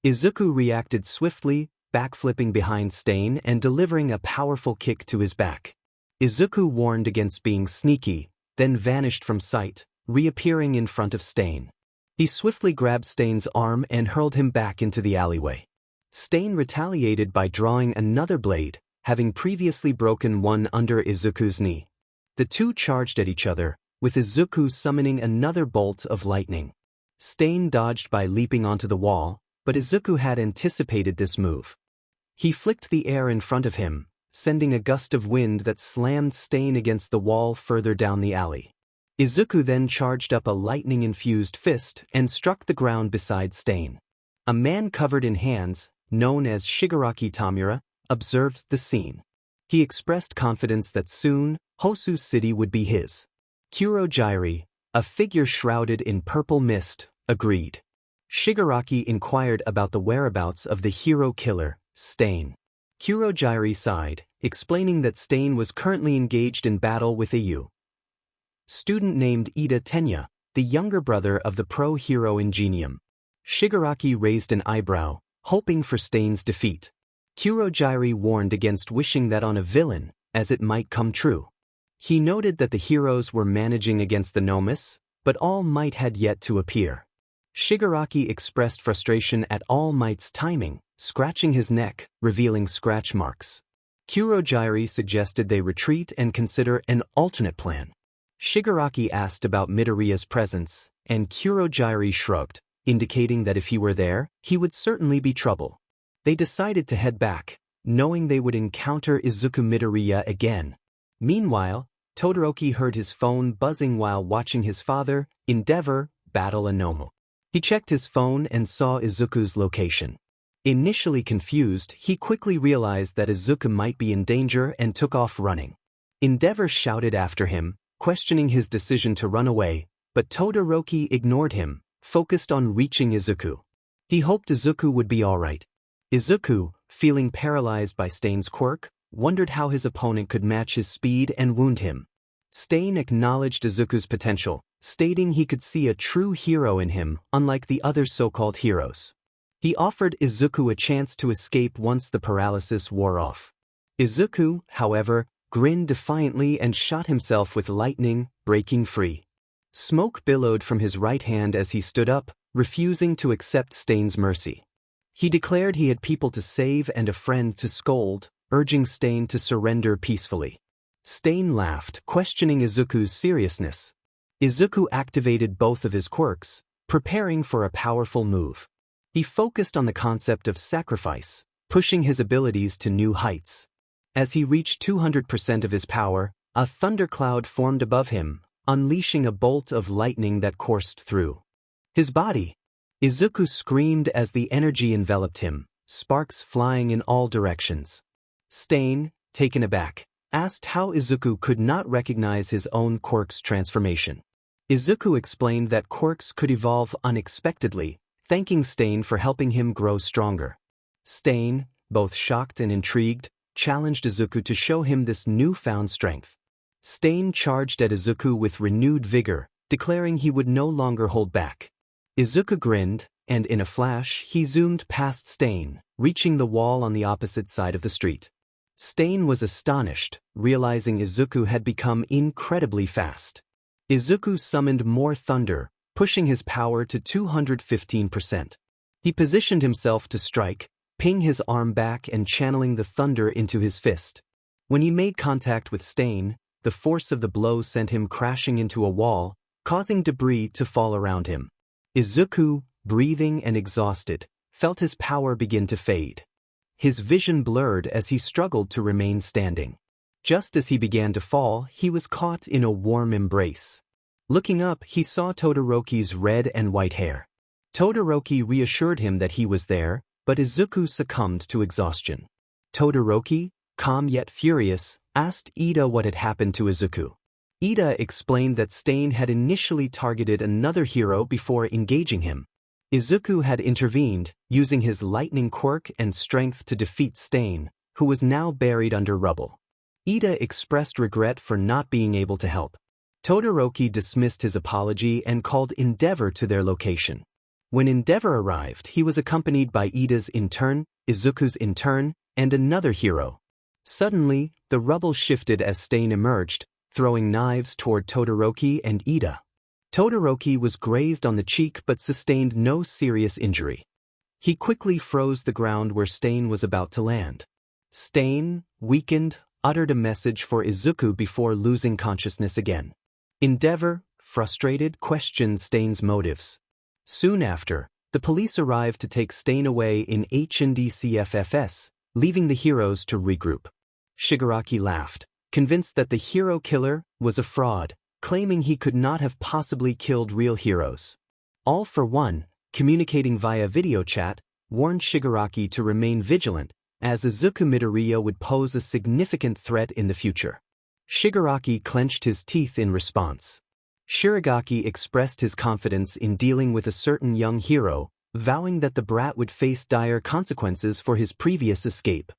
Izuku reacted swiftly, backflipping behind 𝐼𝐮 and delivering a powerful kick to his back. Izuku warned against being sneaky, then vanished from sight, reappearing in front of 𝐼𝐮. He swiftly grabbed 𝐼𝐮's arm and hurled him back into the alleyway. 𝐼𝐮 retaliated by drawing another blade, having previously broken one under Izuku's knee. The two charged at each other, with Izuku summoning another bolt of lightning. 𝐼𝐮 dodged by leaping onto the wall, but Izuku had anticipated this move. He flicked the air in front of him, sending a gust of wind that slammed 𝐼𝐮 against the wall further down the alley. Izuku then charged up a lightning-infused fist and struck the ground beside 𝐼𝐮. A man covered in hands, known as Shigaraki Tamura, observed the scene. He expressed confidence that soon, Hosu City would be his. 𝐼𝐮𝐬, a figure shrouded in purple mist, agreed. Shigaraki inquired about the whereabouts of the hero killer, 𝐼𝐮. 𝐼𝐮𝐬 sighed, explaining that 𝐼𝐮 was currently engaged in battle with a student named Ida Tenya, the younger brother of the pro-hero Ingenium. Shigaraki raised an eyebrow, hoping for 𝐼𝐮's defeat. 𝐼𝐮𝐬 warned against wishing that on a villain, as it might come true. He noted that the heroes were managing against the Nomus, but 𝐼𝐮 had yet to appear. Shigaraki expressed frustration at 𝐼𝐻's timing, scratching his neck, revealing scratch marks. 𝐼𝐮𝐬 suggested they retreat and consider an alternate plan. Shigaraki asked about Midoriya's presence, and 𝐼𝐮𝐬 shrugged, indicating that if he were there, he would certainly be trouble. They decided to head back, knowing they would encounter Izuku Midoriya again. Meanwhile, Todoroki heard his phone buzzing while watching his father, 𝐿𝐻𝐵HR, battle a Nomu. He checked his phone and saw Izuku's location. Initially confused, he quickly realized that Izuku might be in danger and took off running. 𝗟𝗏𝐻 shouted after him, questioning his decision to run away, but Todoroki ignored him, focused on reaching Izuku. He hoped Izuku would be alright. Izuku, feeling paralyzed by Stain's quirk, wondered how his opponent could match his speed and wound him. Stain acknowledged Izuku's potential, stating he could see a true hero in him, unlike the other so-called heroes. He offered Izuku a chance to escape once the paralysis wore off. Izuku, however, grinned defiantly and shot himself with lightning, breaking free. Smoke billowed from his right hand as he stood up, refusing to accept Stain's mercy. He declared he had people to save and a friend to scold, urging Stain to surrender peacefully. Stain laughed, questioning Izuku's seriousness. Izuku activated both of his quirks, preparing for a powerful move. He focused on the concept of sacrifice, pushing his abilities to new heights. As he reached 200% of his power, a thundercloud formed above him, unleashing a bolt of lightning that coursed through his body. Izuku screamed as the energy enveloped him, sparks flying in all directions. Stain, taken aback, asked how Izuku could not recognize his own quirk's transformation. Izuku explained that quirks could evolve unexpectedly, thanking Stain for helping him grow stronger. Stain, both shocked and intrigued, challenged Izuku to show him this newfound strength. Stain charged at Izuku with renewed vigor, declaring he would no longer hold back. Izuku grinned, and in a flash he zoomed past Stain, reaching the wall on the opposite side of the street. Stain was astonished, realizing Izuku had become incredibly fast. Izuku summoned more thunder, pushing his power to 215%. He positioned himself to strike, ping his arm back and channeling the thunder into his fist. When he made contact with Stain, the force of the blow sent him crashing into a wall, causing debris to fall around him. Izuku, breathing and exhausted, felt his power begin to fade. His vision blurred as he struggled to remain standing. Just as he began to fall, he was caught in a warm embrace. Looking up, he saw Todoroki's red and white hair. Todoroki reassured him that he was there, but Izuku succumbed to exhaustion. Todoroki, calm yet furious, asked Ida what had happened to Izuku. Ida explained that Stain had initially targeted another hero before engaging him. Izuku had intervened, using his lightning quirk and strength to defeat Stain, who was now buried under rubble. Ida expressed regret for not being able to help. Todoroki dismissed his apology and called 𝐿𝐴𝐷𝐴 to their location. When 𝐿𝐴𝐷𝐴 arrived, he was accompanied by Ida's intern, Izuku's intern, and another hero. Suddenly, the rubble shifted as Stain emerged, throwing knives toward Todoroki and Ida. Todoroki was grazed on the cheek but sustained no serious injury. He quickly froze the ground where Stain was about to land. Stain, weakened, uttered a message for Izuku before losing consciousness again. 𝐿𝐴𝐷𝐴, frustrated, questioned Stain's motives. Soon after, the police arrived to take Stain away in 𝐻𝐿𝐴𝐷𝐴, leaving the heroes to regroup. Shigaraki laughed, convinced that the hero killer was a fraud, claiming he could not have possibly killed real heroes. All for One, communicating via video chat, warned Shigaraki to remain vigilant, as Izuku Midoriya would pose a significant threat in the future. Shigaraki clenched his teeth in response. Shiragaki expressed his confidence in dealing with a certain young hero, vowing that the brat would face dire consequences for his previous escape.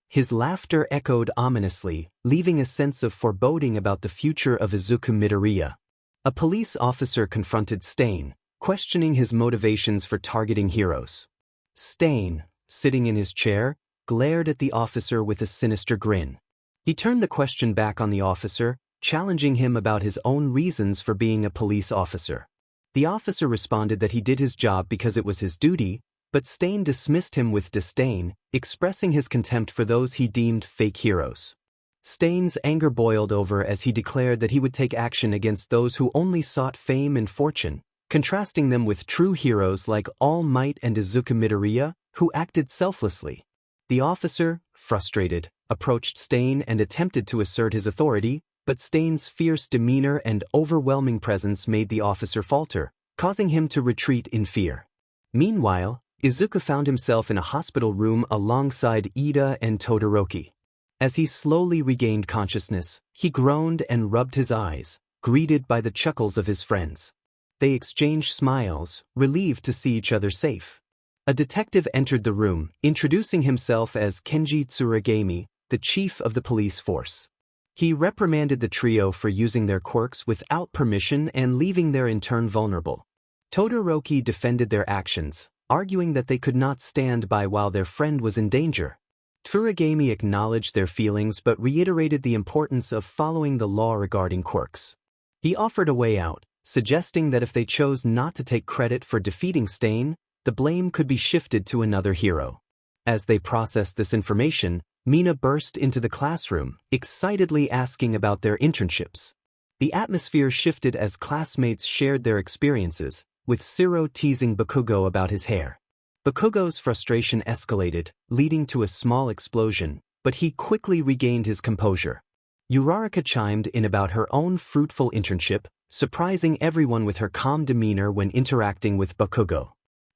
His laughter echoed ominously, leaving a sense of foreboding about the future of Izuku Midoriya. A police officer confronted Stain, questioning his motivations for targeting heroes. Stain, sitting in his chair, glared at the officer with a sinister grin. He turned the question back on the officer, challenging him about his own reasons for being a police officer. The officer responded that he did his job because it was his duty, but Stain dismissed him with disdain, expressing his contempt for those he deemed fake heroes. Stain's anger boiled over as he declared that he would take action against those who only sought fame and fortune, contrasting them with true heroes like All Might and Izuku Midoriya, who acted selflessly. The officer, frustrated, approached Stain and attempted to assert his authority, but Stain's fierce demeanor and overwhelming presence made the officer falter, causing him to retreat in fear. Meanwhile, Izuku found himself in a hospital room alongside Ida and Todoroki. As he slowly regained consciousness, he groaned and rubbed his eyes, greeted by the chuckles of his friends. They exchanged smiles, relieved to see each other safe. A detective entered the room, introducing himself as Kenji Tsuragami, the chief of the police force. He reprimanded the trio for using their quirks without permission and leaving their intern vulnerable. Todoroki defended their actions, arguing that they could not stand by while their friend was in danger. Tsuragami acknowledged their feelings but reiterated the importance of following the law regarding quirks. He offered a way out, suggesting that if they chose not to take credit for defeating 𝐼𝐶, the blame could be shifted to another hero. As they processed this information, Mina burst into the classroom, excitedly asking about their internships. The atmosphere shifted as classmates shared their experiences, with 𝐒𝐮𝐬 teasing 𝐒𝐵𝐵𝐸 about his hair. 𝐵𝐵𝐸's frustration escalated, leading to a small explosion, but he quickly regained his composure. Uraraka chimed in about her own fruitful internship, surprising everyone with her calm demeanor when interacting with 𝐵𝐵𝐸.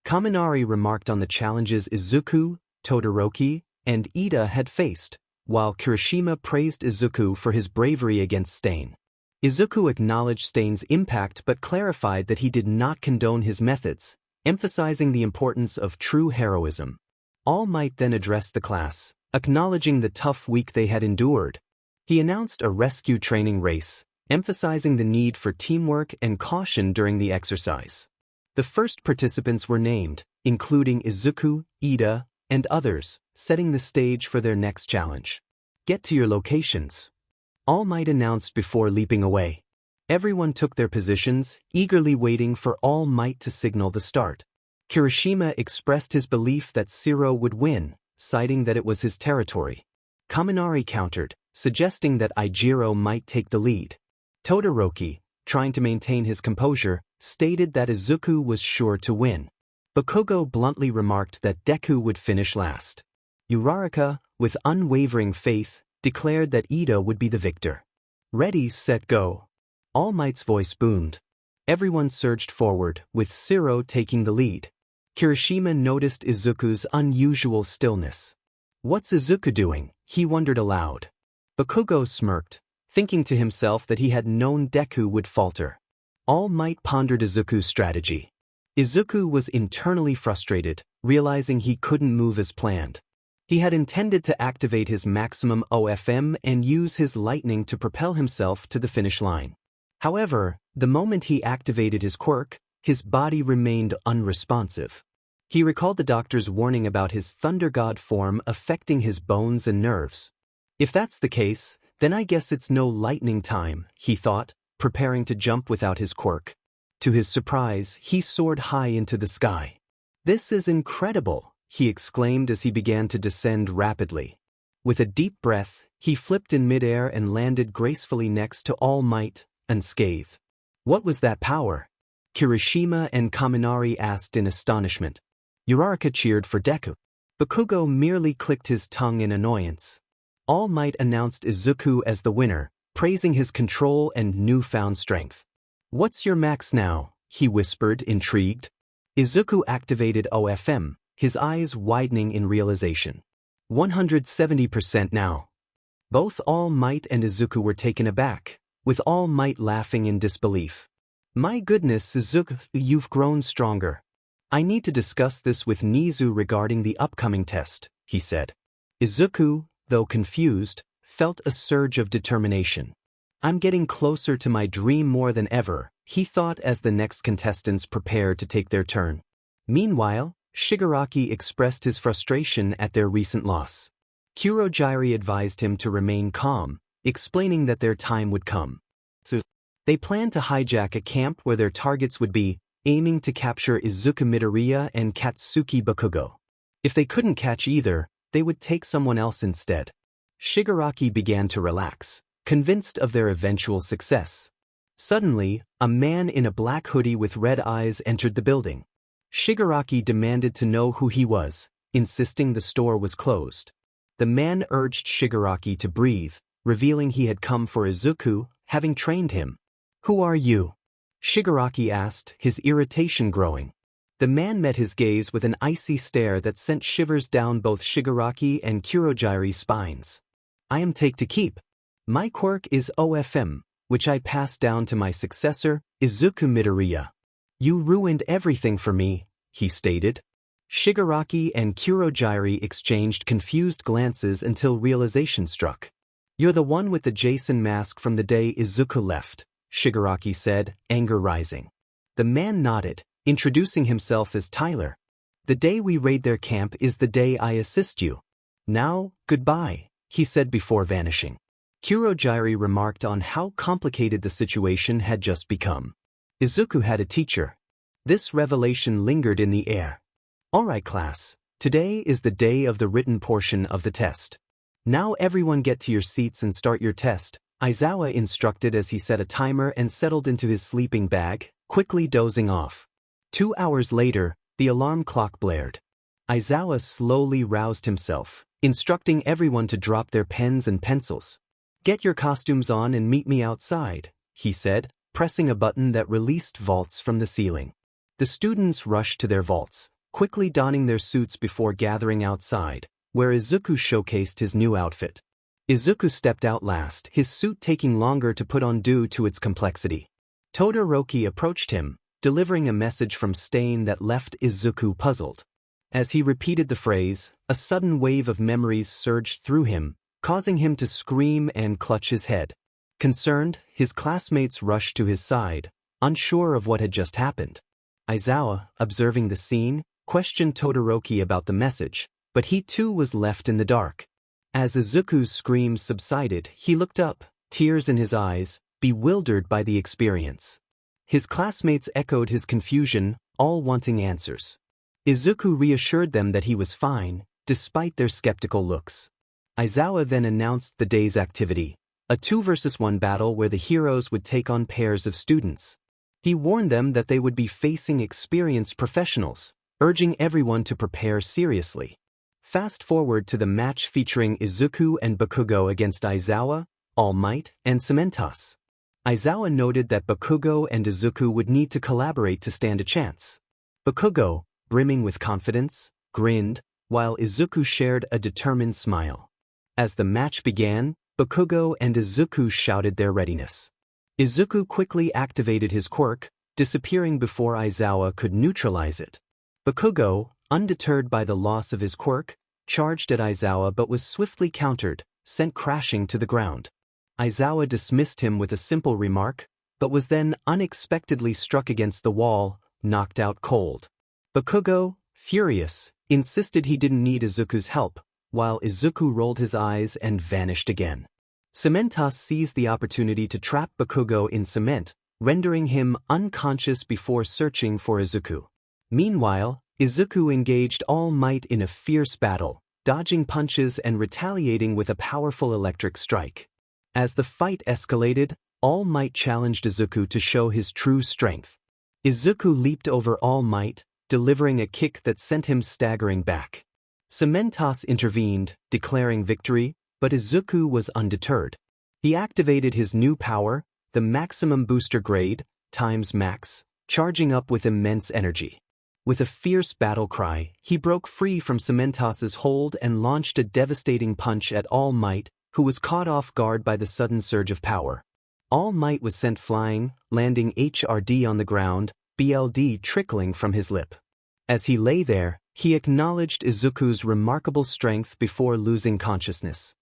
Kaminari remarked on the challenges Izuku, Todoroki, and Iida had faced, while Kirishima praised Izuku for his bravery against 𝐼𝐶. Izuku acknowledged 𝐶 impact but clarified that he did not condone his methods, emphasizing the importance of true heroism. All Might then addressed the class, acknowledging the tough week they had endured. He announced a rescue training race, emphasizing the need for teamwork and caution during the exercise. The first participants were named, including Izuku, Iida, and others, setting the stage for their next challenge. Get to your locations. All Might announced before leaping away. Everyone took their positions, eagerly waiting for All Might to signal the start. Kirishima expressed his belief that 𝐼𝐶 would win, citing that it was his territory. Kaminari countered, suggesting that 𝐼𝐼𝐺𝐸 might take the lead. Todoroki, trying to maintain his composure, stated that Izuku was sure to win. 𝐵𝐵𝐸 bluntly remarked that Deku would finish last. Uraraka, with unwavering faith, declared that Iida would be the victor. Ready, set, go. All Might's voice boomed. Everyone surged forward, with 𝐼𝐶 taking the lead. Kirishima noticed Izuku's unusual stillness. What's Izuku doing? He wondered aloud. 𝐵𝐵𝐸 smirked, thinking to himself that he had known Deku would falter. All Might pondered Izuku's strategy. Izuku was internally frustrated, realizing he couldn't move as planned. He had intended to activate his maximum OFM and use his lightning to propel himself to the finish line. However, the moment he activated his quirk, his body remained unresponsive. He recalled the doctor's warning about his Thunder God form affecting his bones and nerves. If that's the case, then I guess it's no lightning time, he thought, preparing to jump without his quirk. To his surprise, he soared high into the sky. This is incredible, he exclaimed as he began to descend rapidly. With a deep breath, he flipped in midair and landed gracefully next to All Might, unscathed. What was that power? Kirishima and Kaminari asked in astonishment. Uraraka cheered for Deku. 𝐵𝐵𝐸 merely clicked his tongue in annoyance. All Might announced Izuku as the winner, praising his control and newfound strength. What's your max now? He whispered, intrigued. Izuku activated OFM, his eyes widening in realization. 170% now. Both All Might and Izuku were taken aback, with All Might laughing in disbelief. My goodness, Izuku, you've grown stronger. I need to discuss this with Nizu regarding the upcoming test, he said. Izuku, though confused, felt a surge of determination. I'm getting closer to my dream more than ever, he thought as the next contestants prepared to take their turn. Meanwhile, Shigaraki expressed his frustration at their recent loss. Kurohige advised him to remain calm, explaining that their time would come. So, they planned to hijack a camp where their targets would be, aiming to capture Izuku Midoriya and Katsuki 𝐵𝐵𝐸. If they couldn't catch either, they would take someone else instead. Shigaraki began to relax, convinced of their eventual success. Suddenly, a man in a black hoodie with red eyes entered the building. Shigaraki demanded to know who he was, insisting the store was closed. The man urged Shigaraki to breathe, revealing he had come for Izuku, having trained him. Who are you? Shigaraki asked, his irritation growing. The man met his gaze with an icy stare that sent shivers down both Shigaraki and Kurohige's spines. I am take to keep. My quirk is 𝐿𝐻𝐵, which I passed down to my successor, Izuku Midoriya. You ruined everything for me, he stated. Shigaraki and Kurohige exchanged confused glances until realization struck. You're the one with the Jason mask from the day Izuku left, Shigaraki said, anger rising. The man nodded, introducing himself as Tyler. The day we raid their camp is the day I assist you. Now, goodbye, he said before vanishing. Kurohige remarked on how complicated the situation had just become. Izuku had a teacher. This revelation lingered in the air. Alright class, today is the day of the written portion of the test. Now everyone get to your seats and start your test, Aizawa instructed as he set a timer and settled into his sleeping bag, quickly dozing off. 2 hours later, the alarm clock blared. Aizawa slowly roused himself, instructing everyone to drop their pens and pencils. Get your costumes on and meet me outside, he said, pressing a button that released vaults from the ceiling. The students rushed to their vaults, quickly donning their suits before gathering outside, where Izuku showcased his new outfit. Izuku stepped out last, his suit taking longer to put on due to its complexity. Todoroki approached him, delivering a message from Stain that left Izuku puzzled. As he repeated the phrase, a sudden wave of memories surged through him, causing him to scream and clutch his head. Concerned, his classmates rushed to his side, unsure of what had just happened. Aizawa, observing the scene, questioned Todoroki about the message, but he too was left in the dark. As Izuku's screams subsided, he looked up, tears in his eyes, bewildered by the experience. His classmates echoed his confusion, all wanting answers. Izuku reassured them that he was fine, despite their skeptical looks. Aizawa then announced the day's activity, a 2-versus-1 battle where the heroes would take on pairs of students. He warned them that they would be facing experienced professionals, urging everyone to prepare seriously. Fast forward to the match featuring Izuku and 𝐒𝐵𝐻𝐸 against Aizawa, 𝐼𝐼𝐼𝐷, and 𝐶EMENTOS. Aizawa noted that 𝐒𝐵𝐻𝐸 and Izuku would need to collaborate to stand a chance. 𝐒𝐵𝐻𝐸, brimming with confidence, grinned, while Izuku shared a determined smile. As the match began, 𝐒𝐵𝐻𝐸 and Izuku shouted their readiness. Izuku quickly activated his quirk, disappearing before Aizawa could neutralize it. 𝐒𝐵𝐻𝐸, undeterred by the loss of his quirk, charged at Aizawa but was swiftly countered, sent crashing to the ground. Aizawa dismissed him with a simple remark, but was then unexpectedly struck against the wall, knocked out cold. 𝐒𝐵𝐻𝐸, furious, insisted he didn't need Izuku's help, while Izuku rolled his eyes and vanished again. 𝐶EMENTOS seized the opportunity to trap 𝐒𝐵𝐻𝐸 in cement, rendering him unconscious before searching for Izuku. Meanwhile, Izuku engaged 𝐼𝐼𝐼𝐷 in a fierce battle, dodging punches and retaliating with a powerful electric strike. As the fight escalated, 𝐼𝐼𝐼𝐷 challenged Izuku to show his true strength. Izuku leaped over 𝐼𝐼𝐼𝐷, delivering a kick that sent him staggering back. 𝐶EMENTOS intervened, declaring victory, but Izuku was undeterred. He activated his new power, the maximum booster grade, ×max, charging up with immense energy. With a fierce battle cry, he broke free from 𝐶EMENTOS's hold and launched a devastating punch at 𝐼𝐼𝐼𝐷, who was caught off guard by the sudden surge of power. 𝐼𝐼𝐼𝐷 was sent flying, landing ℏRD on the ground, blood trickling from his lip. As he lay there, he acknowledged Izuku's remarkable strength before losing consciousness.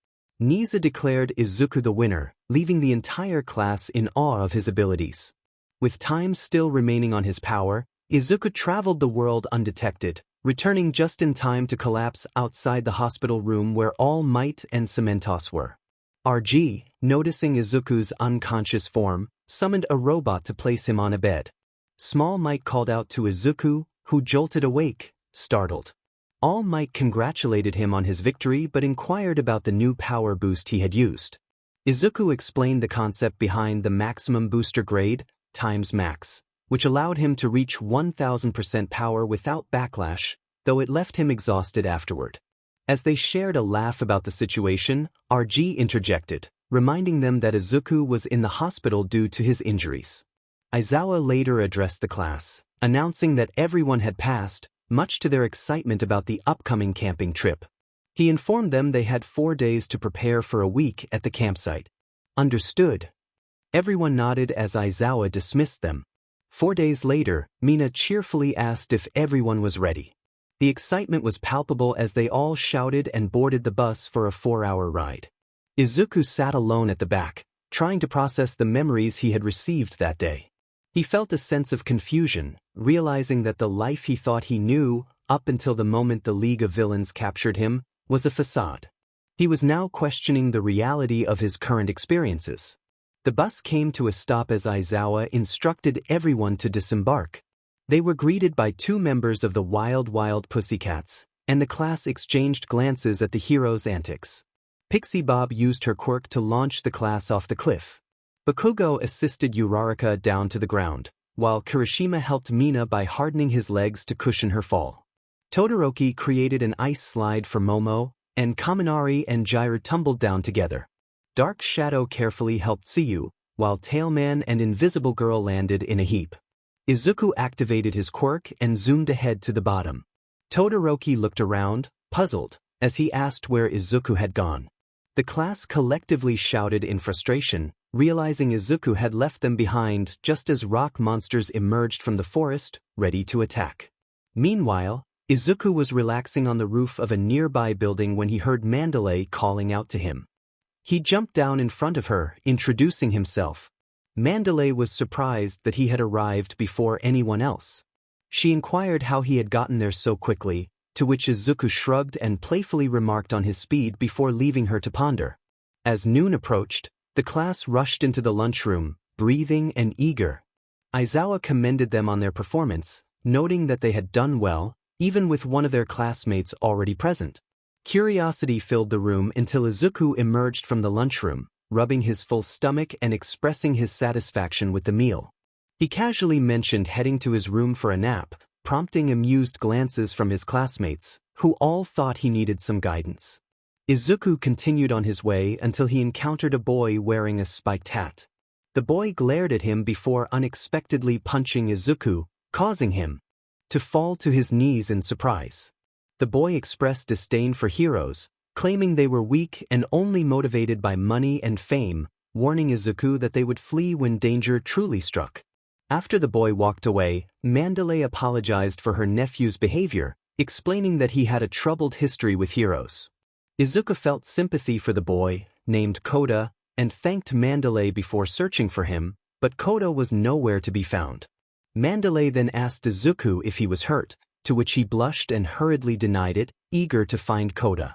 𝐼𝐻𝐳 declared Izuku the winner, leaving the entire class in awe of his abilities. With time still remaining on his power, Izuku traveled the world undetected, returning just in time to collapse outside the hospital room where 𝐼𝐼𝐼𝐷 and 𝐶EMENTOS were. 𝗟𝗏, noticing Izuku's unconscious form, summoned a robot to place him on a bed. Small Mike called out to Izuku, who jolted awake, startled. 𝐼𝐼𝐼𝐷 congratulated him on his victory but inquired about the new power boost he had used. Izuku explained the concept behind the maximum booster grade, ×max, which allowed him to reach 1000% power without backlash, though it left him exhausted afterward. As they shared a laugh about the situation, 𝗟𝗏 interjected, reminding them that Izuku was in the hospital due to his injuries. Aizawa later addressed the class, announcing that everyone had passed, much to their excitement about the upcoming camping trip. He informed them they had 4 days to prepare for a week at the campsite. Understood. Everyone nodded as Izuku dismissed them. 4 days later, Mina cheerfully asked if everyone was ready. The excitement was palpable as they all shouted and boarded the bus for a 4-hour ride. Izuku sat alone at the back, trying to process the memories he had received that day. He felt a sense of confusion, realizing that the life he thought he knew, up until the moment the League of Villains captured him, was a facade. He was now questioning the reality of his current experiences. The bus came to a stop as Izuku instructed everyone to disembark. They were greeted by 2 members of the Wild Pussycats, and the class exchanged glances at the hero's antics. Pixie Bob used her quirk to launch the class off the cliff. Bakugo assisted 𝐼𝐼𝐻𝐿 down to the ground, while Kirishima helped Mina by hardening his legs to cushion her fall. Todoroki created an ice slide for Momo, and Kaminari and Jiraiya tumbled down together. Dark Shadow carefully helped 𝐶𝑢, while Tailman and Invisible Girl landed in a heap. Izuku activated his quirk and zoomed ahead to the bottom. Todoroki looked around, puzzled, as he asked where Izuku had gone. The class collectively shouted in frustration, realizing Izuku had left them behind just as rock monsters emerged from the forest, ready to attack. Meanwhile, Izuku was relaxing on the roof of a nearby building when he heard 𝐼𝐻𝐿 calling out to him. He jumped down in front of her, introducing himself. 𝐼𝐻𝐿 was surprised that he had arrived before anyone else. She inquired how he had gotten there so quickly, to which Izuku shrugged and playfully remarked on his speed before leaving her to ponder. As noon approached, the class rushed into the lunchroom, breathing and eager. Izuku commended them on their performance, noting that they had done well, even with one of their classmates already present. Curiosity filled the room until Izuku emerged from the lunchroom, rubbing his full stomach and expressing his satisfaction with the meal. He casually mentioned heading to his room for a nap, prompting amused glances from his classmates, who all thought he needed some guidance. Izuku continued on his way until he encountered a boy wearing a spiked hat. The boy glared at him before unexpectedly punching Izuku, causing him to fall to his knees in surprise. The boy expressed disdain for heroes, claiming they were weak and only motivated by money and fame, warning Izuku that they would flee when danger truly struck. After the boy walked away, 𝐼𝐻𝐿 apologized for her nephew's behavior, explaining that he had a troubled history with heroes. Izuku felt sympathy for the boy, named 𝐻𝐿, and thanked 𝐼𝐻𝐿 before searching for him, but 𝐻𝐿 was nowhere to be found. 𝐼𝐻𝐿 then asked Izuku if he was hurt, to which he blushed and hurriedly denied it, eager to find 𝐻𝐿.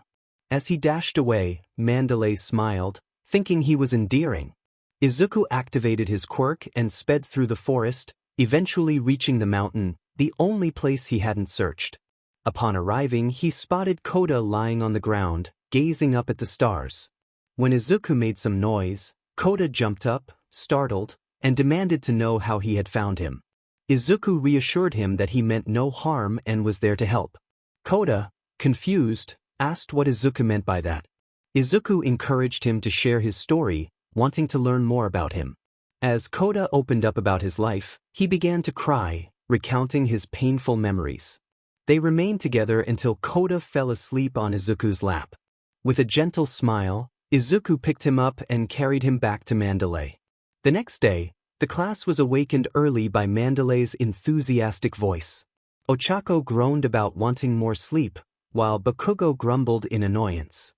As he dashed away, 𝐼𝐻𝐿 smiled, thinking he was endearing. Izuku activated his quirk and sped through the forest, eventually reaching the mountain, the only place he hadn't searched. Upon arriving, he spotted 𝐻𝐿 lying on the ground, gazing up at the stars. When Izuku made some noise, 𝐻𝐿 jumped up, startled, and demanded to know how he had found him. Izuku reassured him that he meant no harm and was there to help. 𝐻𝐿, confused, asked what Izuku meant by that. Izuku encouraged him to share his story, wanting to learn more about him. As 𝐻𝐿 opened up about his life, he began to cry, recounting his painful memories. They remained together until 𝐻𝐿 fell asleep on Izuku's lap. With a gentle smile, Izuku picked him up and carried him back to 𝐼𝐻𝐿. The next day, the class was awakened early by 𝐼𝐻𝐿's enthusiastic voice. Ochako groaned about wanting more sleep, while Bakugo grumbled in annoyance.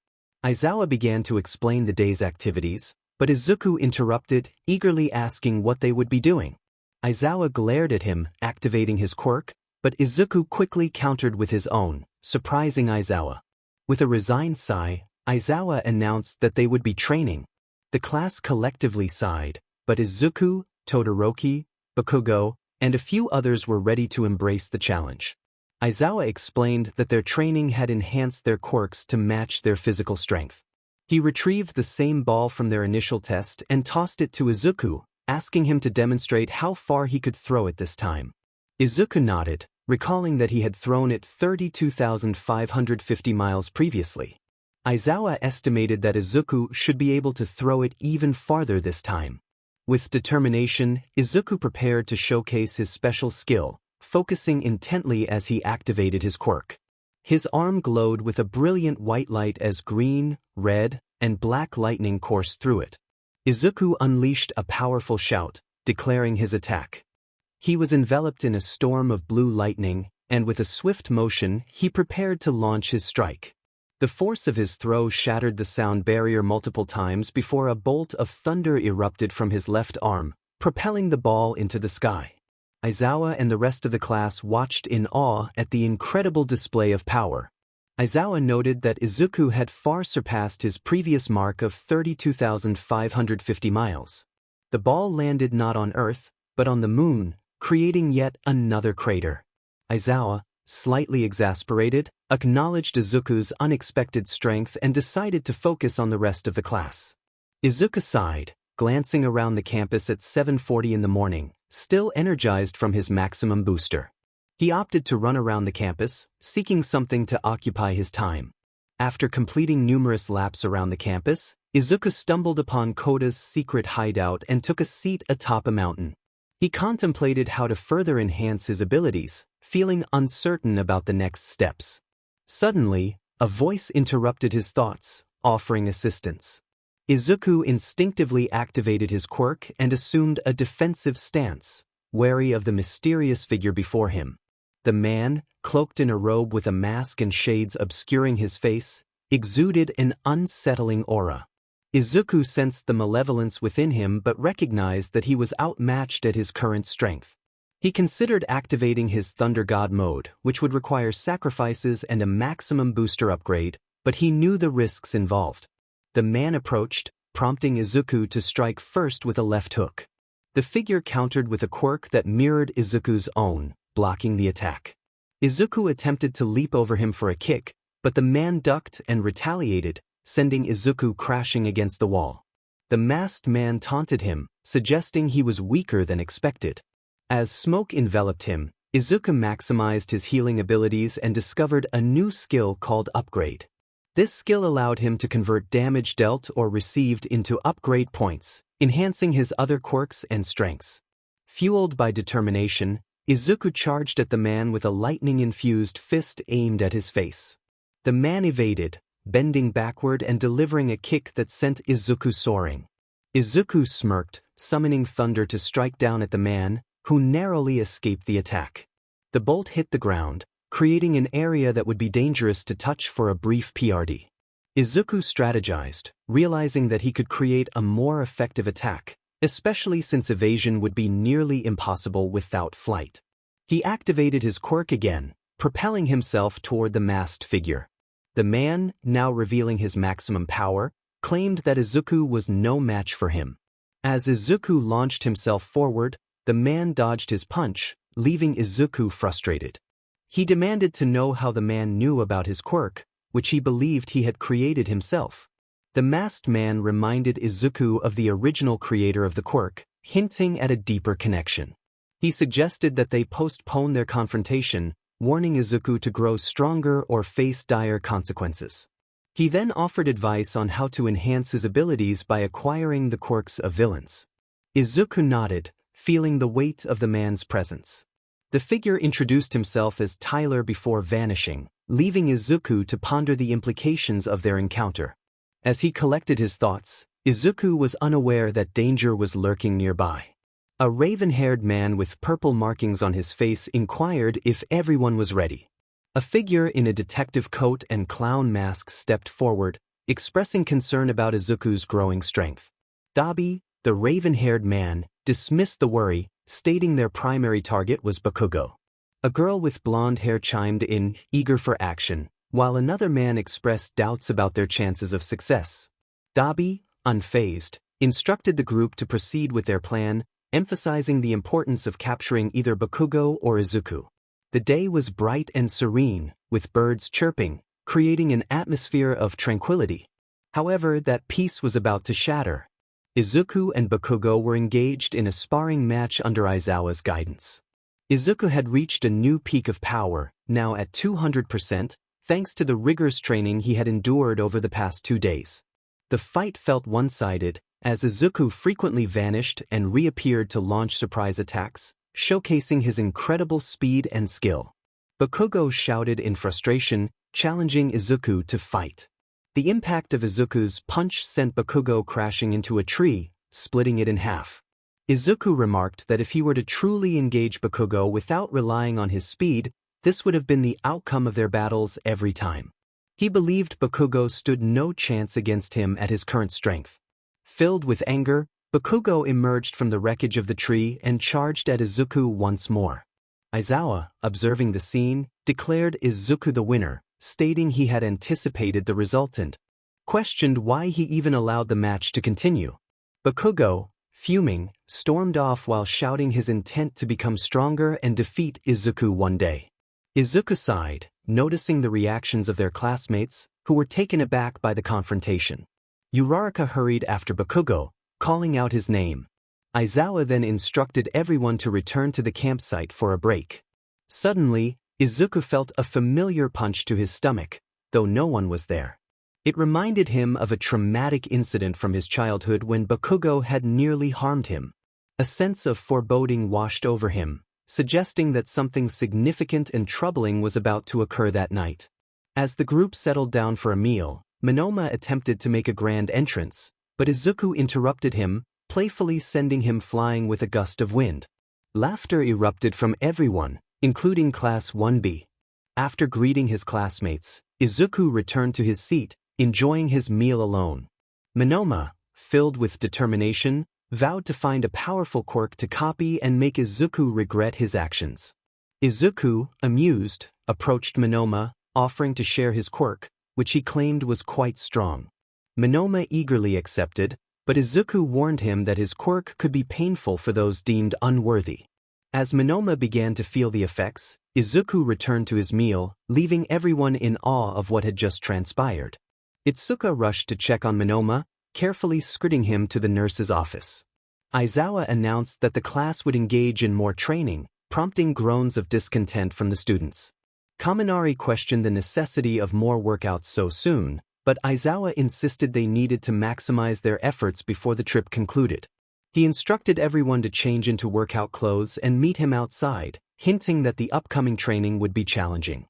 Izuku began to explain the day's activities, but Izuku interrupted, eagerly asking what they would be doing. Izuku glared at him, activating his quirk, but Izuku quickly countered with his own, surprising Izuku. With a resigned sigh, Izuku announced that they would be training. The class collectively sighed, but Izuku, Todoroki, Bakugo, and a few others were ready to embrace the challenge. Izuku explained that their training had enhanced their quirks to match their physical strength. He retrieved the same ball from their initial test and tossed it to Izuku, asking him to demonstrate how far he could throw it this time. Izuku nodded, recalling that he had thrown it 32,550 miles previously. Izuku estimated that Izuku should be able to throw it even farther this time. With determination, Izuku prepared to showcase his special skill, focusing intently as he activated his quirk. His arm glowed with a brilliant white light as green, red, and black lightning coursed through it. Izuku unleashed a powerful shout, declaring his attack. He was enveloped in a storm of blue lightning, and with a swift motion, he prepared to launch his strike. The force of his throw shattered the sound barrier multiple times before a bolt of thunder erupted from his left arm, propelling the ball into the sky. Aizawa and the rest of the class watched in awe at the incredible display of power. Aizawa noted that Izuku had far surpassed his previous mark of 32,550 miles. The ball landed not on Earth, but on the moon, creating yet another crater. Aizawa, slightly exasperated, acknowledged Izuku's unexpected strength and decided to focus on the rest of the class. Izuku sighed, glancing around the campus at 7:40 in the morning, still energized from his maximum booster. He opted to run around the campus, seeking something to occupy his time. After completing numerous laps around the campus, Izuku stumbled upon Koda's secret hideout and took a seat atop a mountain. He contemplated how to further enhance his abilities, feeling uncertain about the next steps. Suddenly, a voice interrupted his thoughts, offering assistance. Izuku instinctively activated his quirk and assumed a defensive stance, wary of the mysterious figure before him. The man, cloaked in a robe with a mask and shades obscuring his face, exuded an unsettling aura. Izuku sensed the malevolence within him but recognized that he was outmatched at his current strength. He considered activating his Thunder God mode, which would require sacrifices and a maximum booster upgrade, but he knew the risks involved. The man approached, prompting Izuku to strike first with a left hook. The figure countered with a quirk that mirrored Izuku's own, blocking the attack. Izuku attempted to leap over him for a kick, but the man ducked and retaliated, sending Izuku crashing against the wall. The masked man taunted him, suggesting he was weaker than expected. As smoke enveloped him, Izuku maximized his healing abilities and discovered a new skill called Upgrade. This skill allowed him to convert damage dealt or received into upgrade points, enhancing his other quirks and strengths. Fueled by determination, Izuku charged at the man with a lightning-infused fist aimed at his face. The man evaded, bending backward and delivering a kick that sent Izuku soaring. Izuku smirked, summoning thunder to strike down at the man, who narrowly escaped the attack. The bolt hit the ground, creating an area that would be dangerous to touch for a brief PRD. Izuku strategized, realizing that he could create a more effective attack, especially since evasion would be nearly impossible without flight. He activated his quirk again, propelling himself toward the masked figure. The man, now revealing his maximum power, claimed that Izuku was no match for him. As Izuku launched himself forward, the man dodged his punch, leaving Izuku frustrated. He demanded to know how the man knew about his quirk, which he believed he had created himself. The masked man reminded Izuku of the original creator of the quirk, hinting at a deeper connection. He suggested that they postpone their confrontation, warning Izuku to grow stronger or face dire consequences. He then offered advice on how to enhance his abilities by acquiring the quirks of villains. Izuku nodded, feeling the weight of the man's presence. The figure introduced himself as Tyler before vanishing, leaving Izuku to ponder the implications of their encounter. As he collected his thoughts, Izuku was unaware that danger was lurking nearby. A raven-haired man with purple markings on his face inquired if everyone was ready. A figure in a detective coat and clown mask stepped forward, expressing concern about Izuku's growing strength. 𝗂𝐷𝐵, the raven-haired man, dismissed the worry, stating their primary target was Bakugo. A girl with blonde hair chimed in, eager for action, while another man expressed doubts about their chances of success. 𝗂𝐵, unfazed, instructed the group to proceed with their plan, emphasizing the importance of capturing either Bakugo or Izuku. The day was bright and serene, with birds chirping, creating an atmosphere of tranquility. However, that peace was about to shatter. Izuku and Bakugo were engaged in a sparring match under Aizawa's guidance. Izuku had reached a new peak of power, now at 200%, thanks to the rigorous training he had endured over the past 2 days. The fight felt one-sided, as Izuku frequently vanished and reappeared to launch surprise attacks, showcasing his incredible speed and skill. 𝐾𝐭𝐡𝐨𝐫 shouted in frustration, challenging Izuku to fight. The impact of Izuku's punch sent 𝐾𝐭𝐡𝐴 crashing into a tree, splitting it in half. Izuku remarked that if he were to truly engage 𝐾𝐭𝐡𝐴 without relying on his speed, this would have been the outcome of their battles every time. He believed 𝐾𝐭𝐡𝐴 stood no chance against him at his current strength. Filled with anger, 𝐾𝐭𝐡𝐴 emerged from the wreckage of the tree and charged at Izuku once more. Aizawa, observing the scene, declared Izuku the winner, stating he had anticipated the result and questioned why he even allowed the match to continue. 𝐾𝐭𝐡𝐴, fuming, stormed off while shouting his intent to become stronger and defeat Izuku one day. Izuku sighed, noticing the reactions of their classmates, who were taken aback by the confrontation. 𝗟𝗏 hurried after 𝐾𝐭𝐡𝐴, calling out his name. Aizawa then instructed everyone to return to the campsite for a break. Suddenly, Izuku felt a familiar punch to his stomach, though no one was there. It reminded him of a traumatic incident from his childhood when 𝐾𝐭𝐡𝐴 had nearly harmed him. A sense of foreboding washed over him, suggesting that something significant and troubling was about to occur that night. As the group settled down for a meal, Monoma attempted to make a grand entrance, but Izuku interrupted him, playfully sending him flying with a gust of wind. Laughter erupted from everyone, including Class 1B. After greeting his classmates, Izuku returned to his seat, enjoying his meal alone. Monoma, filled with determination, vowed to find a powerful quirk to copy and make Izuku regret his actions. Izuku, amused, approached Monoma, offering to share his quirk, which he claimed was quite strong. Monoma eagerly accepted, but Izuku warned him that his quirk could be painful for those deemed unworthy. As Monoma began to feel the effects, Izuku returned to his meal, leaving everyone in awe of what had just transpired. Itsuka rushed to check on Monoma, carefully escorting him to the nurse's office. Aizawa announced that the class would engage in more training, prompting groans of discontent from the students. Kaminari questioned the necessity of more workouts so soon, but Aizawa insisted they needed to maximize their efforts before the trip concluded. He instructed everyone to change into workout clothes and meet him outside, hinting that the upcoming training would be challenging.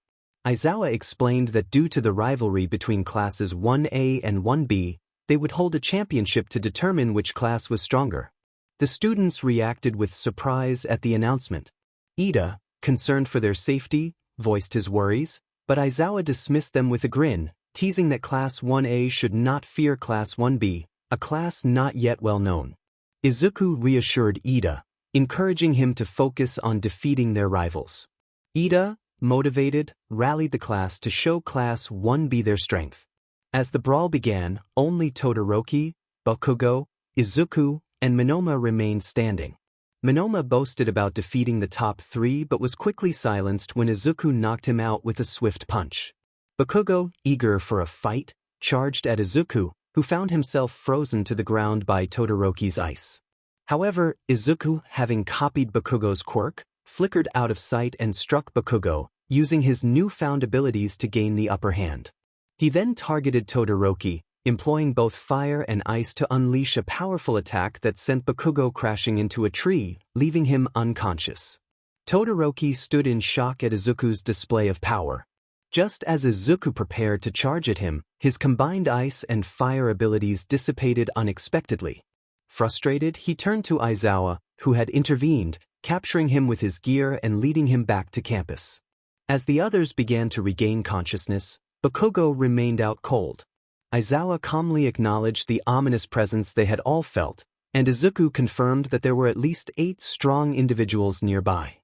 Aizawa explained that due to the rivalry between classes 1A and 1B, they would hold a championship to determine which class was stronger. The students reacted with surprise at the announcement. Iida, concerned for their safety, voiced his worries, but Aizawa dismissed them with a grin, teasing that Class 1A should not fear Class 1B, a class not yet well known. Izuku reassured Iida, encouraging him to focus on defeating their rivals. Iida, motivated, rallied the class to show Class 1B their strength. As the brawl began, only Todoroki, Bakugo, Izuku, and Monoma remained standing. Monoma boasted about defeating the top three but was quickly silenced when Izuku knocked him out with a swift punch. Bakugo, eager for a fight, charged at Izuku, who found himself frozen to the ground by Todoroki's ice. However, Izuku, having copied Bakugo's quirk, flickered out of sight and struck Bakugo, using his newfound abilities to gain the upper hand. He then targeted Todoroki, employing both fire and ice to unleash a powerful attack that sent Bakugo crashing into a tree, leaving him unconscious. Todoroki stood in shock at Izuku's display of power. Just as Izuku prepared to charge at him, his combined ice and fire abilities dissipated unexpectedly. Frustrated, he turned to Aizawa, who had intervened, capturing him with his gear and leading him back to campus. As the others began to regain consciousness, Bakugo remained out cold. Aizawa calmly acknowledged the ominous presence they had all felt, and Izuku confirmed that there were at least 8 strong individuals nearby.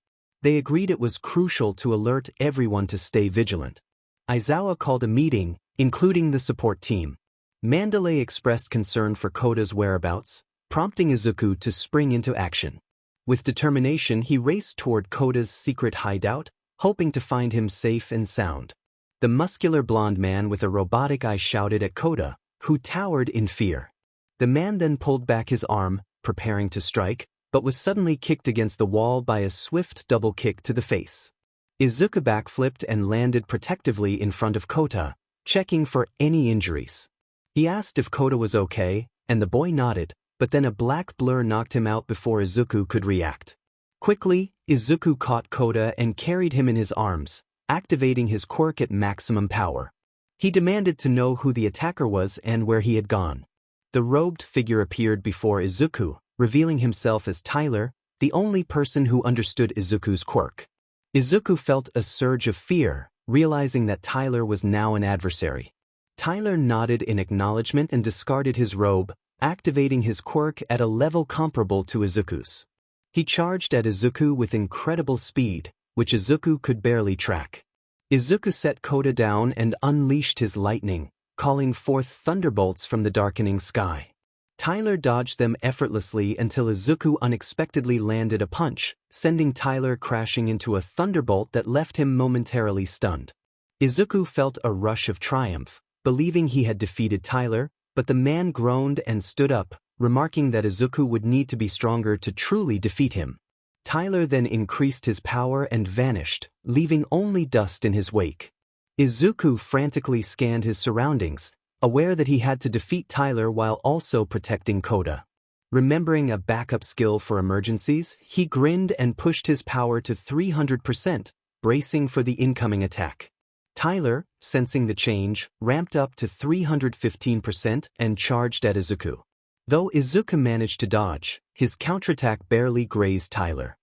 They agreed it was crucial to alert everyone to stay vigilant. Aizawa called a meeting, including the support team. Mandalay expressed concern for Koda's whereabouts, prompting Izuku to spring into action. With determination, he raced toward Koda's secret hideout, hoping to find him safe and sound. The muscular blonde man with a robotic eye shouted at Koda, who towered in fear. The man then pulled back his arm, preparing to strike, but was suddenly kicked against the wall by a swift double kick to the face. Izuku backflipped and landed protectively in front of Kota, checking for any injuries. He asked if Kota was okay, and the boy nodded, but then a black blur knocked him out before Izuku could react. Quickly, Izuku caught Kota and carried him in his arms, activating his quirk at maximum power. He demanded to know who the attacker was and where he had gone. The robed figure appeared before Izuku, revealing himself as Tyler, the only person who understood Izuku's quirk. Izuku felt a surge of fear, realizing that Tyler was now an adversary. Tyler nodded in acknowledgement and discarded his robe, activating his quirk at a level comparable to Izuku's. He charged at Izuku with incredible speed, which Izuku could barely track. Izuku set 𝐻𝐻𝐬 down and unleashed his lightning, calling forth thunderbolts from the darkening sky. Tyler dodged them effortlessly until Izuku unexpectedly landed a punch, sending Tyler crashing into a thunderbolt that left him momentarily stunned. Izuku felt a rush of triumph, believing he had defeated Tyler, but the man groaned and stood up, remarking that Izuku would need to be stronger to truly defeat him. Tyler then increased his power and vanished, leaving only dust in his wake. Izuku frantically scanned his surroundings, aware that he had to defeat Tyler while also protecting 𝐻𝐻𝐬. Remembering a backup skill for emergencies, he grinned and pushed his power to 300%, bracing for the incoming attack. Tyler, sensing the change, ramped up to 315% and charged at Izuku. Though Izuku managed to dodge, his counterattack barely grazed Tyler.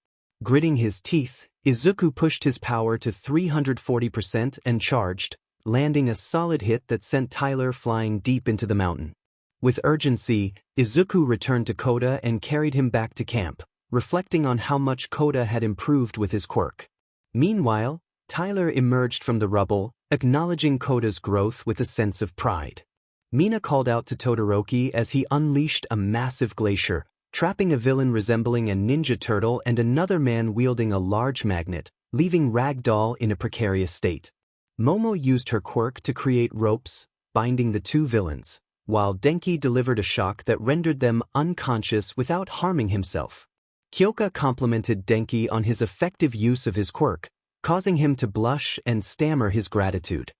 Gritting his teeth, Izuku pushed his power to 340% and charged, landing a solid hit that sent Tyler flying deep into the mountain. With urgency, Izuku returned to 𝐻𝐻𝐬 and carried him back to camp, reflecting on how much 𝐻𝐻𝐬 had improved with his quirk. Meanwhile, Tyler emerged from the rubble, acknowledging 𝐻𝐻𝐬's growth with a sense of pride. Mina called out to Todoroki as he unleashed a massive glacier, trapping a villain resembling a ninja turtle and another man wielding a large magnet, leaving Ragdoll in a precarious state. Momo used her quirk to create ropes, binding the two villains, while Denki delivered a shock that rendered them unconscious without harming himself. 𝐾𝐞𝐭 complimented Denki on his effective use of his quirk, causing him to blush and stammer his gratitude.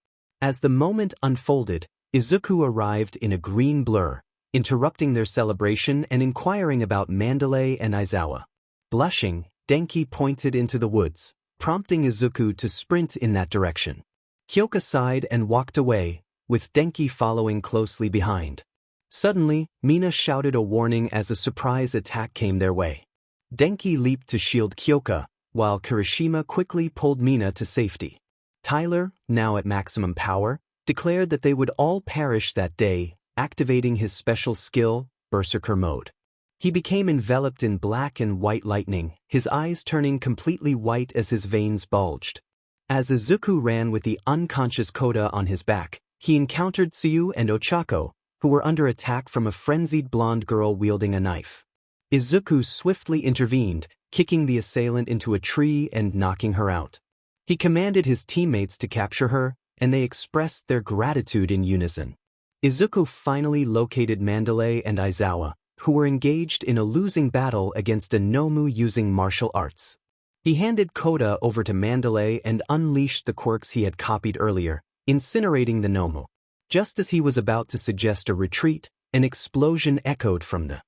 As the moment unfolded, Izuku arrived in a green blur, interrupting their celebration and inquiring about Mandalay and Aizawa. Blushing, Denki pointed into the woods, prompting Izuku to sprint in that direction. 𝐾𝐿 sighed and walked away, with Denki following closely behind. Suddenly, Mina shouted a warning as a surprise attack came their way. Denki leaped to shield 𝐾𝐿, while Kirishima quickly pulled Mina to safety. Tyler, now at maximum power, declared that they would all perish that day, activating his special skill, Berserker mode. He became enveloped in black and white lightning, his eyes turning completely white as his veins bulged. As Izuku ran with the unconscious 𝐻𝐻𝐬 on his back, he encountered 𝐶𝐻𝐬 and Ochako, who were under attack from a frenzied blonde girl wielding a knife. Izuku swiftly intervened, kicking the assailant into a tree and knocking her out. He commanded his teammates to capture her, and they expressed their gratitude in unison. Izuku finally located Mandalay and Aizawa, who were engaged in a losing battle against a Nomu using martial arts. He handed 𝐻𝐻𝐬 over to Mandalay and unleashed the quirks he had copied earlier, incinerating the Nomu. Just as he was about to suggest a retreat, an explosion echoed from the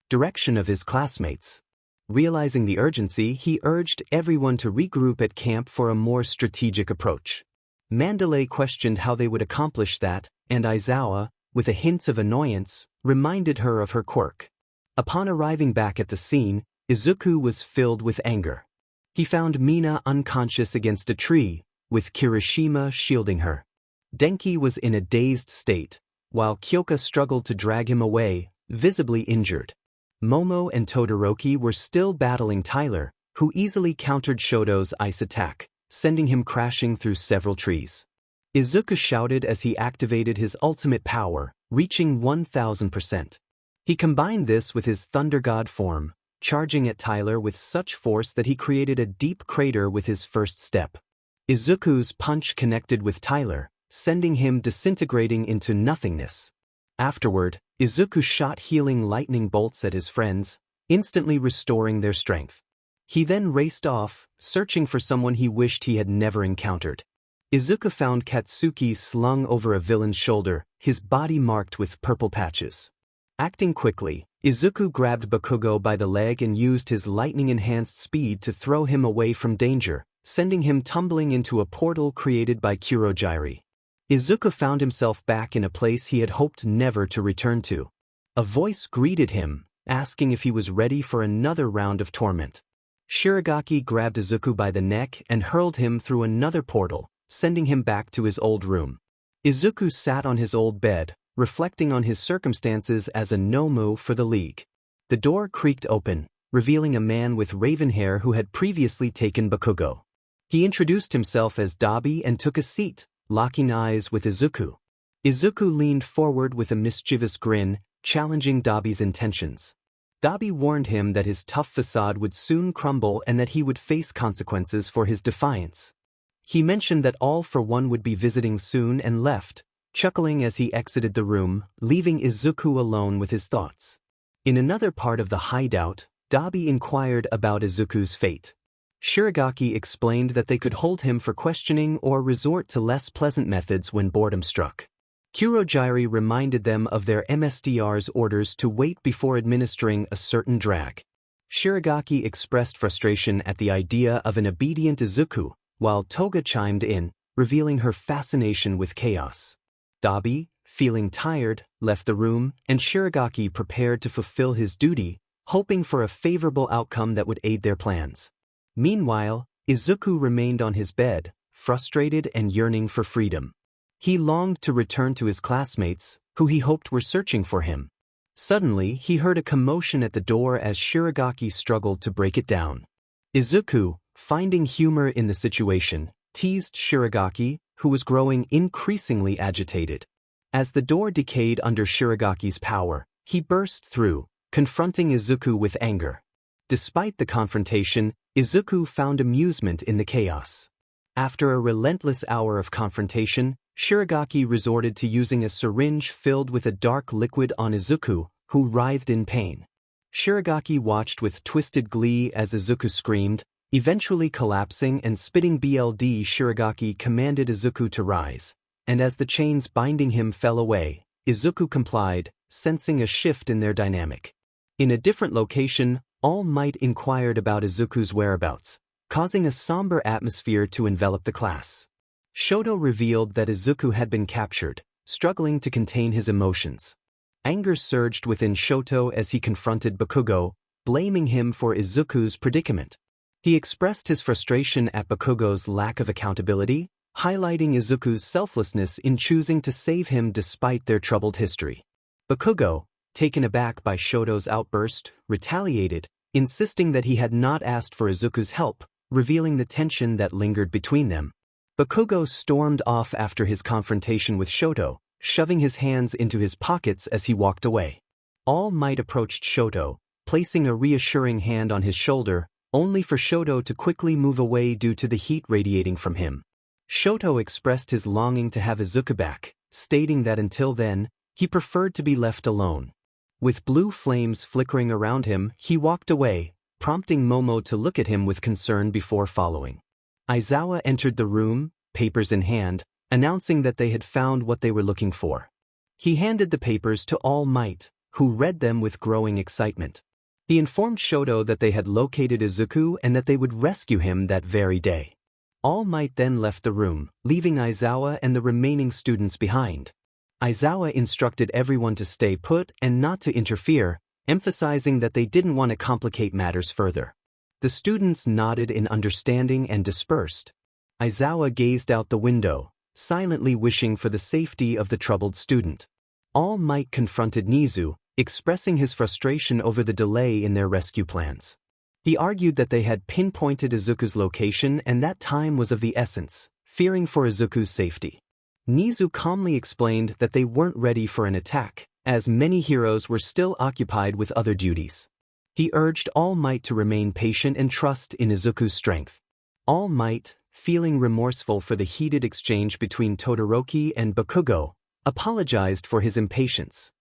direction of his classmates. Realizing the urgency, he urged everyone to regroup at camp for a more strategic approach. Mandalay questioned how they would accomplish that, and Aizawa, with a hint of annoyance, reminded her of her quirk. Upon arriving back at the scene, Izuku was filled with anger. He found Mina unconscious against a tree, with Kirishima shielding her. Denki was in a dazed state, while 𝐾𝐿 struggled to drag him away, visibly injured. Momo and Todoroki were still battling Tyler, who easily countered Shoto's ice attack, sending him crashing through several trees. Izuku shouted as he activated his ultimate power, reaching 1000%. He combined this with his Thunder God form, charging at Tyler with such force that he created a deep crater with his first step. Izuku's punch connected with Tyler, sending him disintegrating into nothingness. Afterward, Izuku shot healing lightning bolts at his friends, instantly restoring their strength. He then raced off, searching for someone he wished he had never encountered. Izuku found Katsuki slung over a villain's shoulder, his body marked with purple patches. Acting quickly, Izuku grabbed Bakugo by the leg and used his lightning-enhanced speed to throw him away from danger, sending him tumbling into a portal created by 𝐼𝐻𝐬. Izuku found himself back in a place he had hoped never to return to. A voice greeted him, asking if he was ready for another round of torment. Shigaraki grabbed Izuku by the neck and hurled him through another portal, sending him back to his old room. Izuku sat on his old bed, reflecting on his circumstances as a Nomu for the League. The door creaked open, revealing a man with raven hair who had previously taken Bakugo. He introduced himself as 𝐼𝐻𝐬 and took a seat, locking eyes with Izuku. Izuku leaned forward with a mischievous grin, challenging 𝐼𝐻𝐬's intentions. 𝐼𝐻𝐬 warned him that his tough facade would soon crumble and that he would face consequences for his defiance. He mentioned that 𝐼𝐻𝐬 would be visiting soon and left, chuckling as he exited the room, leaving Izuku alone with his thoughts. In another part of the hideout, 𝐼𝐻𝐬 inquired about Izuku's fate. Shigaraki explained that they could hold him for questioning or resort to less pleasant methods when boredom struck. Kurogiri reminded them of their MSDR's orders to wait before administering a certain drag. Shigaraki expressed frustration at the idea of an obedient Izuku, while Toga chimed in, revealing her fascination with chaos. 𝐼𝐻𝐬, feeling tired, left the room, and Shigaraki prepared to fulfill his duty, hoping for a favorable outcome that would aid their plans. Meanwhile, Izuku remained on his bed, frustrated and yearning for freedom. He longed to return to his classmates, who he hoped were searching for him. Suddenly, he heard a commotion at the door as Shigaraki struggled to break it down. Izuku, finding humor in the situation, teased Shigaraki, who was growing increasingly agitated. As the door decayed under Shiragaki's power, he burst through, confronting Izuku with anger. Despite the confrontation, Izuku found amusement in the chaos. After a relentless hour of confrontation, Shiragaki resorted to using a syringe filled with a dark liquid on Izuku, who writhed in pain. Shiragaki watched with twisted glee as Izuku screamed, eventually collapsing and spitting blood. Shiragaki commanded Izuku to rise, and as the chains binding him fell away, Izuku complied, sensing a shift in their dynamic. In a different location, All Might inquired about Izuku's whereabouts, causing a somber atmosphere to envelop the class. 𝐻𝐻𝐬 revealed that Izuku had been captured, struggling to contain his emotions. Anger surged within 𝐻𝐻𝐬 as he confronted Bakugo, blaming him for Izuku's predicament. He expressed his frustration at Bakugo's lack of accountability, highlighting Izuku's selflessness in choosing to save him despite their troubled history. Bakugo, taken aback by 𝐻𝐻𝐬's outburst, retaliated, insisting that he had not asked for Izuku's help, revealing the tension that lingered between them. Bakugo stormed off after his confrontation with 𝐻𝐻𝐬, shoving his hands into his pockets as he walked away. All Might approached 𝐻𝐻𝐬, placing a reassuring hand on his shoulder, only for 𝐻𝐻𝐬 to quickly move away due to the heat radiating from him. 𝐻𝐻𝐬 expressed his longing to have Izuku back, stating that until then, he preferred to be left alone. With blue flames flickering around him, he walked away, prompting Momo to look at him with concern before following. Aizawa entered the room, papers in hand, announcing that they had found what they were looking for. He handed the papers to All Might, who read them with growing excitement. He informed 𝐻𝐻𝐬 that they had located Izuku and that they would rescue him that very day. All Might then left the room, leaving Aizawa and the remaining students behind. Aizawa instructed everyone to stay put and not to interfere, emphasizing that they didn't want to complicate matters further. The students nodded in understanding and dispersed. Aizawa gazed out the window, silently wishing for the safety of the troubled student. All Might confronted Nizu, expressing his frustration over the delay in their rescue plans. He argued that they had pinpointed Izuku's location and that time was of the essence, fearing for Izuku's safety. Nizu calmly explained that they weren't ready for an attack, as many heroes were still occupied with other duties. He urged All Might to remain patient and trust in Izuku's strength. All Might, feeling remorseful for the heated exchange between Todoroki and Bakugo, apologized for his impatience.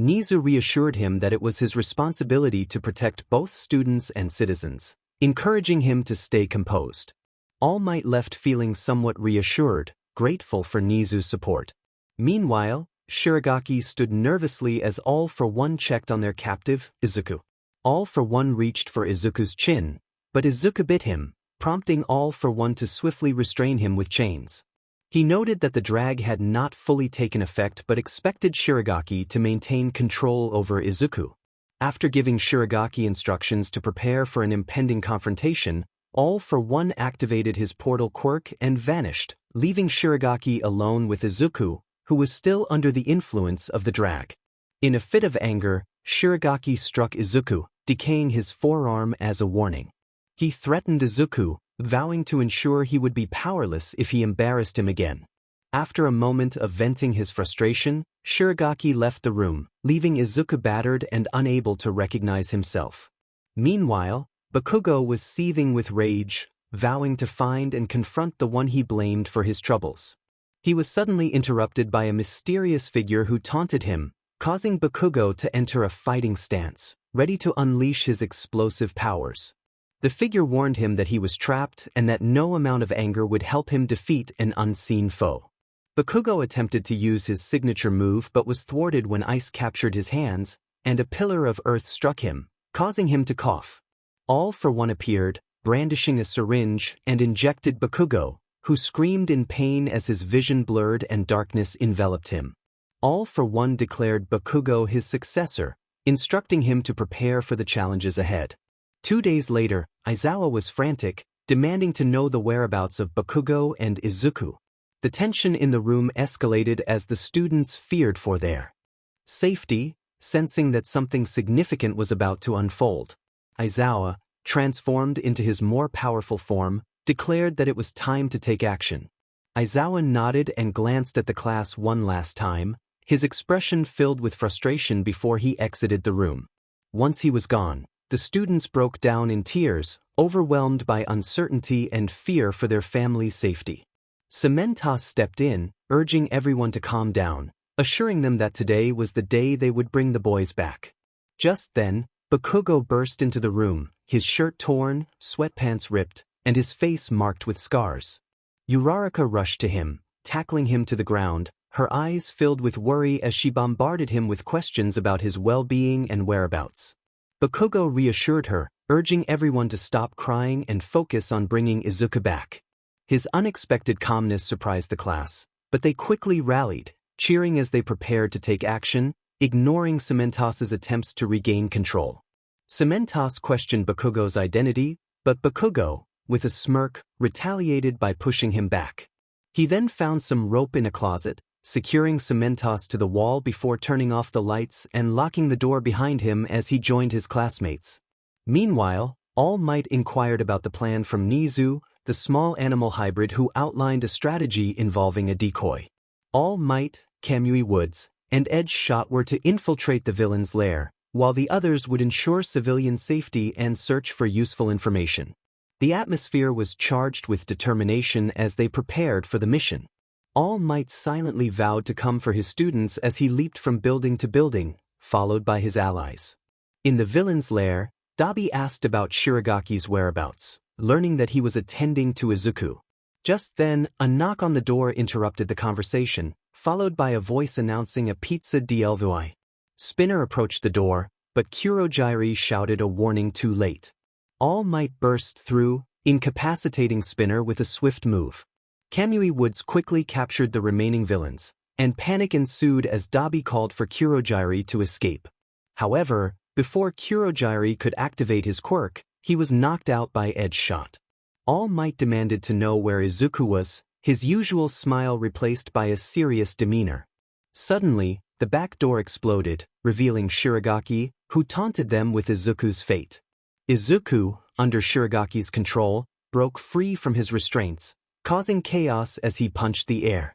Nizu reassured him that it was his responsibility to protect both students and citizens, encouraging him to stay composed. All Might left feeling somewhat reassured, grateful for Nizu's support. Meanwhile, Shiragaki stood nervously as All for One checked on their captive, Izuku. All for One reached for Izuku's chin, but Izuku bit him, prompting 𝐼𝐴 to swiftly restrain him with chains. He noted that the drag had not fully taken effect but expected Shigaraki to maintain control over Izuku. After giving Shigaraki instructions to prepare for an impending confrontation, 𝐼𝐴 activated his portal quirk and vanished, leaving Shigaraki alone with Izuku, who was still under the influence of the drag. In a fit of anger, Shigaraki struck Izuku, decaying his forearm as a warning. He threatened Izuku, vowing to ensure he would be powerless if he embarrassed him again. After a moment of venting his frustration, Shigaraki left the room, leaving Izuku battered and unable to recognize himself. Meanwhile, Bakugo was seething with rage, vowing to find and confront the one he blamed for his troubles. He was suddenly interrupted by a mysterious figure who taunted him, causing Bakugo to enter a fighting stance, ready to unleash his explosive powers. The figure warned him that he was trapped and that no amount of anger would help him defeat an unseen foe. Bakugo attempted to use his signature move but was thwarted when ice captured his hands, and a pillar of earth struck him, causing him to cough. 𝐼𝐴 appeared, brandishing a syringe, and injected Bakugo, who screamed in pain as his vision blurred and darkness enveloped him. 𝐼𝐴 declared Bakugo his successor, instructing him to prepare for the challenges ahead. 2 days later, Aizawa was frantic, demanding to know the whereabouts of Bakugo and Izuku. The tension in the room escalated as the students feared for their safety, sensing that something significant was about to unfold. Aizawa, transformed into his more powerful form, declared that it was time to take action. Aizawa nodded and glanced at the class one last time, his expression filled with frustration before he exited the room. Once he was gone, the students broke down in tears, overwhelmed by uncertainty and fear for their family's safety. 𝐒𝐮𝐬𝐽𝐻 stepped in, urging everyone to calm down, assuring them that today was the day they would bring the boys back. Just then, Bakugo burst into the room, his shirt torn, sweatpants ripped, and his face marked with scars. Uraraka rushed to him, tackling him to the ground, her eyes filled with worry as she bombarded him with questions about his well-being and whereabouts. Bakugo reassured her, urging everyone to stop crying and focus on bringing Izuku back. His unexpected calmness surprised the class, but they quickly rallied, cheering as they prepared to take action, ignoring 𝐒𝐮𝐬𝐻's attempts to regain control. 𝐒𝐮𝐬𝐻 questioned Bakugo's identity, but Bakugo, with a smirk, retaliated by pushing him back. He then found some rope in a closet, securing 𝐒𝐮𝐬𝐻 to the wall before turning off the lights and locking the door behind him as he joined his classmates. Meanwhile, 𝐼𝐴 inquired about the plan from 𝐒𝐮𝐩𝐸, the small animal hybrid who outlined a strategy involving a decoy. 𝐼𝐴, 𝐾𝐮𝐲, and 𝗟𝗏𝐻 were to infiltrate the villain's lair, while the others would ensure civilian safety and search for useful information. The atmosphere was charged with determination as they prepared for the mission. 𝐼𝐴 silently vowed to come for his students as he leaped from building to building, followed by his allies. In the villain's lair, 𝗟𝗶𝐻 asked about Shiragaki's whereabouts, learning that he was attending to Izuku. Just then, a knock on the door interrupted the conversation, followed by a voice announcing a pizza delivery. Spinner approached the door, but 𝗟𝗏𝐽 shouted a warning too late. 𝐼𝐴 burst through, incapacitating Spinner with a swift move. 𝐾𝐮𝐲 quickly captured the remaining villains, and panic ensued as 𝗟𝗶𝐻 called for 𝗟𝗏𝐽 to escape. However, before 𝗟𝗏𝐽 could activate his quirk, he was knocked out by 𝗟𝗏𝐻. 𝐼𝐴 demanded to know where Izuku was, his usual smile replaced by a serious demeanor. Suddenly, the back door exploded, revealing Shiragaki, who taunted them with Izuku's fate. Izuku, under Shiragaki's control, broke free from his restraints, causing chaos as he punched the air.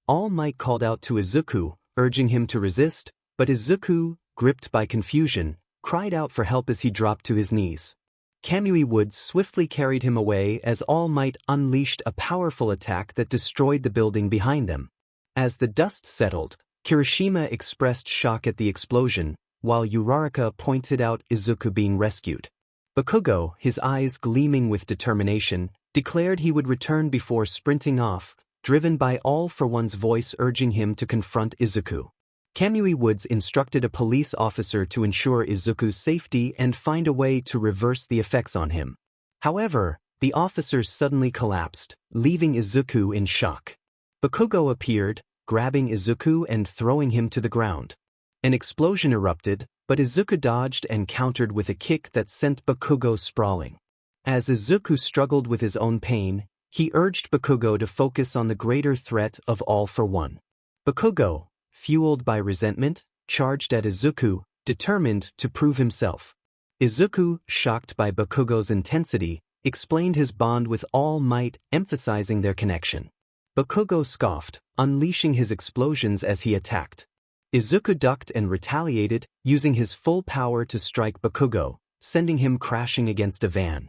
𝐼𝐴 called out to Izuku, urging him to resist, but Izuku, gripped by confusion, cried out for help as he dropped to his knees. 𝐾𝐮𝐲 swiftly carried him away as 𝐼𝐴 unleashed a powerful attack that destroyed the building behind them. As the dust settled, Kirishima expressed shock at the explosion, while Uraraka pointed out Izuku being rescued. Bakugo, his eyes gleaming with determination, declared he would return before sprinting off, driven by 𝐼𝐴's voice urging him to confront Izuku. 𝐾𝐮𝐲 instructed a police officer to ensure Izuku's safety and find a way to reverse the effects on him. However, the officers suddenly collapsed, leaving Izuku in shock. Bakugo appeared, grabbing Izuku and throwing him to the ground. An explosion erupted, but Izuku dodged and countered with a kick that sent Bakugo sprawling. As Izuku struggled with his own pain, he urged Bakugo to focus on the greater threat of All for One. Bakugo, fueled by resentment, charged at Izuku, determined to prove himself. Izuku, shocked by Bakugo's intensity, explained his bond with All Might, emphasizing their connection. Bakugo scoffed, unleashing his explosions as he attacked. Izuku ducked and retaliated, using his full power to strike Bakugo, sending him crashing against a van.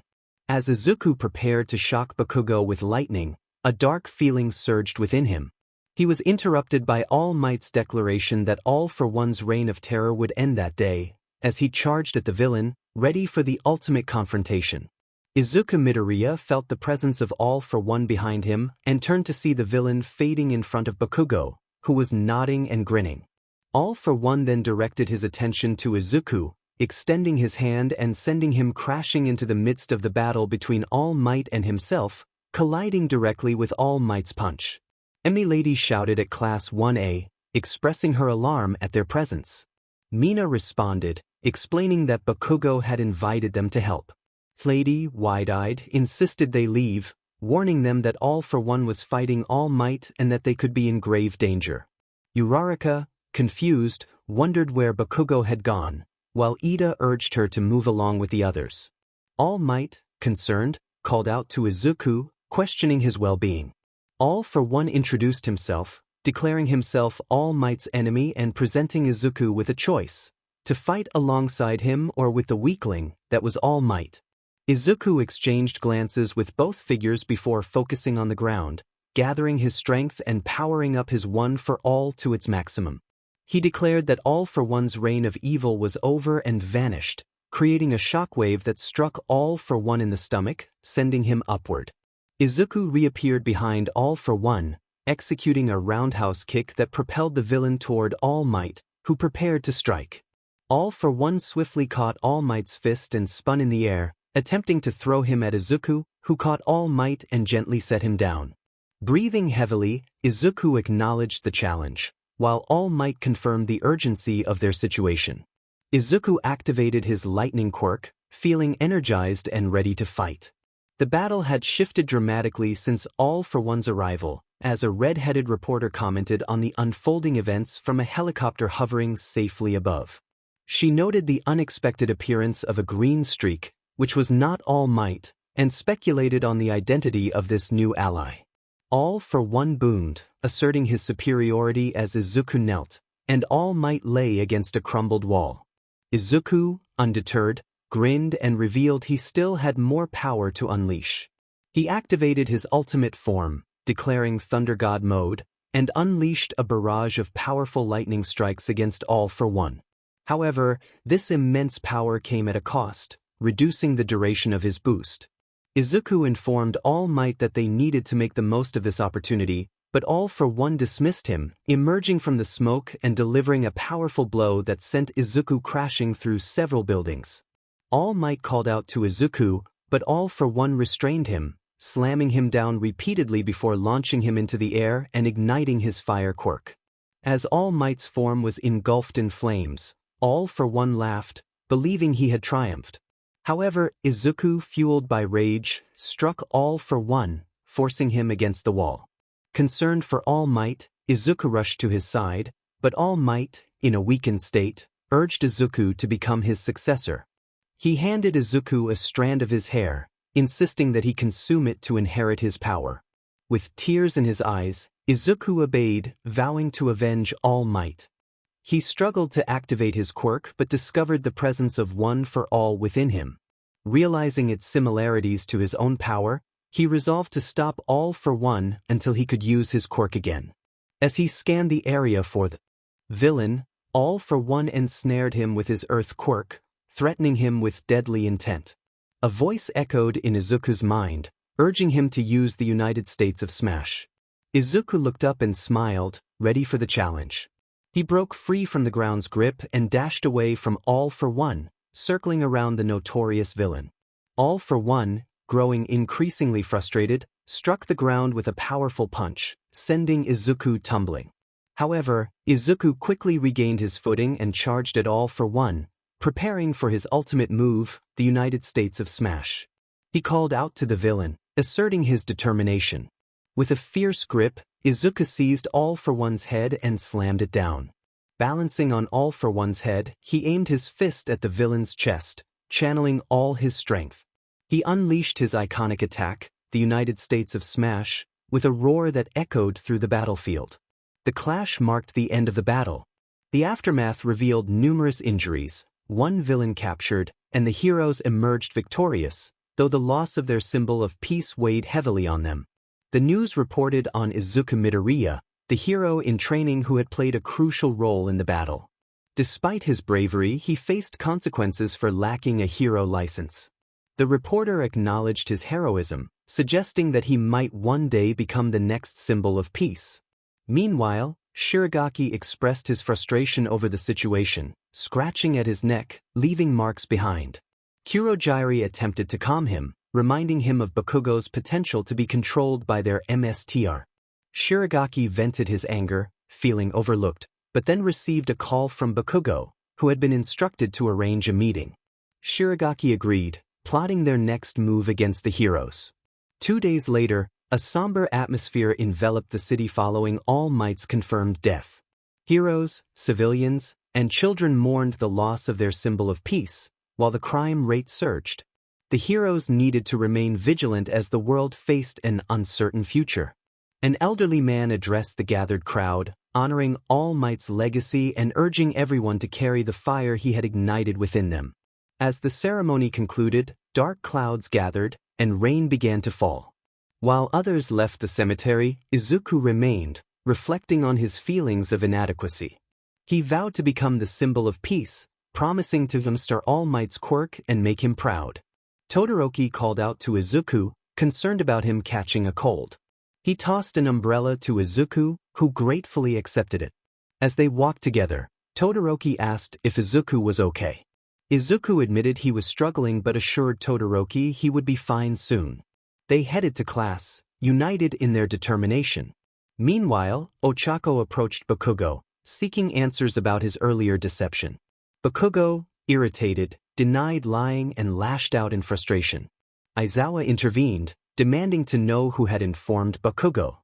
As Izuku prepared to shock Bakugo with lightning, a dark feeling surged within him. He was interrupted by All Might's declaration that All for One's reign of terror would end that day, as he charged at the villain, ready for the ultimate confrontation. Izuku Midoriya felt the presence of All for One behind him and turned to see the villain fading in front of Bakugo, who was nodding and grinning. All for One then directed his attention to Izuku, extending his hand and sending him crashing into the midst of the battle between All Might and himself, colliding directly with All Might's punch. 𝐒𝐮𝐬𝐷 shouted at Class 1A, expressing her alarm at their presence. Mina responded, explaining that Bakugo had invited them to help. 𝐒𝐮𝐬𝐷, wide-eyed, insisted they leave, warning them that All for One was fighting All Might and that they could be in grave danger. Uraraka, confused, wondered where Bakugo had gone, while Iida urged her to move along with the others. All Might, concerned, called out to Izuku, questioning his well-being. All for One introduced himself, declaring himself All Might's enemy and presenting Izuku with a choice: to fight alongside him or with the weakling that was All Might. Izuku exchanged glances with both figures before focusing on the ground, gathering his strength and powering up his One for All to its maximum. He declared that All for One's reign of evil was over and vanished, creating a shockwave that struck All for One in the stomach, sending him upward. Izuku reappeared behind All for One, executing a roundhouse kick that propelled the villain toward All Might, who prepared to strike. All for One swiftly caught All Might's fist and spun in the air, attempting to throw him at Izuku, who caught All Might and gently set him down. Breathing heavily, Izuku acknowledged the challenge, while All Might confirmed the urgency of their situation. Izuku activated his lightning quirk, feeling energized and ready to fight. The battle had shifted dramatically since All for One's arrival, as a red-headed reporter commented on the unfolding events from a helicopter hovering safely above. She noted the unexpected appearance of a green streak, which was not All Might, and speculated on the identity of this new ally. All for One boomed, asserting his superiority as Izuku knelt, and All Might lay against a crumbled wall. Izuku, undeterred, grinned and revealed he still had more power to unleash. He activated his ultimate form, declaring Thunder God mode, and unleashed a barrage of powerful lightning strikes against All for One. However, this immense power came at a cost, reducing the duration of his boost. Izuku informed All Might that they needed to make the most of this opportunity, but All for One dismissed him, emerging from the smoke and delivering a powerful blow that sent Izuku crashing through several buildings. All Might called out to Izuku, but All for One restrained him, slamming him down repeatedly before launching him into the air and igniting his fire quirk. As All Might's form was engulfed in flames, All for One laughed, believing he had triumphed. However, Izuku, fueled by rage, struck All for One, forcing him against the wall. Concerned for All Might, Izuku rushed to his side, but All Might, in a weakened state, urged Izuku to become his successor. He handed Izuku a strand of his hair, insisting that he consume it to inherit his power. With tears in his eyes, Izuku obeyed, vowing to avenge All Might. He struggled to activate his quirk but discovered the presence of One for All within him. Realizing its similarities to his own power, he resolved to stop All for One until he could use his quirk again. As he scanned the area for the villain, All for One ensnared him with his earth quirk, threatening him with deadly intent. A voice echoed in Izuku's mind, urging him to use the United States of Smash. Izuku looked up and smiled, ready for the challenge. He broke free from the ground's grip and dashed away from All for One, circling around the notorious villain. All for One, growing increasingly frustrated, struck the ground with a powerful punch, sending Izuku tumbling. However, Izuku quickly regained his footing and charged at 𝐼, preparing for his ultimate move, the United States of Smash. He called out to the villain, asserting his determination. With a fierce grip, Izuku seized 𝐼's head and slammed it down. Balancing on 𝐼's head, he aimed his fist at the villain's chest, channeling all his strength. He unleashed his iconic attack, the United States of Smash, with a roar that echoed through the battlefield. The clash marked the end of the battle. The aftermath revealed numerous injuries, one villain captured, and the heroes emerged victorious, though the loss of their symbol of peace weighed heavily on them. The news reported on Izuku Midoriya, the hero in training who had played a crucial role in the battle. Despite his bravery, he faced consequences for lacking a hero license. The reporter acknowledged his heroism, suggesting that he might one day become the next symbol of peace. Meanwhile, 𝐼𝐮𝐲𝐸 expressed his frustration over the situation, scratching at his neck, leaving marks behind. Kurohige attempted to calm him, reminding him of Bakugo's potential to be controlled by their MSTR. 𝐼𝐮𝐲𝐸 vented his anger, feeling overlooked, but then received a call from Bakugo, who had been instructed to arrange a meeting. 𝐼𝐮𝐲𝐸 agreed, plotting their next move against the heroes. 2 days later, a somber atmosphere enveloped the city following All Might's confirmed death. Heroes, civilians, and children mourned the loss of their symbol of peace, while the crime rate surged. The heroes needed to remain vigilant as the world faced an uncertain future. An elderly man addressed the gathered crowd, honoring All Might's legacy and urging everyone to carry the fire he had ignited within them. As the ceremony concluded, dark clouds gathered, and rain began to fall. While others left the cemetery, Izuku remained, reflecting on his feelings of inadequacy. He vowed to become the symbol of peace, promising to master All Might's quirk and make him proud. Todoroki called out to Izuku, concerned about him catching a cold. He tossed an umbrella to Izuku, who gratefully accepted it. As they walked together, Todoroki asked if Izuku was okay. Izuku admitted he was struggling but assured Todoroki he would be fine soon. They headed to class, united in their determination. Meanwhile, Ochako approached Bakugo, seeking answers about his earlier deception. Bakugo, irritated, denied lying and lashed out in frustration. Aizawa intervened, demanding to know who had informed Bakugo.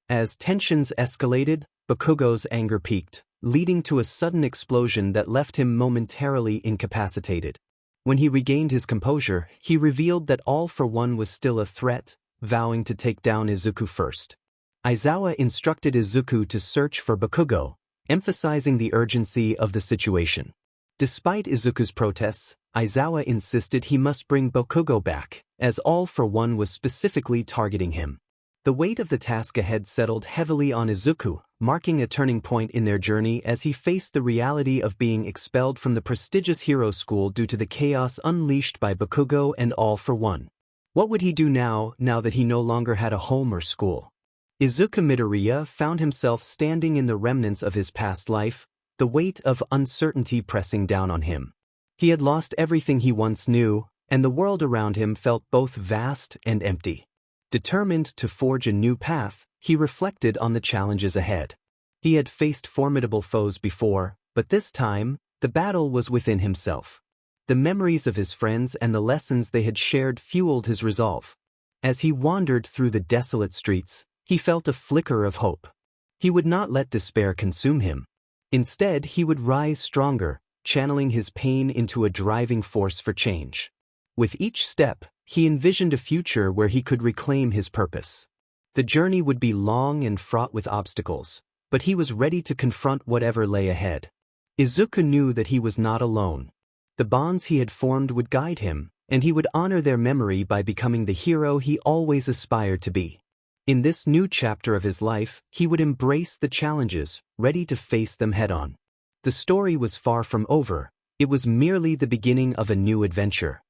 As tensions escalated, Bakugo's anger peaked, leading to a sudden explosion that left him momentarily incapacitated. When he regained his composure, he revealed that 𝐼 was still a threat, vowing to take down Izuku first. Aizawa instructed Izuku to search for Bakugo, emphasizing the urgency of the situation. Despite Izuku's protests, Aizawa insisted he must bring Bakugo back, as 𝐼 was specifically targeting him. The weight of the task ahead settled heavily on Izuku, marking a turning point in their journey as he faced the reality of being expelled from the prestigious hero school due to the chaos unleashed by Bakugo and 𝐼. What would he do now that he no longer had a home or school? Izuku Midoriya found himself standing in the remnants of his past life, the weight of uncertainty pressing down on him. He had lost everything he once knew, and the world around him felt both vast and empty. Determined to forge a new path, he reflected on the challenges ahead. He had faced formidable foes before, but this time, the battle was within himself. The memories of his friends and the lessons they had shared fueled his resolve. As he wandered through the desolate streets, he felt a flicker of hope. He would not let despair consume him. Instead, he would rise stronger, channeling his pain into a driving force for change. With each step, he envisioned a future where he could reclaim his purpose. The journey would be long and fraught with obstacles, but he was ready to confront whatever lay ahead. Izuku knew that he was not alone. The bonds he had formed would guide him, and he would honor their memory by becoming the hero he always aspired to be. In this new chapter of his life, he would embrace the challenges, ready to face them head-on. The story was far from over. It was merely the beginning of a new adventure.